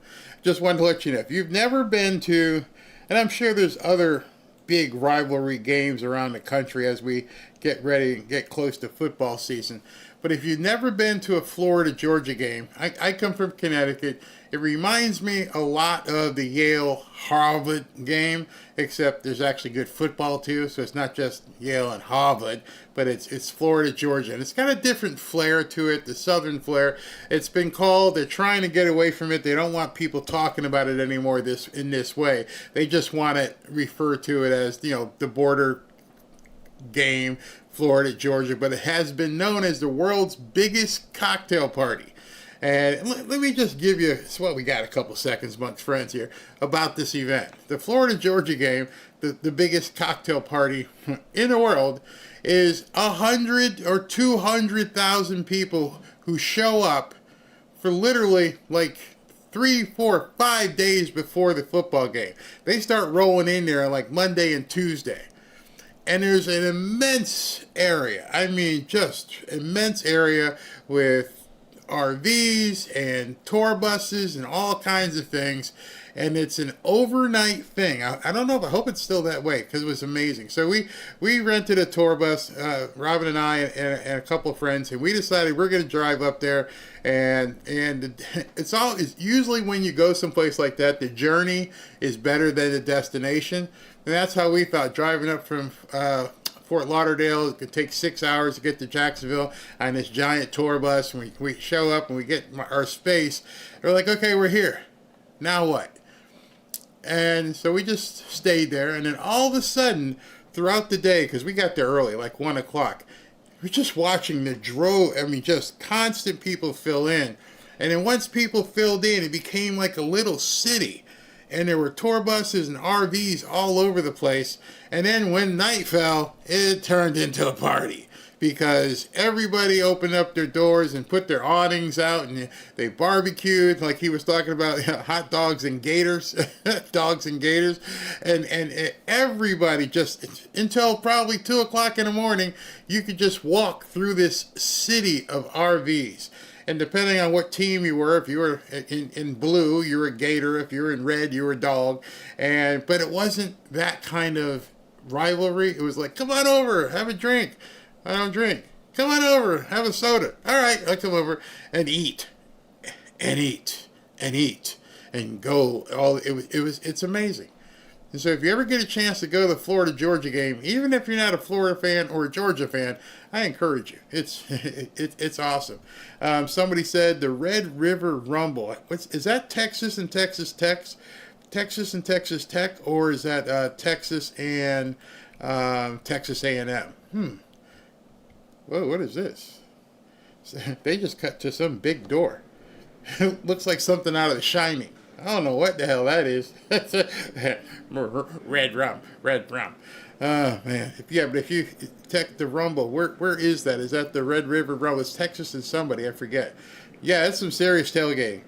Just wanted to let you know, if you've never been to, and I'm sure there's other big rivalry games around the country as we get ready and get close to football season. But if you've never been to a Florida-Georgia game, I come from Connecticut. It reminds me a lot of the Yale-Harvard game, except there's actually good football too. So it's not just Yale and Harvard, but it's Florida-Georgia. And it's got a different flair to it, the Southern flair. It's been called, they're trying to get away from it. They don't want people talking about it anymore in this way. They just want to refer to it as, the border game, Florida-Georgia. But it has been known as the world's biggest cocktail party. And let me just give you, we got a couple seconds amongst friends here, about this event. The Florida-Georgia game, the biggest cocktail party in the world, is 100 or 200,000 people who show up for literally like 3, 4, 5 days before the football game. They start rolling in there like Monday and Tuesday. And there's an immense area, just immense area with RVs and tour buses and all kinds of things, and it's an overnight thing. I don't know, I hope it's still that way, because it was amazing. So we rented a tour bus, Robin and I and a couple of friends, and we decided we're going to drive up there. And it's usually when you go someplace like that, the journey is better than the destination, and that's how we thought, driving up from Fort Lauderdale. It could take 6 hours to get to Jacksonville on this giant tour bus. And we show up and we get our space. We're like, okay, we're here. Now what? And so we just stayed there. And then all of a sudden, throughout the day, because we got there early, like 1 o'clock, we're just watching just constant people fill in. And then once people filled in, it became like a little city. And there were tour buses and RVs all over the place. And then when night fell, it turned into a party, because everybody opened up their doors and put their awnings out, and they barbecued, like he was talking about, hot dogs and gators, dogs and gators. And everybody just, until probably 2 o'clock in the morning, you could just walk through this city of RVs. And depending on what team you were, if you were in blue, you were a gator. If you were in red, you were a dog. But it wasn't that kind of rivalry. It was like, come on over, have a drink. I don't drink. Come on over, have a soda. All right, I'll come over and eat, and eat, and eat, and go. It's amazing. And so if you ever get a chance to go to the Florida-Georgia game, even if you're not a Florida fan or a Georgia fan, I encourage you. It's awesome. Somebody said the Red River Rumble. Is that Texas and Texas Tech? Texas and Texas Tech, or is that Texas and Texas A&M? Whoa, what is this? They just cut to some big door. Looks like something out of The Shining. I don't know what the hell that is. Red rum. Oh, man. But if you check the Rumble, where is that? Is that the Red River Rumble? It's Texas and somebody, I forget. Yeah, it's some serious tailgating.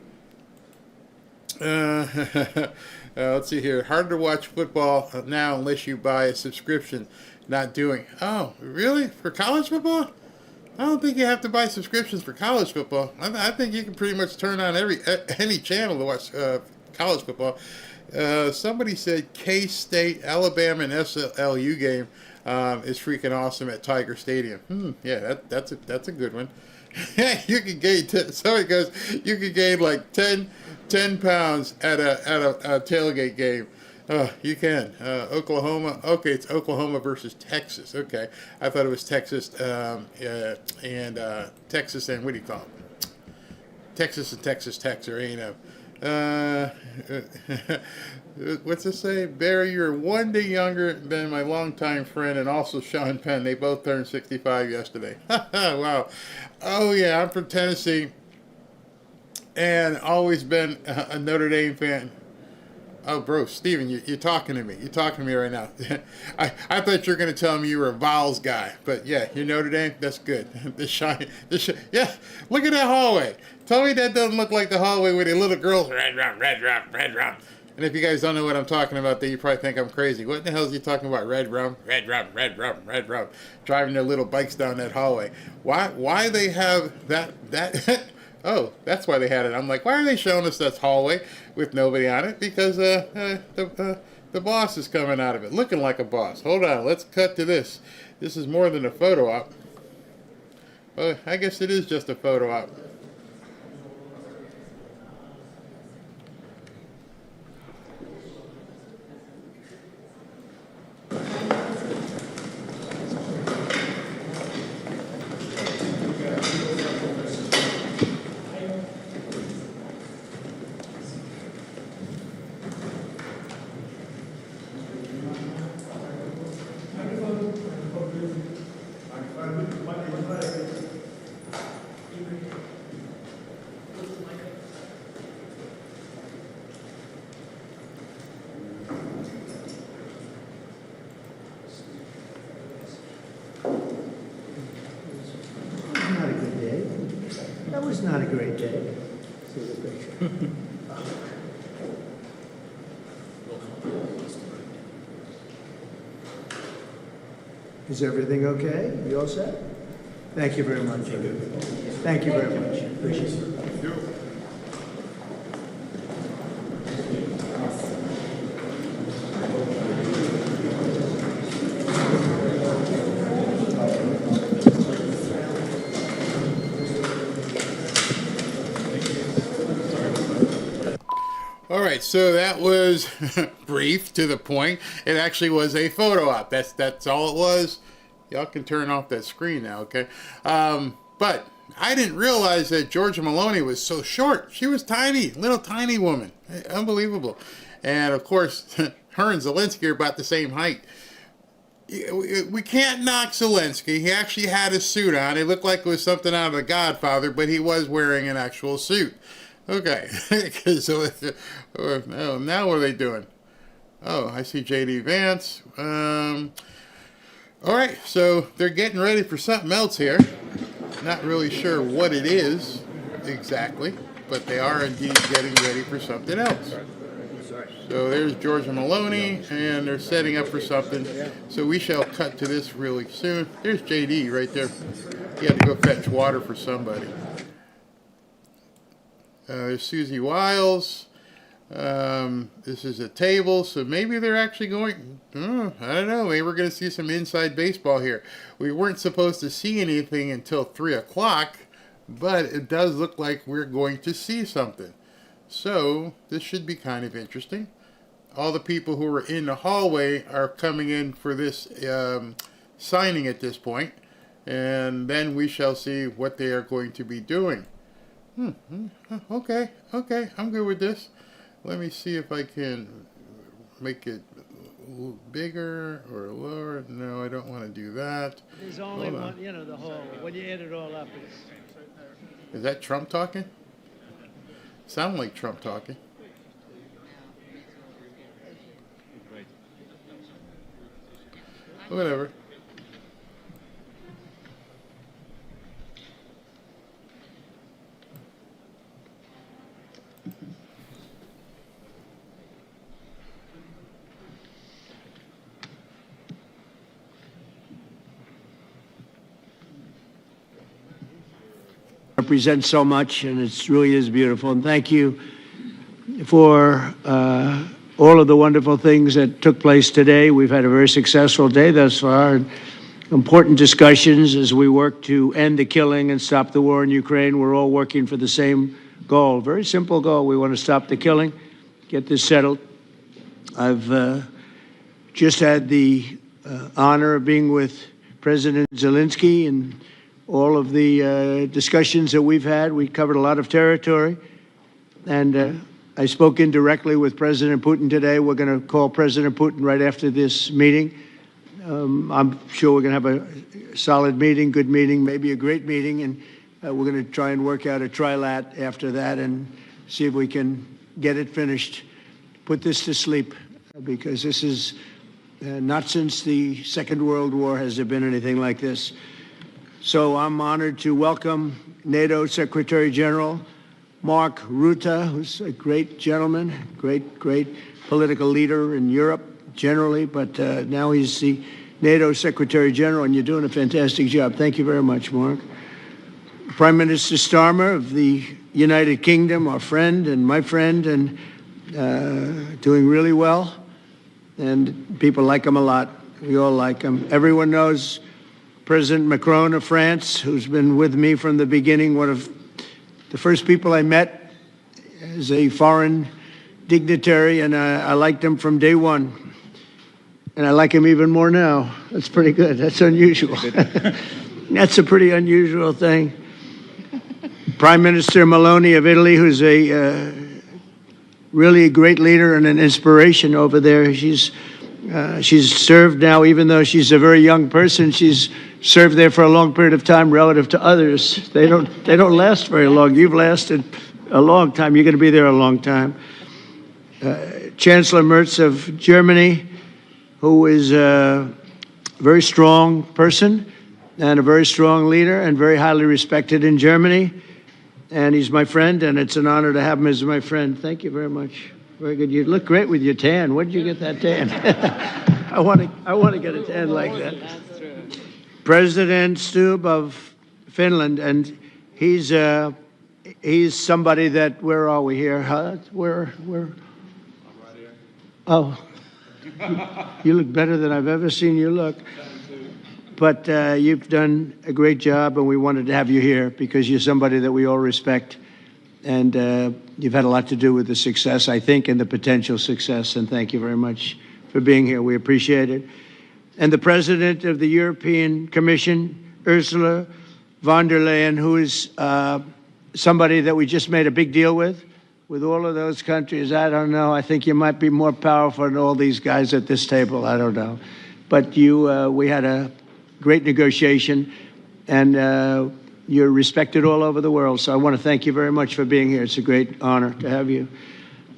Let's see here. Hard to watch football now unless you buy a subscription. Not doing. Oh, really? For college football? I don't think you have to buy subscriptions for college football. I think you can pretty much turn on any channel to watch college football. Somebody said K-State, Alabama, and SLU game is freaking awesome at Tiger Stadium. Yeah, that's a good one. You can gain. Somebody goes, you can gain like 10 pounds at a tailgate game. You can. Oklahoma. Okay, it's Oklahoma versus Texas. Okay. I thought it was Texas and Texas and what do you call it? Texas and Texas Tech or A&M. What's this say? Barry, you're 1 day younger than my longtime friend and also Sean Penn. They both turned 65 yesterday. Wow. Oh, yeah, I'm from Tennessee and always been a Notre Dame fan. Oh, bro, Steven, you're talking to me. You're talking to me right now. I thought you were going to tell me you were a Vols guy. But, yeah, you're Notre Dame. That's good. Yeah, look at that hallway. Tell me that doesn't look like the hallway with the little girls. Red rum, red rum, red rum. And if you guys don't know what I'm talking about, then you probably think I'm crazy. What the hell is he talking about? Red rum, red rum, red rum, red rum. Driving their little bikes down that hallway. Why they have that... Oh, that's why they had it. I'm like, why are they showing us that hallway with nobody on it? Because the boss is coming out of it, looking like a boss. Hold on, let's cut to this. This is more than a photo op. Well, I guess it is just a photo op. Not a great day. Is everything okay? You all set? Thank you very much. Thank you very much. Appreciate it. All right, so that was brief to the point. It actually was a photo op. That's all it was. Y'all can turn off that screen now, okay? But I didn't realize that Georgia Maloney was so short. She was tiny, little tiny woman. Unbelievable. And of course, her and Zelensky are about the same height. We can't knock Zelensky. He actually had a suit on. It looked like it was something out of The Godfather, but he was wearing an actual suit. Okay, so now what are they doing? Oh, I see J.D. Vance. All right, so they're getting ready for something else here. Not really sure what it is exactly, but they are indeed getting ready for something else. So there's Georgia Maloney, and they're setting up for something. So we shall cut to this really soon. There's J.D. right there. He had to go fetch water for somebody. There's Susie Wiles. This is a table, so maybe they're actually going, I don't know, maybe we're going to see some inside baseball here. We weren't supposed to see anything until 3 o'clock, but it does look like we're going to see something. So this should be kind of interesting. All the people who were in the hallway are coming in for this signing at this point, and then we shall see what they are going to be doing. Okay, I'm good with this. Let me see if I can make it bigger or lower. No, I don't want to do that. There's only one, the whole, when you add it all up, it's... Is that Trump talking? Sound like Trump talking. Whatever. Represents so much, and it really is beautiful. And thank you for all of the wonderful things that took place today. We've had a very successful day thus far. Important discussions as we work to end the killing and stop the war in Ukraine. We're all working for the same goal, very simple goal. We want to stop the killing, get this settled, I've just had the honor of being with President Zelensky and all of the discussions that we've had. We covered a lot of territory, and I spoke indirectly with President Putin today. We're going to call President Putin right after this meeting. I'm sure we're going to have a solid meeting, good meeting, maybe a great meeting, and we're going to try and work out a trilat after that and see if we can get it finished, put this to sleep, because this is not since the Second World War has there been anything like this. So I'm honored to welcome NATO Secretary General Mark Rutte, who's a great gentleman, great political leader in Europe generally, but now he's the NATO Secretary General, and you're doing a fantastic job. Thank you very much, Mark. Prime Minister Starmer of the United Kingdom, our friend and my friend, and doing really well. And people like him a lot. We all like him. Everyone knows President Macron of France, who's been with me from the beginning, one of the first people I met as a foreign dignitary, and I liked him from day one. And I like him even more now. That's pretty good. That's unusual. That's a pretty unusual thing. Prime Minister Meloni of Italy, who's really a great leader and an inspiration over there. She's served now, even though she's a very young person, she's served there for a long period of time relative to others. They don't last very long. You've lasted a long time. You're going to be there a long time. Chancellor Merz of Germany, who is a very strong person and a very strong leader and very highly respected in Germany. And he's my friend, and it's an honor to have him as my friend. Thank you very much. Very good. You look great with your tan. Where did you get that tan? I want to get a tan like that. President Stubb of Finland, and he's somebody that, where are we here? Where? Oh, you look better than I've ever seen you look. But you've done a great job, and we wanted to have you here because you're somebody that we all respect. And you've had a lot to do with the success, I think, and the potential success. And thank you very much for being here. We appreciate it. And the President of the European Commission, Ursula von der Leyen, who is somebody that we just made a big deal with all of those countries. I don't know. I think you might be more powerful than all these guys at this table. I don't know. But we had a great negotiation, and you're respected all over the world. So I want to thank you very much for being here. It's a great honor to have you.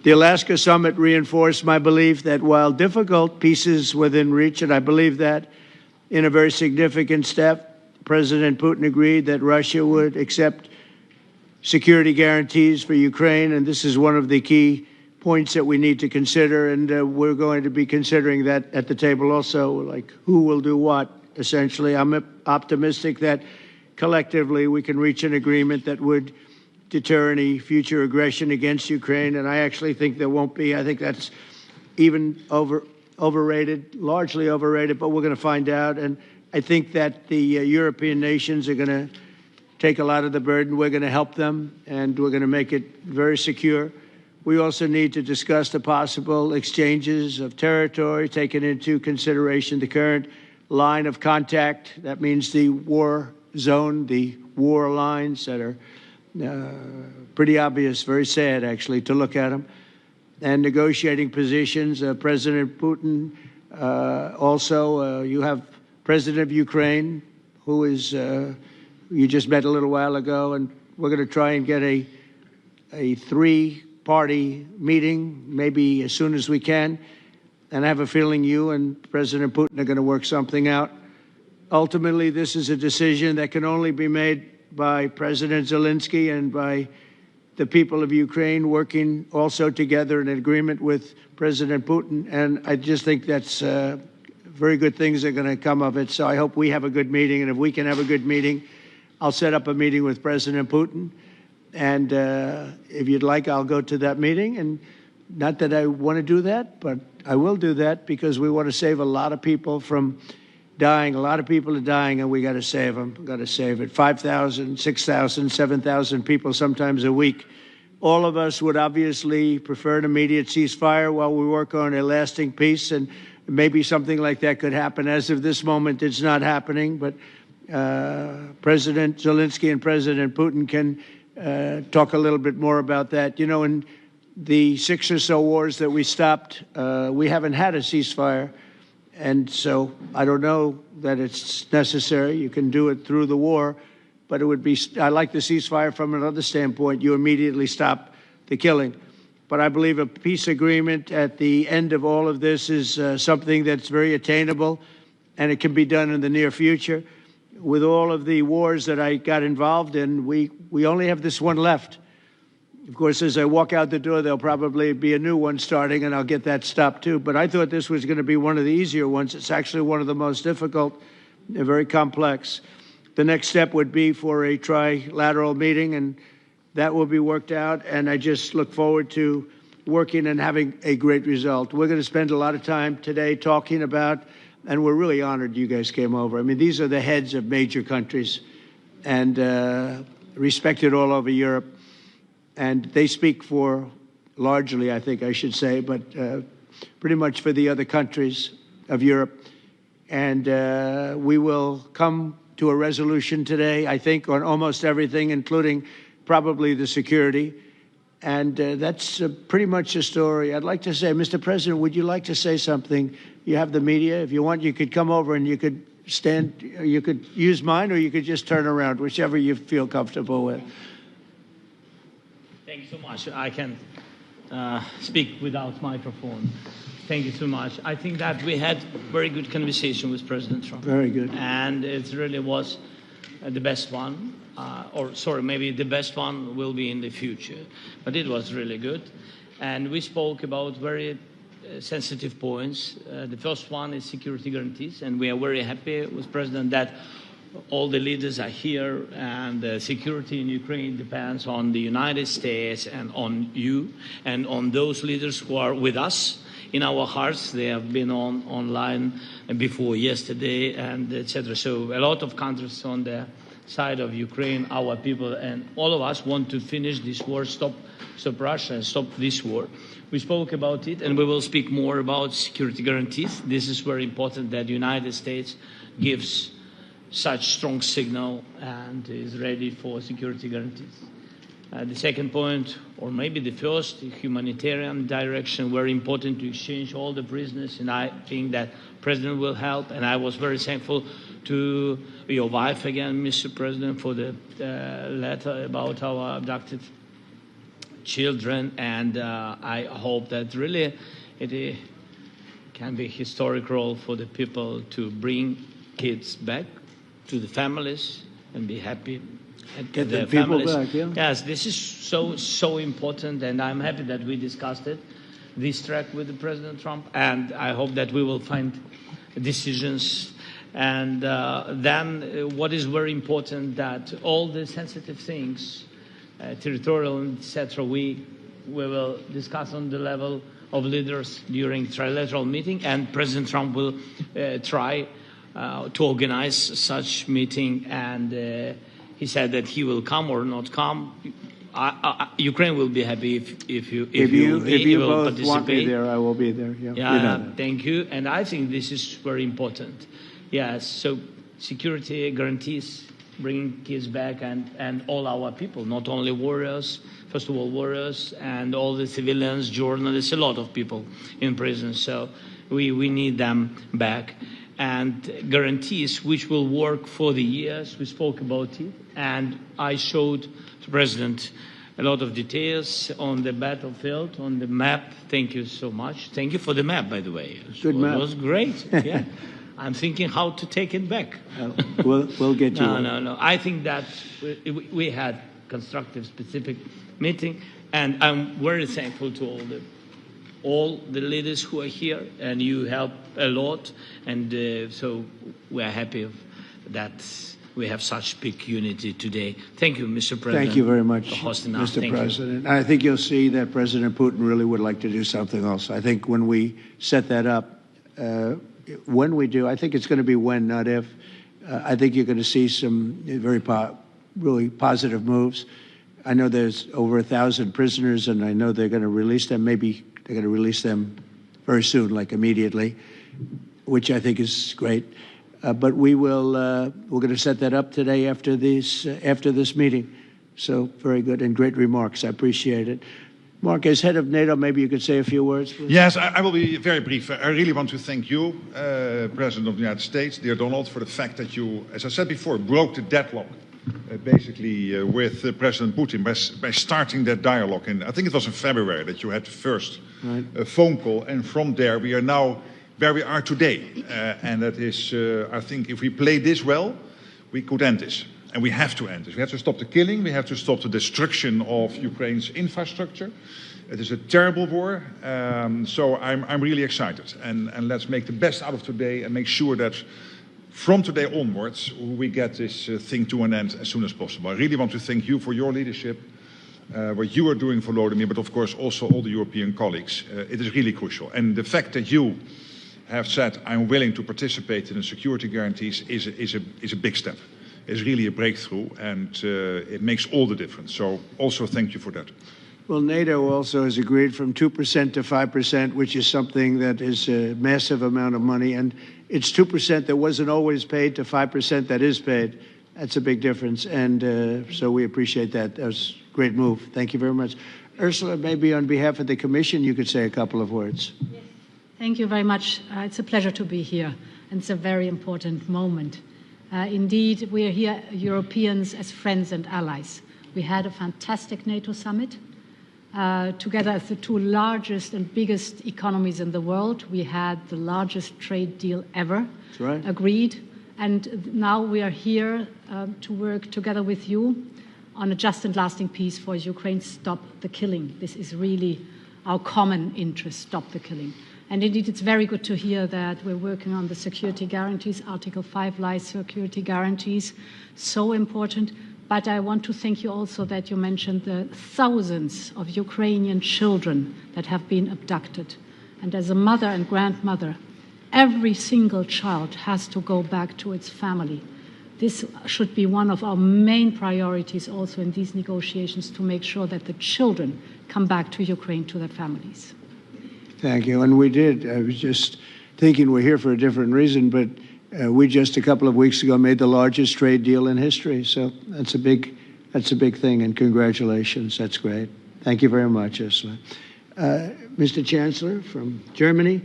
The Alaska summit reinforced my belief that while difficult, peace is within reach, and I believe that in a very significant step, President Putin agreed that Russia would accept security guarantees for Ukraine, and this is one of the key points that we need to consider, and we're going to be considering that at the table also, like who will do what, essentially. I'm optimistic that collectively we can reach an agreement that would deter any future aggression against Ukraine, and I actually think there won't be. I think that's even overrated, largely overrated, but we're going to find out. And I think that the European nations are going to take a lot of the burden. We're going to help them, and we're going to make it very secure. We also need to discuss the possible exchanges of territory, taking into consideration the current line of contact. That means the war zone, the war lines that are pretty obvious, very sad, actually, to look at them. And negotiating positions. President Putin, also, you have President of Ukraine, who is, you just met a little while ago, and we're going to try and get a three-party meeting, maybe as soon as we can. And I have a feeling you and President Putin are going to work something out. Ultimately, this is a decision that can only be made by President Zelensky and by the people of Ukraine working also together in agreement with President Putin. And I just think that's very good things are going to come of it. So I hope we have a good meeting. And if we can have a good meeting, I'll set up a meeting with President Putin. And if you'd like, I'll go to that meeting. And not that I want to do that, but I will do that because we want to save a lot of people from dying. A lot of people are dying, and we got to save them. We got to save it. 5,000, 6,000, 7,000 people sometimes a week all of us would obviously prefer an immediate ceasefire while we work on a lasting peace, and maybe something like that could happen. As of this moment, it's not happening, but President Zelensky and President Putin can talk a little bit more about that. You know, in the 6 or so wars that we stopped, we haven't had a ceasefire. And so I don't know that it's necessary. You can do it through the war, but it would be, I like the ceasefire from another standpoint. You immediately stop the killing. But I believe a peace agreement at the end of all of this is something that's very attainable, and it can be done in the near future. With all of the wars that I got involved in, we only have this one left. Of course, as I walk out the door, there'll probably be a new one starting, and I'll get that stopped too. But I thought this was going to be one of the easier ones. It's actually one of the most difficult. They're very complex. The next step would be for a trilateral meeting, and that will be worked out. And I just look forward to working and having a great result. We're going to spend a lot of time today talking about, and we're really honored you guys came over. I mean, these are the heads of major countries and respected all over Europe. And they speak for, largely, I think I should say, but pretty much for the other countries of Europe. And we will come to a resolution today, I think, on almost everything, including probably the security. And that's pretty much the story. I'd like to say, Mr. President, would you like to say something? You have the media. If you want, you could come over and you could stand, you could use mine, or you could just turn around, whichever you feel comfortable with. Thank you so much. I can speak without microphone. Thank you so much. I think that we had very good conversation with President Trump. Very good. And it really was the best one. Maybe the best one will be in the future. But it was really good. And we spoke about very sensitive points. The first one is security guarantees. And we are very happy with President that all the leaders are here, and the security in Ukraine depends on the United States and on you and on those leaders who are with us in our hearts. They have been online before yesterday, and etc. So a lot of countries on the side of Ukraine, our people, and all of us want to finish this war, stop Russia and stop this war. We spoke about it, and we will speak more about security guarantees. This is very important that the United States gives such strong signal and is ready for security guarantees. The second point, or maybe the first, the humanitarian direction, very important to exchange all the prisoners, and I think that President will help. And I was very thankful to your wife again, Mr. President, for the letter about our abducted children, and I hope that really it can be a historic role for the people to bring kids back to the families and be happy and get their the people families. back, yeah. Yes, this is so important, and I'm happy that we discussed it, this track with the President Trump, and I hope that we will find decisions. And then what is very important, that all the sensitive things, territorial, etc., we will discuss on the level of leaders during trilateral meeting, and President Trump will try to organize such meeting, and he said that he will come or not come. Ukraine will be happy if you will both participate. want me there, I will be there. Yeah, Yeah, you know that. thank you. And I think this is very important. Yes, so security guarantees, bringing kids back, and all our people, not only warriors, first of all warriors, and all the civilians, journalists, a lot of people in prison. So we need them back. And guarantees which will work for the years. We spoke about it, and I showed the President a lot of details on the battlefield, on the map. Thank you so much. Thank you for the map, by the way. Good map. It was great. Yeah. I'm thinking how to take it back. We'll get you. No. I think that we had constructive, specific meeting, and I'm very thankful to all the leaders who are here, and you help a lot, and so we are happy that we have such big unity today. Thank you, Mr. President. Thank you very much, for hosting us. Mr. Thank President. And I think you'll see that President Putin really would like to do something else. I think when we set that up, when we do, I think it's going to be when, not if. I think you're going to see some very really positive moves. I know there's over 1,000 prisoners, and I know they're going to release them. Maybe they're going to release them very soon, like immediately, which I think is great. But we're going to set that up today after this meeting. So very good and great remarks. I appreciate it. Mark, as head of NATO, maybe you could say a few words, please. Yes, I will be very brief. I really want to thank you, President of the United States, dear Donald, for the fact that you, as I said before, broke the deadlock, basically, with President Putin by starting that dialogue. And I think it was in February that you had the first phone call, and from there we are now where we are today. And that is, I think, if we play this well, we could end this. And we have to end this. We have to stop the killing. We have to stop the destruction of Ukraine's infrastructure. It is a terrible war. So I'm really excited. And let's make the best out of today and make sure that from today onwards, we get this thing to an end as soon as possible. I really want to thank you for your leadership, what you are doing for Louderdermilk, but of course also all the European colleagues. It is really crucial. And the fact that you have said, I'm willing to participate in the security guarantees is a big step. It's really a breakthrough, and it makes all the difference. So also thank you for that. Well, NATO also has agreed from 2% to 5%, which is something that is a massive amount of money. And it's 2% that wasn't always paid to 5% that is paid. That's a big difference. And so we appreciate that. That was a great move. Thank you very much. Ursula, maybe on behalf of the Commission, you could say a couple of words. Yes. Thank you very much. It's a pleasure to be here. And it's a very important moment. Indeed, we are here, Europeans, as friends and allies. We had a fantastic NATO summit. Together as the two largest and biggest economies in the world, we had the largest trade deal ever agreed. And now we are here to work together with you on a just and lasting peace for Ukraine. Stop the killing. This is really our common interest, stop the killing. And indeed, it's very good to hear that we're working on the security guarantees, Article 5 lies security guarantees, so important. But I want to thank you also that you mentioned the thousands of Ukrainian children that have been abducted. And as a mother and grandmother, every single child has to go back to its family. This should be one of our main priorities also in these negotiations, to make sure that the children come back to Ukraine, to their families. Thank you. And we did. I was just thinking we're here for a different reason, but we just a couple of weeks ago made the largest trade deal in history. So that's a big thing, and congratulations. That's great. Thank you very much, Ursula. Mr. Chancellor from Germany,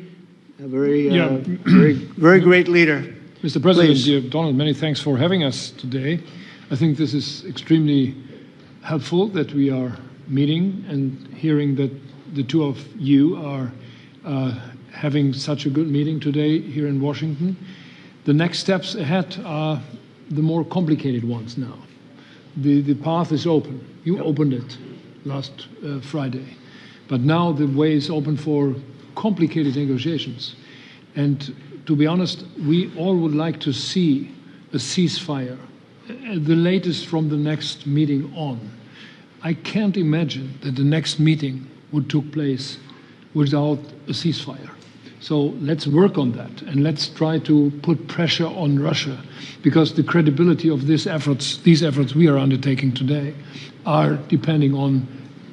a very great leader. Mr. President, Please. dear Donald, many thanks for having us today. I think this is extremely helpful that we are meeting and hearing that the two of you are having such a good meeting today here in Washington. The next steps ahead are the more complicated ones now. The path is open. You opened it last Friday. But now the way is open for complicated negotiations. And to be honest, we all would like to see a ceasefire, the latest from the next meeting on. I can't imagine that the next meeting would take place without a ceasefire. So let's work on that, and let's try to put pressure on Russia, because the credibility of these efforts we are undertaking today are depending on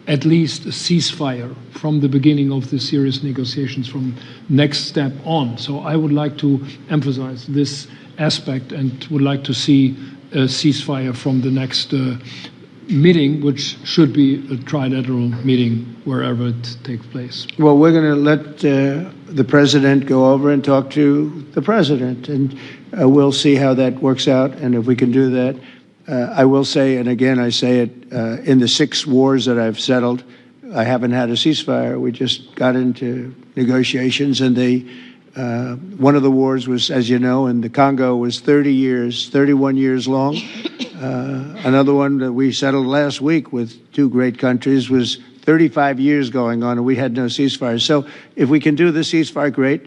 at least a ceasefire from the beginning of the serious negotiations from next step on. So I would like to emphasize this aspect and would like to see a ceasefire from the next meeting, which should be a trilateral meeting wherever it takes place. Well, we're going to let the president go over and talk to the president, and we'll see how that works out, and if we can do that. I will say, and again I say it, in the 6 wars that I've settled, I haven't had a ceasefire. We just got into negotiations, and one of the wars was, as you know, in the Congo was 31 years long. Another one that we settled last week with 2 great countries was 35 years going on, and we had no ceasefire. So if we can do the ceasefire, great.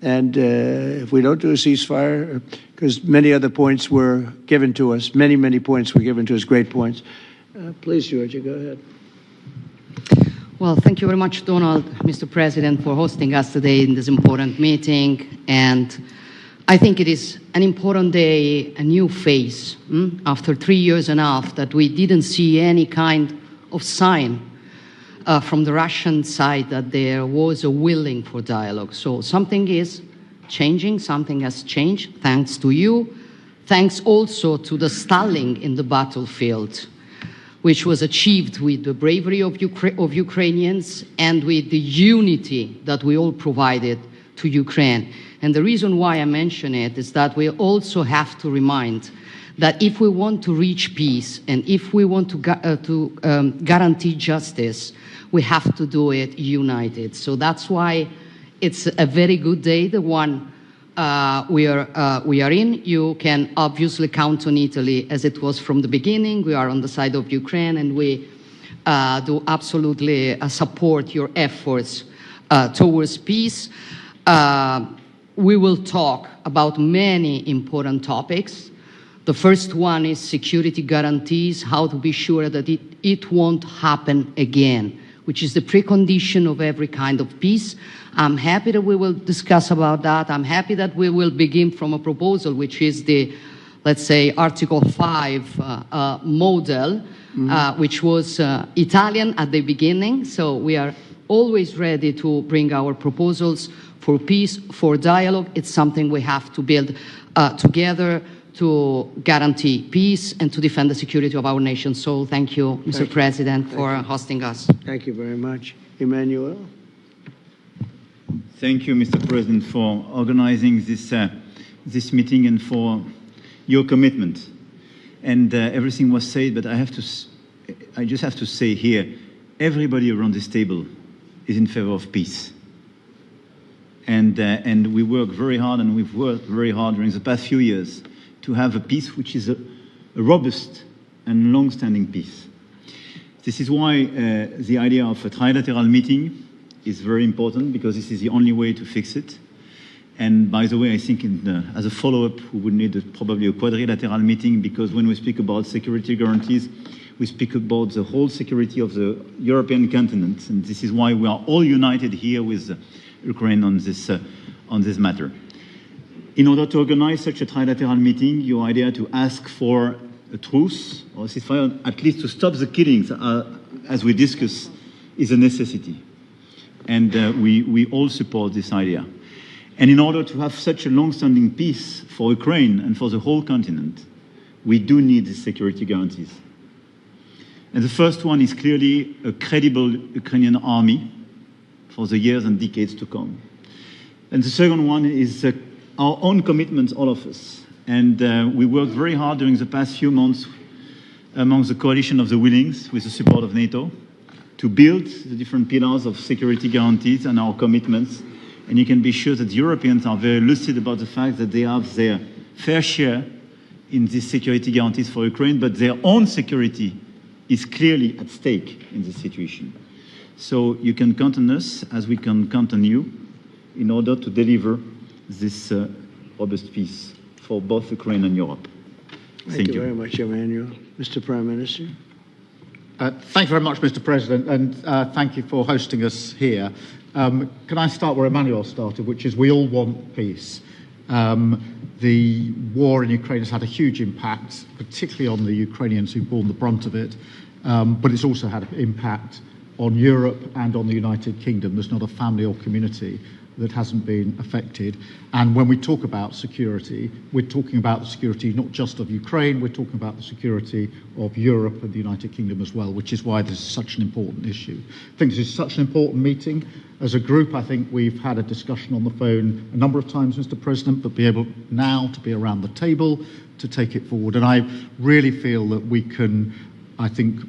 And if we don't do a ceasefire, because many other points were given to us, many points were given to us, great points. Please, Georgia, go ahead. Well, thank you very much, Donald, Mr. President, for hosting us today in this important meeting. And I think it is an important day, a new phase, after 3 years and a half that we didn't see any kind of sign from the Russian side that there was a willing for dialogue. So something is changing, something has changed, thanks to you, thanks also to the stalling in the battlefield, which was achieved with the bravery of Ukrainians and with the unity that we all provided to Ukraine. And the reason why I mention it is that we also have to remind that if we want to reach peace and if we want to guarantee justice, we have to do it united. So that's why it's a very good day, the one we are in. You can obviously count on Italy as it was from the beginning. We are on the side of Ukraine, and we do absolutely support your efforts towards peace. We will talk about many important topics. The first one is security guarantees, how to be sure that it won't happen again, which is the precondition of every kind of peace. I'm happy that we will discuss about that. I'm happy that we will begin from a proposal, which is the, let's say, Article 5 model, which was Italian at the beginning. So we are always ready to bring our proposals for peace, for dialogue. It's something we have to build together to guarantee peace and to defend the security of our nation. So thank you, Mr. President, for hosting us. Thank you very much. Emmanuel? Thank you, Mr. President, for organizing this meeting and for your commitment. And everything was said, but I just have to say here, everybody around this table is in favor of peace. And we work very hard, and we've worked very hard during the past few years to have a peace which is a robust and long-standing peace. This is why the idea of a trilateral meeting is very important, because this is the only way to fix it. And by the way, I think as a follow-up, we would need probably a quadrilateral meeting, because when we speak about security guarantees, we speak about the whole security of the European continent. And this is why we are all united here with Ukraine on this matter. In order to organize such a trilateral meeting, your idea to ask for a truce or a ceasefire, at least to stop the killings, as we discuss, is a necessity. And we all support this idea. And in order to have such a long-standing peace for Ukraine and for the whole continent, we do need these security guarantees. And the first one is clearly a credible Ukrainian army for the years and decades to come. And the second one is our own commitment, all of us. And we worked very hard during the past few months among the coalition of the willings, with the support of NATO, to build the different pillars of security guarantees and our commitments. And you can be sure that the Europeans are very lucid about the fact that they have their fair share in these security guarantees for Ukraine, but their own security is clearly at stake in this situation. So you can count on us, as we can count on you, in order to deliver this robust peace for both Ukraine and Europe. Thank you very much, Emmanuel. Mr. Prime Minister? Thank you very much, Mr. President, and thank you for hosting us here. Can I start where Emmanuel started, which is we all want peace. The war in Ukraine has had a huge impact, particularly on the Ukrainians who've borne the brunt of it, but it's also had an impact on Europe and on the United Kingdom. There's not a family or community that hasn't been affected. And when we talk about security, we're talking about the security not just of Ukraine, we're talking about the security of Europe and the United Kingdom as well, which is why this is such an important issue. I think this is such an important meeting. As a group, I think we've had a discussion on the phone a number of times, Mr. President, but be able now to be around the table to take it forward. And I really feel that we can, I think,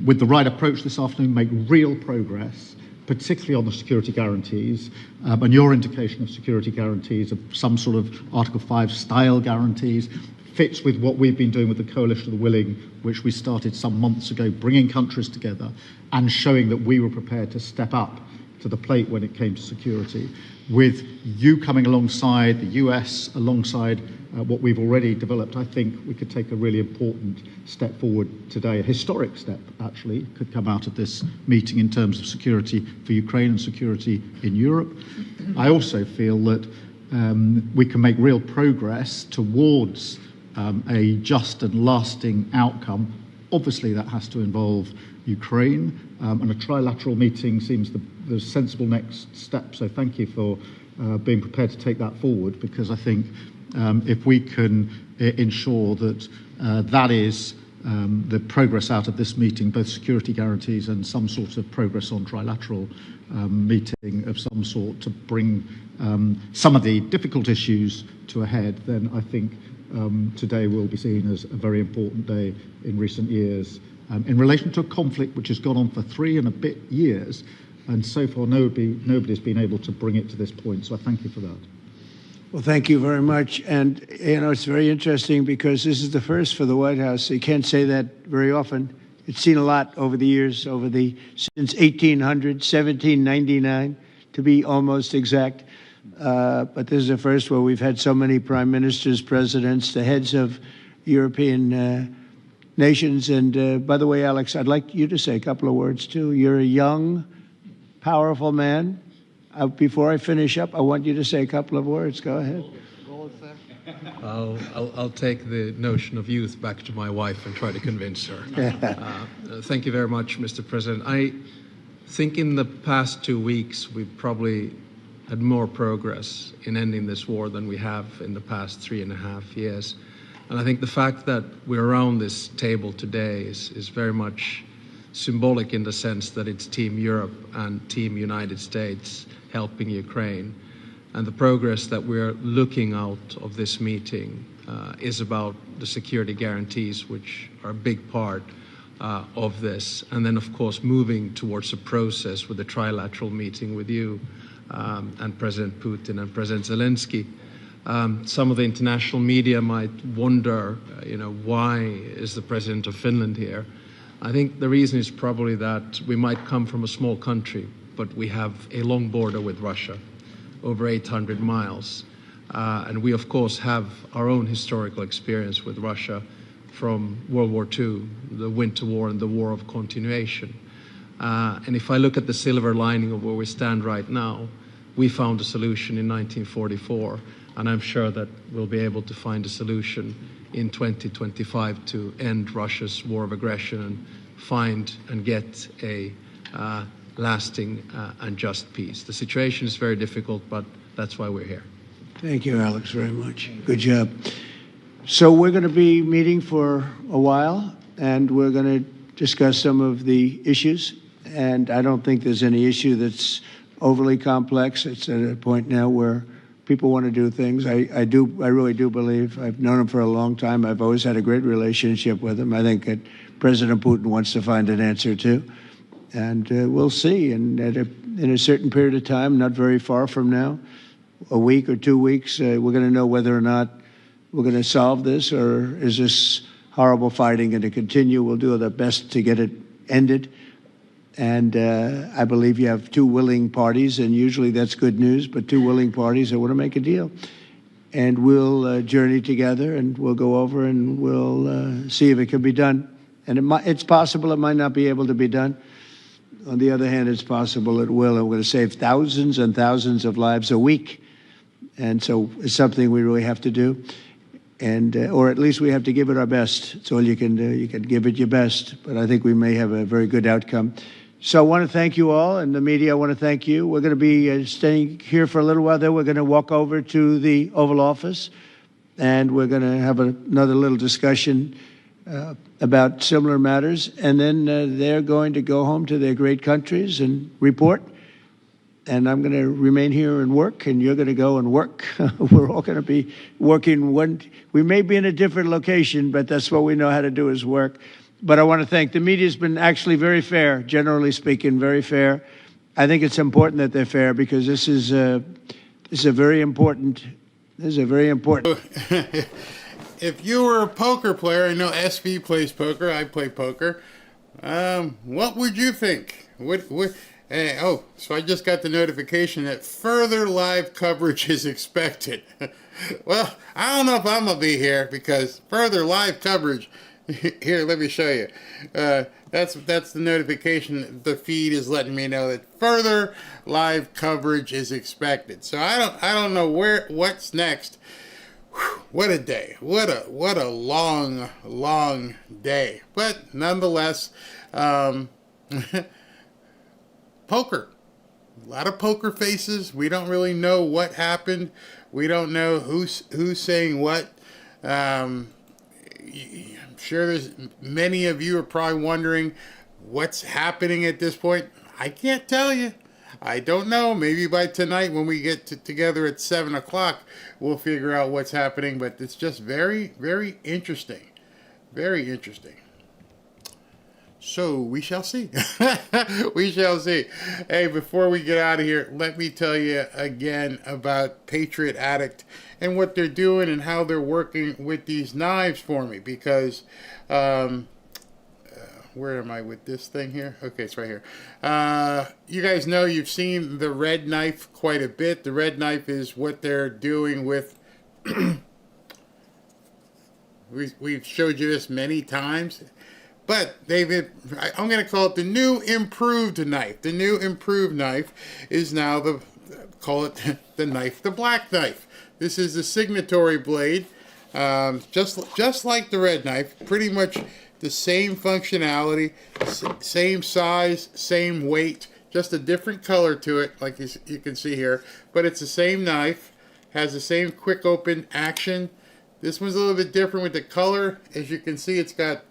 with the right approach this afternoon, make real progress, particularly on the security guarantees, and your indication of security guarantees, of some sort of Article 5 style guarantees, fits with what we've been doing with the Coalition of the Willing, which we started some months ago, bringing countries together and showing that we were prepared to step up to the plate when it came to security. With you coming alongside, the US alongside what we've already developed, I think we could take a really important step forward today. A historic step, actually, could come out of this meeting in terms of security for Ukraine and security in Europe. I also feel that we can make real progress towards a just and lasting outcome. Obviously, that has to involve Ukraine, and a trilateral meeting seems the sensible next step. So thank you for being prepared to take that forward, because I think if we can ensure that that is the progress out of this meeting, both security guarantees and some sort of progress on trilateral meeting of some sort to bring some of the difficult issues to a head, then I think today will be seen as a very important day in recent years in relation to a conflict which has gone on for 3 and a bit years, and so far nobody's been able to bring it to this point. So I thank you for that. Well, thank you very much. And, it's very interesting because this is the first for the White House. You can't say that very often. It's seen a lot over the years, since 1800, 1799, to be almost exact. But this is the first where we've had so many prime ministers, presidents, the heads of European nations. And by the way, Alex, I'd like you to say a couple of words, too. You're a young, powerful man. Before I finish up, I want you to say a couple of words. Go ahead. I'll take the notion of youth back to my wife and try to convince her. Thank you very much, Mr. President. I think in the past 2 weeks, we've probably had more progress in ending this war than we have in the past 3.5 years. And I think the fact that we're around this table today is very much symbolic in the sense that it's Team Europe and Team United States helping Ukraine. And the progress that we're looking out of this meeting is about the security guarantees, which are a big part of this. And then, of course, moving towards a process with a trilateral meeting with you and President Putin and President Zelensky. Some of the international media might wonder, why is the President of Finland here? I think the reason is probably that we might come from a small country, but we have a long border with Russia, over 800 miles. And we, of course, have our own historical experience with Russia from World War II, the Winter War and the War of Continuation. And if I look at the silver lining of where we stand right now, we found a solution in 1944, and I'm sure that we'll be able to find a solution in 2025 to end Russia's war of aggression and find and get a lasting and just peace. The situation is very difficult, but that's why we're here. Thank you, Alex, very much. Good job. So we're going to be meeting for a while, and we're going to discuss some of the issues. And I don't think there's any issue that's overly complex. It's at a point now where people want to do things. I really do believe. I've known him for a long time. I've always had a great relationship with him. I think that President Putin wants to find an answer too. And we'll see. And in a certain period of time, not very far from now, a week or 2 weeks, we're going to know whether or not we're going to solve this, or is this horrible fighting going to continue. We'll do our best to get it ended. And I believe you have two willing parties, and usually that's good news, but two willing parties that want to make a deal. And we'll journey together, and we'll go over, and we'll see if it can be done. And it's possible it might not be able to be done. On the other hand, it's possible it will, and we're going to save thousands and thousands of lives a week. And so it's something we really have to do. And, or at least we have to give it our best. It's all you can do. You can give it your best. But I think we may have a very good outcome. So I want to thank you all, and the media, I want to thank you. We're going to be staying here for a little while. Then we're going to walk over to the Oval Office, and we're going to have another little discussion about similar matters. And then they're going to go home to their great countries and report. And I'm going to remain here and work, and you're going to go and work. We're all going to be working. We may be in a different location, but that's what we know how to do is work. But I want to thank the media. Has been actually very fair, generally speaking, very fair. I think it's important that they're fair because this is a very important. This is a very important. If you were a poker player, I know SV plays poker. I play poker. What would you think? So I just got the notification that further live coverage is expected. Well, I don't know if I'm going to be here because further live coverage Here, let me show you. That's the notification. The feed is letting me know that further live coverage is expected. So I don't know what's next. Whew, what a day! What a long day. But nonetheless, poker. A lot of poker faces. We don't really know what happened. We don't know who's saying what. I'm sure there's many of you are probably wondering what's happening at this point. I can't tell you. I don't know. Maybe by tonight when we get together at 7 o'clock, we'll figure out what's happening. But it's just very, very interesting. Very interesting. So we shall see. We shall see. Hey, before we get out of here, let me tell you again about Patriot Addict and what they're doing and how they're working with these knives for me. Because, where am I with this thing here? Okay, it's right here. You guys know you've seen the red knife quite a bit. The red knife is what they're doing with... We've showed you this many times. But I'm going to call it the new improved knife. The new improved knife is now the black knife. This is the signatory blade, just like the red knife. Pretty much the same functionality, same size, same weight, just a different color to it, like you can see here. But it's the same knife, has the same quick open action. This one's a little bit different with the color. As you can see, it's got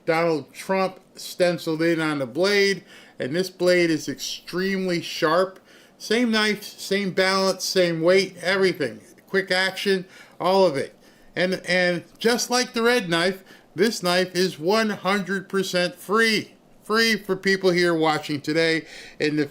Donald Trump stenciled in on the blade, and this blade is extremely sharp. Same knife, same balance, same weight, everything. Quick action, all of it. And just like the red knife, this knife is 100% free. Free for people here watching today in the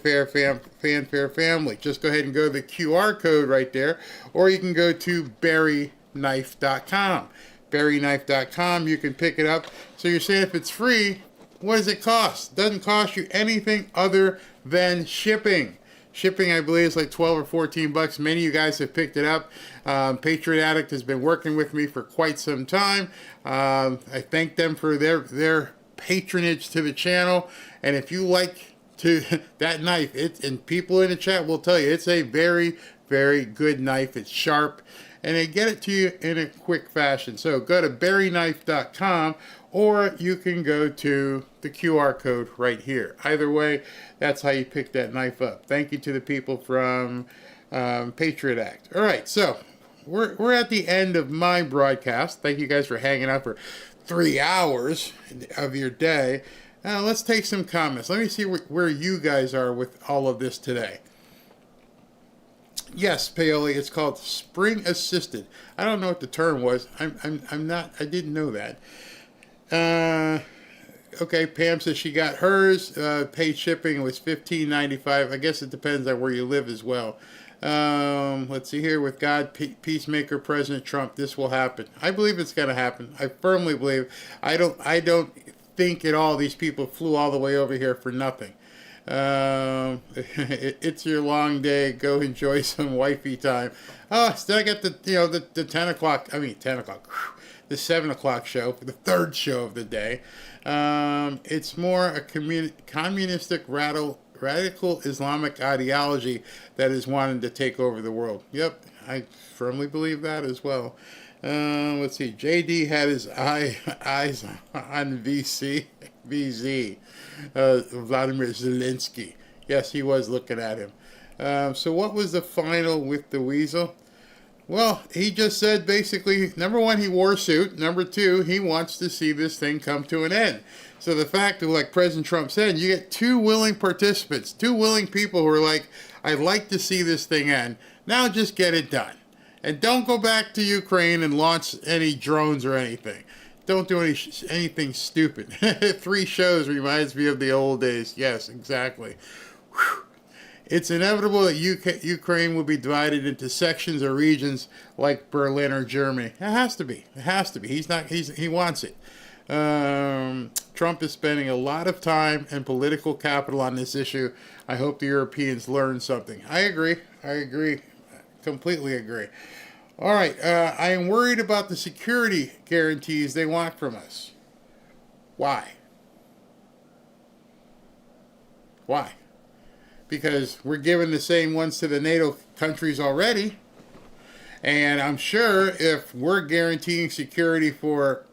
Fanfare family. Just go ahead and go to the QR code right there, or you can go to berryknife.com. berryknife.com, you can pick it up. So you're saying if it's free, what does it cost? It doesn't cost you anything other than shipping. Shipping, I believe, is like 12 or 14 bucks. Many of you guys have picked it up. Patriot Addict has been working with me for quite some time. I thank them for their patronage to the channel. And if you like that knife, and people in the chat will tell you, it's a very, very good knife. It's sharp, and they get it to you in a quick fashion. So go to berryknife.com, or you can go to the QR code right here. Either way, that's how you pick that knife up. Thank you to the people from Patriot Act. All right, so we're at the end of my broadcast. Thank you guys for hanging out for 3 hours of your day. Now let's take some comments. Let me see where you guys are with all of this today. Yes, Paoli, it's called spring assisted. I don't know what the term was. I didn't know that. Okay, Pam says she got hers. Paid shipping was $15.95. I guess it depends on where you live as well. Let's see here. With God, peacemaker, President Trump, this will happen. I believe it's going to happen. I firmly believe. I don't think at all these people flew all the way over here for nothing. It's your long day. Go enjoy some wifey time. Oh, still I got the 10 o'clock. I mean 10 o'clock. The 7 o'clock show, the third show of the day. It's more a communistic radical Islamic ideology that is wanting to take over the world. Yep, I firmly believe that as well. Let's see. JD had his eyes on VZ, Vladimir Zelensky. Yes, he was looking at him. So what was the final with the weasel? Well, he just said basically, number one, he wore a suit. Number two, he wants to see this thing come to an end. So the fact that, like President Trump said, you get two willing participants, two willing people who are like, I'd like to see this thing end. Now just get it done. And don't go back to Ukraine and launch any drones or anything. Don't do anything stupid. 3 shows reminds me of the old days. Yes, exactly. Whew. It's inevitable that Ukraine will be divided into sections or regions like Berlin or Germany. It has to be. It has to be. He wants it. Trump is spending a lot of time and political capital on this issue. I hope the Europeans learn something. I agree. Completely agree. All right. I am worried about the security guarantees they want from us. Why? Why? Because we're giving the same ones to the NATO countries already. And I'm sure if we're guaranteeing security for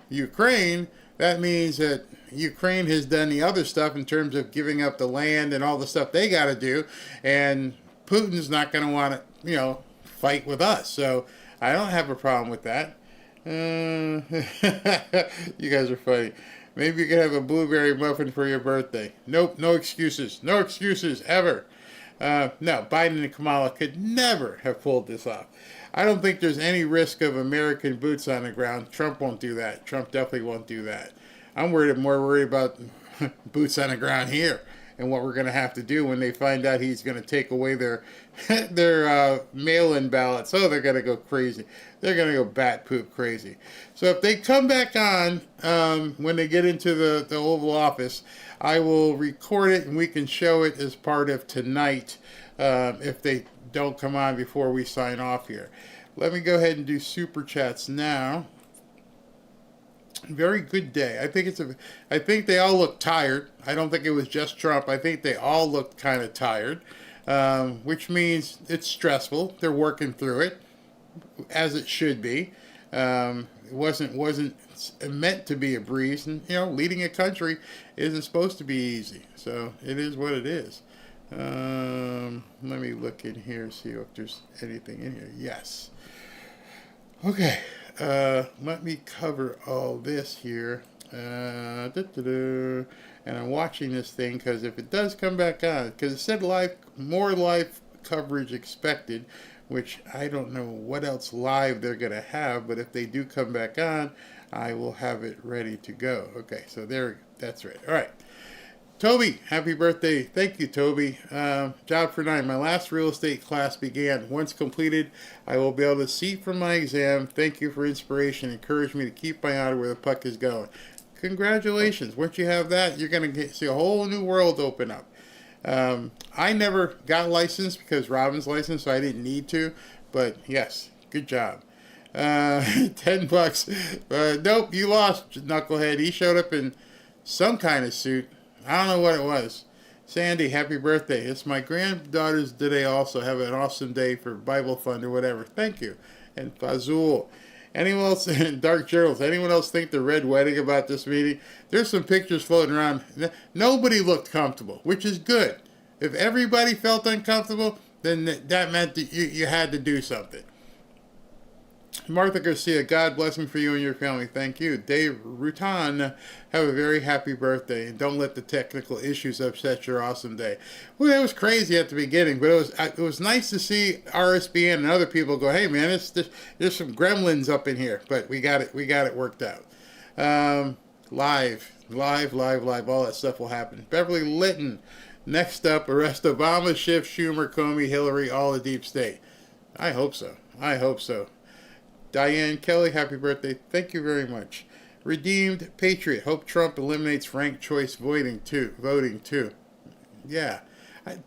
Ukraine, that means that Ukraine has done the other stuff in terms of giving up the land and all the stuff they got to do. And Putin's not going to want to, fight with us. So I don't have a problem with that. You guys are funny. Maybe you could have a blueberry muffin for your birthday. Nope, no excuses. No excuses, ever. No, Biden and Kamala could never have pulled this off. I don't think there's any risk of American boots on the ground. Trump won't do that. Trump definitely won't do that. I'm more worried about boots on the ground here and what we're going to have to do when they find out he's going to take away their mail-in ballots. Oh, they're going to go crazy. They're going to go bat poop crazy. So if they come back on when they get into the Oval Office, I will record it and we can show it as part of tonight if they don't come on before we sign off here. Let me go ahead and do super chats now. Very good day. I think they all look tired. I don't think it was just Trump. I think they all looked kind of tired, which means it's stressful. They're working through it, as it should be. It wasn't meant to be a breeze, and leading a country isn't supposed to be easy. So it is what it is. Let me look in here, see if there's anything in here. Yes. Okay. Let me cover all this here. And I'm watching this thing because if it does come back on, because it said more live coverage expected, which I don't know what else live they're going to have, but if they do come back on, I will have it ready to go. Okay, so that's right. All right. Toby, happy birthday. Thank you, Toby. Job for 9. My last real estate class began. Once completed, I will be able to see from my exam. Thank you for inspiration. Encourage me to keep my eye on where the puck is going. Congratulations. Once you have that, you're going to see a whole new world open up. I never got licensed because Robin's licensed, so I didn't need to. But yes, good job. $10. Nope, you lost, knucklehead. He showed up in some kind of suit. I don't know what it was. Sandy, happy birthday. It's my granddaughter's today also. Have an awesome day for Bible Fund or whatever. Thank you. And Fazul. Anyone else in Dark Journals? Anyone else think the red wedding about this meeting? There's some pictures floating around. Nobody looked comfortable, which is good. If everybody felt uncomfortable, then that meant that you had to do something. Martha Garcia, God blessing for you and your family. Thank you. Dave Rutan, have a very happy birthday. And don't let the technical issues upset your awesome day. Well, that was crazy at the beginning, but it was nice to see RSBN and other people go, hey, man, there's some gremlins up in here. But we got it worked out. Live, all that stuff will happen. Beverly Litton, next up, arrest Obama, Schiff, Schumer, Comey, Hillary, all the deep state. I hope so. Diane Kelly, happy birthday. Thank you very much. Redeemed Patriot. Hope Trump eliminates ranked choice voting too. Yeah.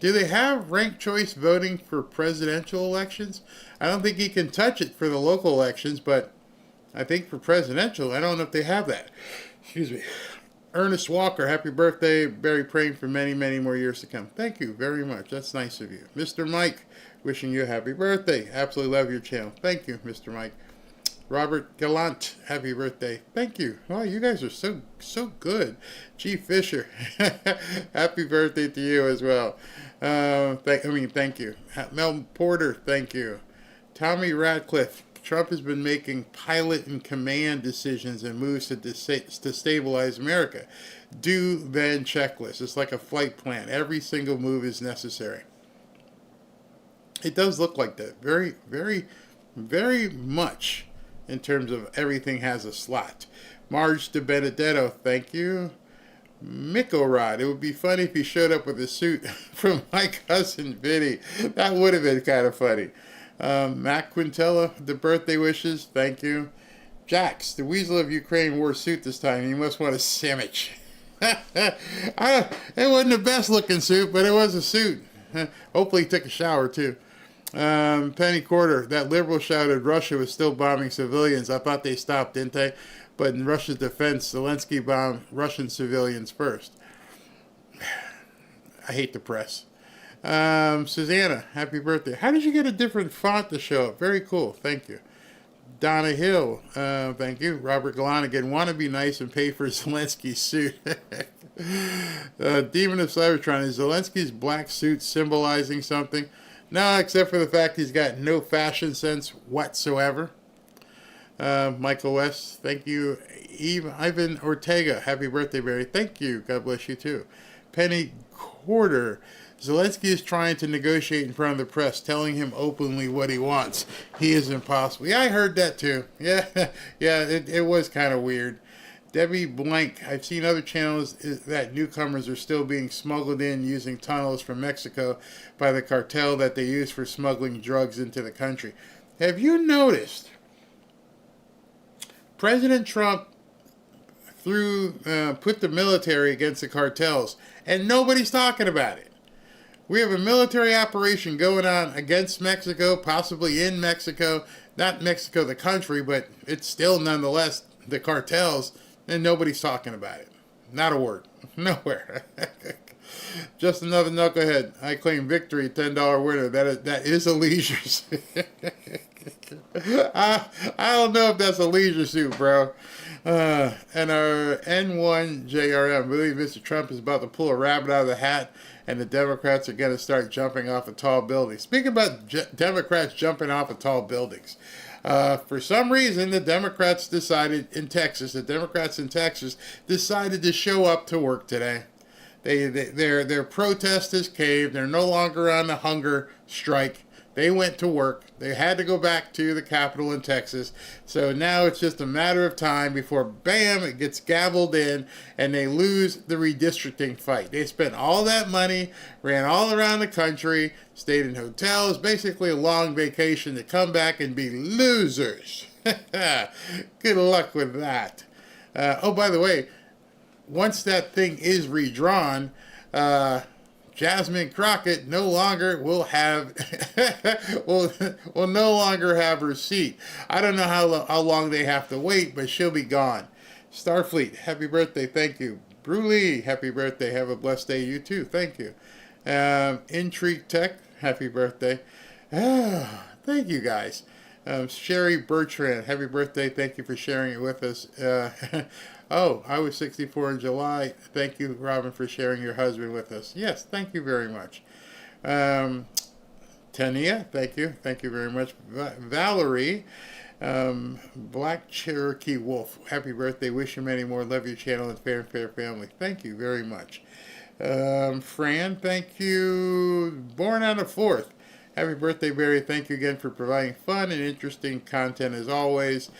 Do they have ranked choice voting for presidential elections? I don't think he can touch it for the local elections, but I think for presidential, I don't know if they have that. Excuse me. Ernest Walker, happy birthday. Barry praying for many, many more years to come. Thank you very much. That's nice of you. Mr. Mike, wishing you a happy birthday. Absolutely love your channel. Thank you, Mr. Mike. Robert Gallant, happy birthday. Thank you. Oh, you guys are so good. G. Fisher, happy birthday to you as well. Thank you. Mel Porter, thank you. Tommy Radcliffe, Trump has been making pilot and command decisions and moves to stabilize America. Do then checklist. It's like a flight plan. Every single move is necessary. It does look like that. Very, very, very much. In terms of everything has a slot. Marge de Benedetto, thank you. Miko Rod, it would be funny if he showed up with a suit from my cousin Vinny. That would have been kind of funny. Matt Quintella, the birthday wishes, thank you. Jax, the Weasel of Ukraine wore a suit this time. You must want a sandwich. It wasn't the best looking suit, but it was a suit. Hopefully he took a shower too. Penny Quarter, that liberal shouted Russia was still bombing civilians. I thought they stopped, didn't they? but in Russia's defense, Zelensky bombed Russian civilians first. I hate the press. Susanna, happy birthday. How did you get a different font to show up? Very cool. Thank you. Donna Hill, thank you. Robert Galan again. Want to be nice and pay for Zelensky's suit. Demon of Cybertron, is Zelensky's black suit symbolizing something? No, except for the fact he's got no fashion sense whatsoever. Michael West, thank you. Ivan Ortega, happy birthday, Barry. Thank you. God bless you too. Penny Quarter, Zelensky is trying to negotiate in front of the press, telling him openly what he wants. He is impossible. Yeah, I heard that too. Yeah, it was kind of weird. Debbie Blank, I've seen other channels that newcomers are still being smuggled in using tunnels from Mexico by the cartel that they use for smuggling drugs into the country. Have you noticed President Trump put the military against the cartels, and nobody's talking about it? We have a military operation going on against Mexico, possibly in Mexico. Not Mexico the country, but it's still nonetheless the cartels, and nobody's talking about it. Not a word. Nowhere. Just another knucklehead. I claim victory, $10 winner. That is a leisure suit. I don't know if that's a leisure suit, bro. And our N1JRM, I believe Mr. Trump is about to pull a rabbit out of the hat, and the Democrats are going to start jumping off of tall buildings. Speaking about Democrats jumping off of tall buildings, for some reason, the Democrats in Texas decided to show up to work today. Their protest has caved. They're no longer on a hunger strike. They went to work. They had to go back to the Capitol in Texas. So now it's just a matter of time before, bam, it gets gavelled in and they lose the redistricting fight. They spent all that money, ran all around the country, stayed in hotels, basically a long vacation to come back and be losers. Good luck with that. Oh, by the way, once that thing is redrawn, Jasmine Crockett no longer will have will no longer have her seat. I don't know how long they have to wait, but she'll be gone. Starfleet, happy birthday, thank you. Bruley, happy birthday, have a blessed day, you too, thank you. Intrigue Tech, happy birthday. Thank you guys. Sherry Bertrand, happy birthday, thank you for sharing it with us. Oh, I was 64 in July. Thank you, Robin, for sharing your husband with us. Yes, thank you very much. Tania, thank you. Thank you very much. Valerie, Black Cherokee Wolf, happy birthday. Wish you many more. Love your channel and Fair family. Thank you very much. Fran, thank you. Born on the 4th. Happy birthday, Barry. Thank you again for providing fun and interesting content as always.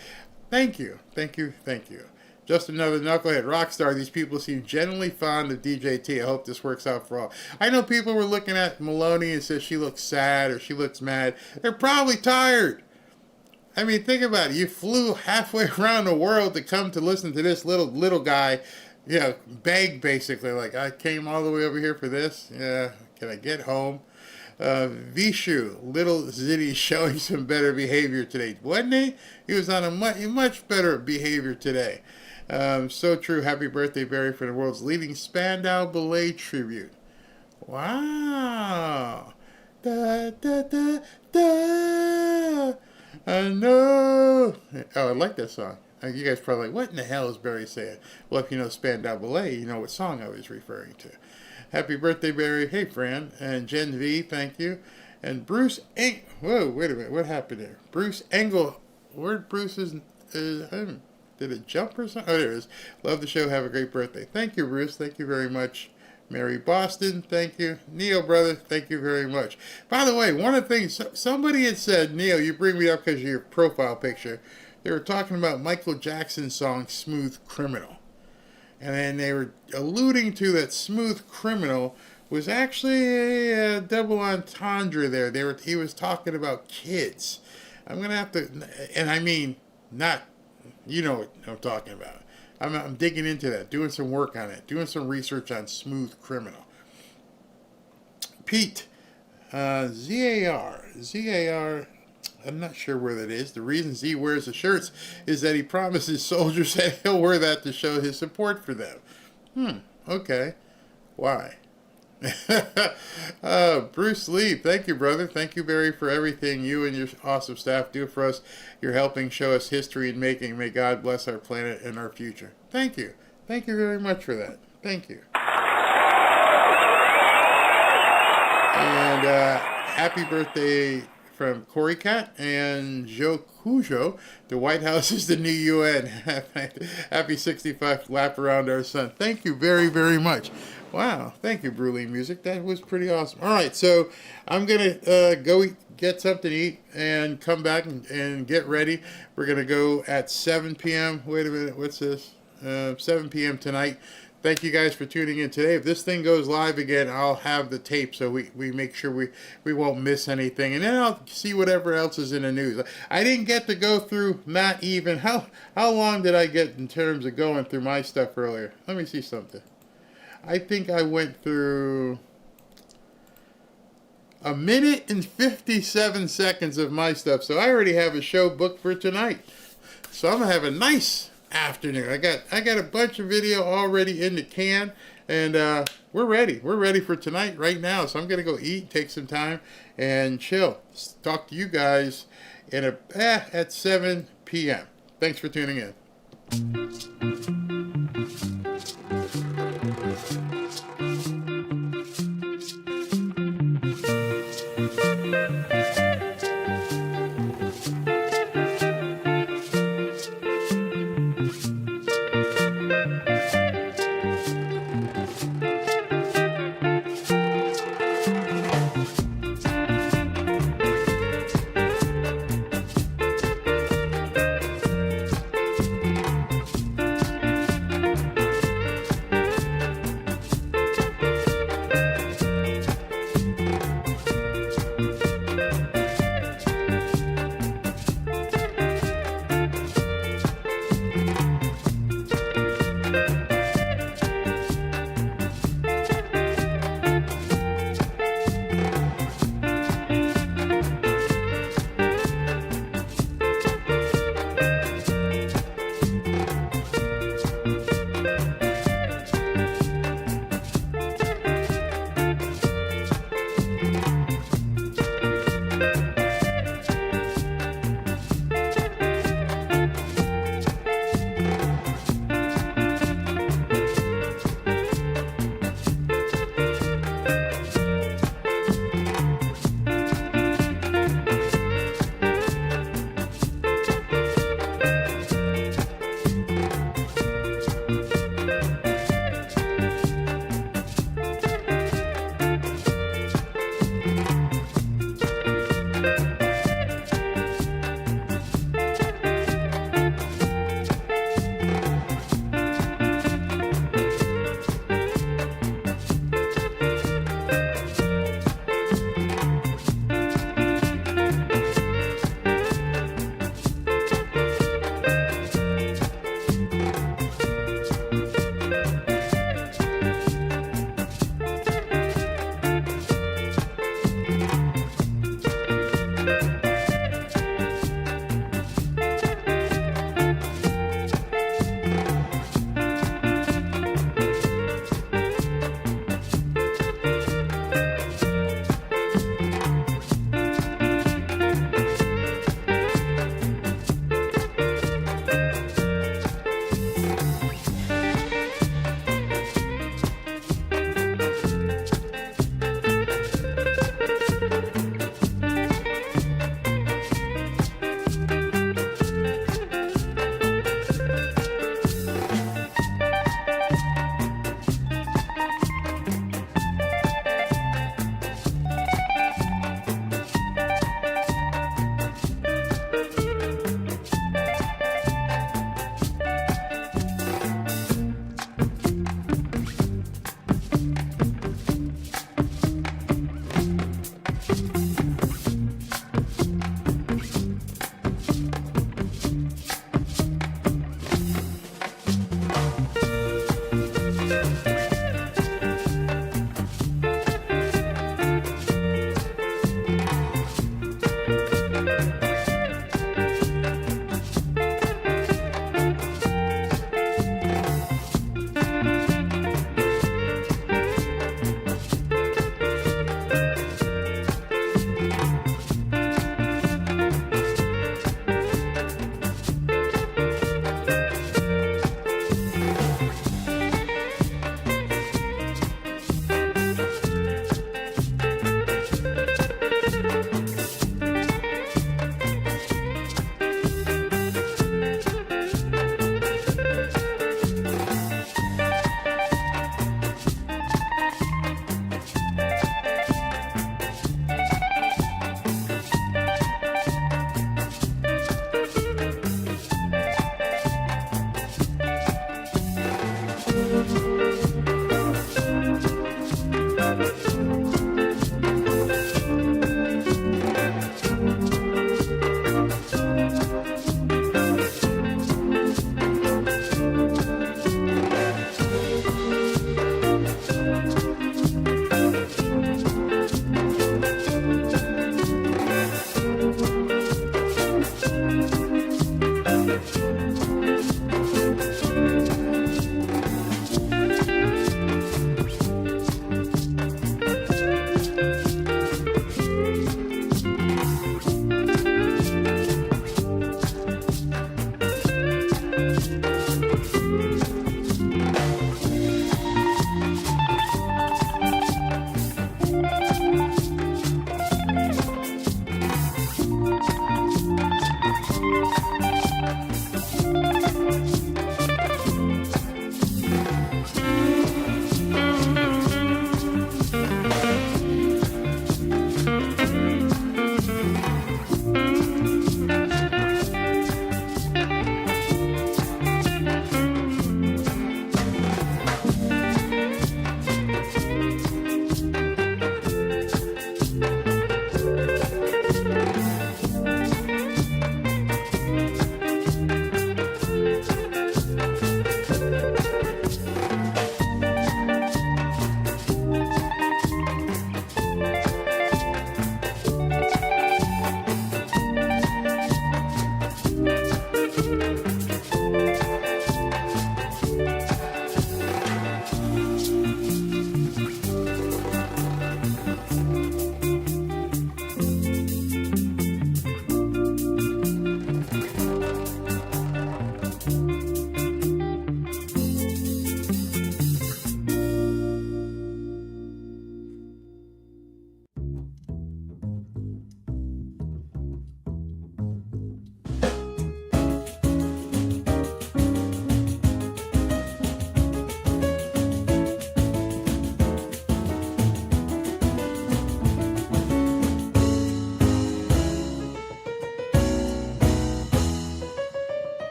Thank you. Thank you. Thank you. Just another knucklehead rockstar. These people seem genuinely fond of DJT. I hope this works out for all. I know people were looking at Maloney and said she looks sad or she looks mad. They're probably tired. I mean, think about it. You flew halfway around the world to come to listen to this little guy, beg basically. Like, I came all the way over here for this. Yeah, can I get home? Vishu, little Zitty showing some better behavior today. Wasn't he? He was on a much better behavior today. So true. Happy birthday, Barry, for the world's leading Spandau Ballet tribute. Wow. Da, da, da, da. I know. Oh, I like that song. You guys probably like, what in the hell is Barry saying? Well, if you know Spandau Ballet, you know what song I was referring to. Happy birthday, Barry. Hey, Fran. And Jen V, thank you. And Bruce whoa, wait a minute. What happened there? Bruce Engel. Where'd Bruce did it jump or something? Oh, there it is. Love the show. Have a great birthday. Thank you, Bruce. Thank you very much. Mary Boston, thank you. Neil, brother, thank you very much. By the way, one of the things, somebody had said, Neil, you bring me up because of your profile picture. They were talking about Michael Jackson's song, Smooth Criminal. And then they were alluding to that Smooth Criminal was actually a double entendre there. He was talking about kids. I'm going to have to, and I mean, not, you know what I'm talking about. I'm digging into that, doing some work on it, doing some research on Smooth Criminal. Pete, ZAR, I'm not sure where that is. The reason Z wears the shirts is that he promises soldiers that he'll wear that to show his support for them. Okay. Why? Bruce Lee, thank you, brother. Thank you, Barry, for everything you and your awesome staff do for us. You're helping show us history and making. May God bless our planet and our future. Thank you. Thank you very much for that. Thank you. And happy birthday from Cory Cat and Joe Cujo. The White House is the new UN. Happy 65th lap around our sun. Thank you very, very much. Wow. Thank you, Bruley Music. That was pretty awesome. All right, so I'm going to go get something to eat and come back and get ready. We're going to go at 7 p.m. Wait a minute. What's this? 7 p.m. tonight. Thank you guys for tuning in today. If this thing goes live again, I'll have the tape so we make sure we won't miss anything. And then I'll see whatever else is in the news. I didn't get to go through, not even, how long did I get in terms of going through my stuff earlier? Let me see something. I think I went through 1 minute and 57 seconds of my stuff. So I already have a show booked for tonight. So I'm going to have a nice afternoon. I got a bunch of video already in the can, and we're ready. We're ready for tonight right now. So I'm gonna go eat, take some time, and chill. Talk to you guys at 7 p.m. Thanks for tuning in.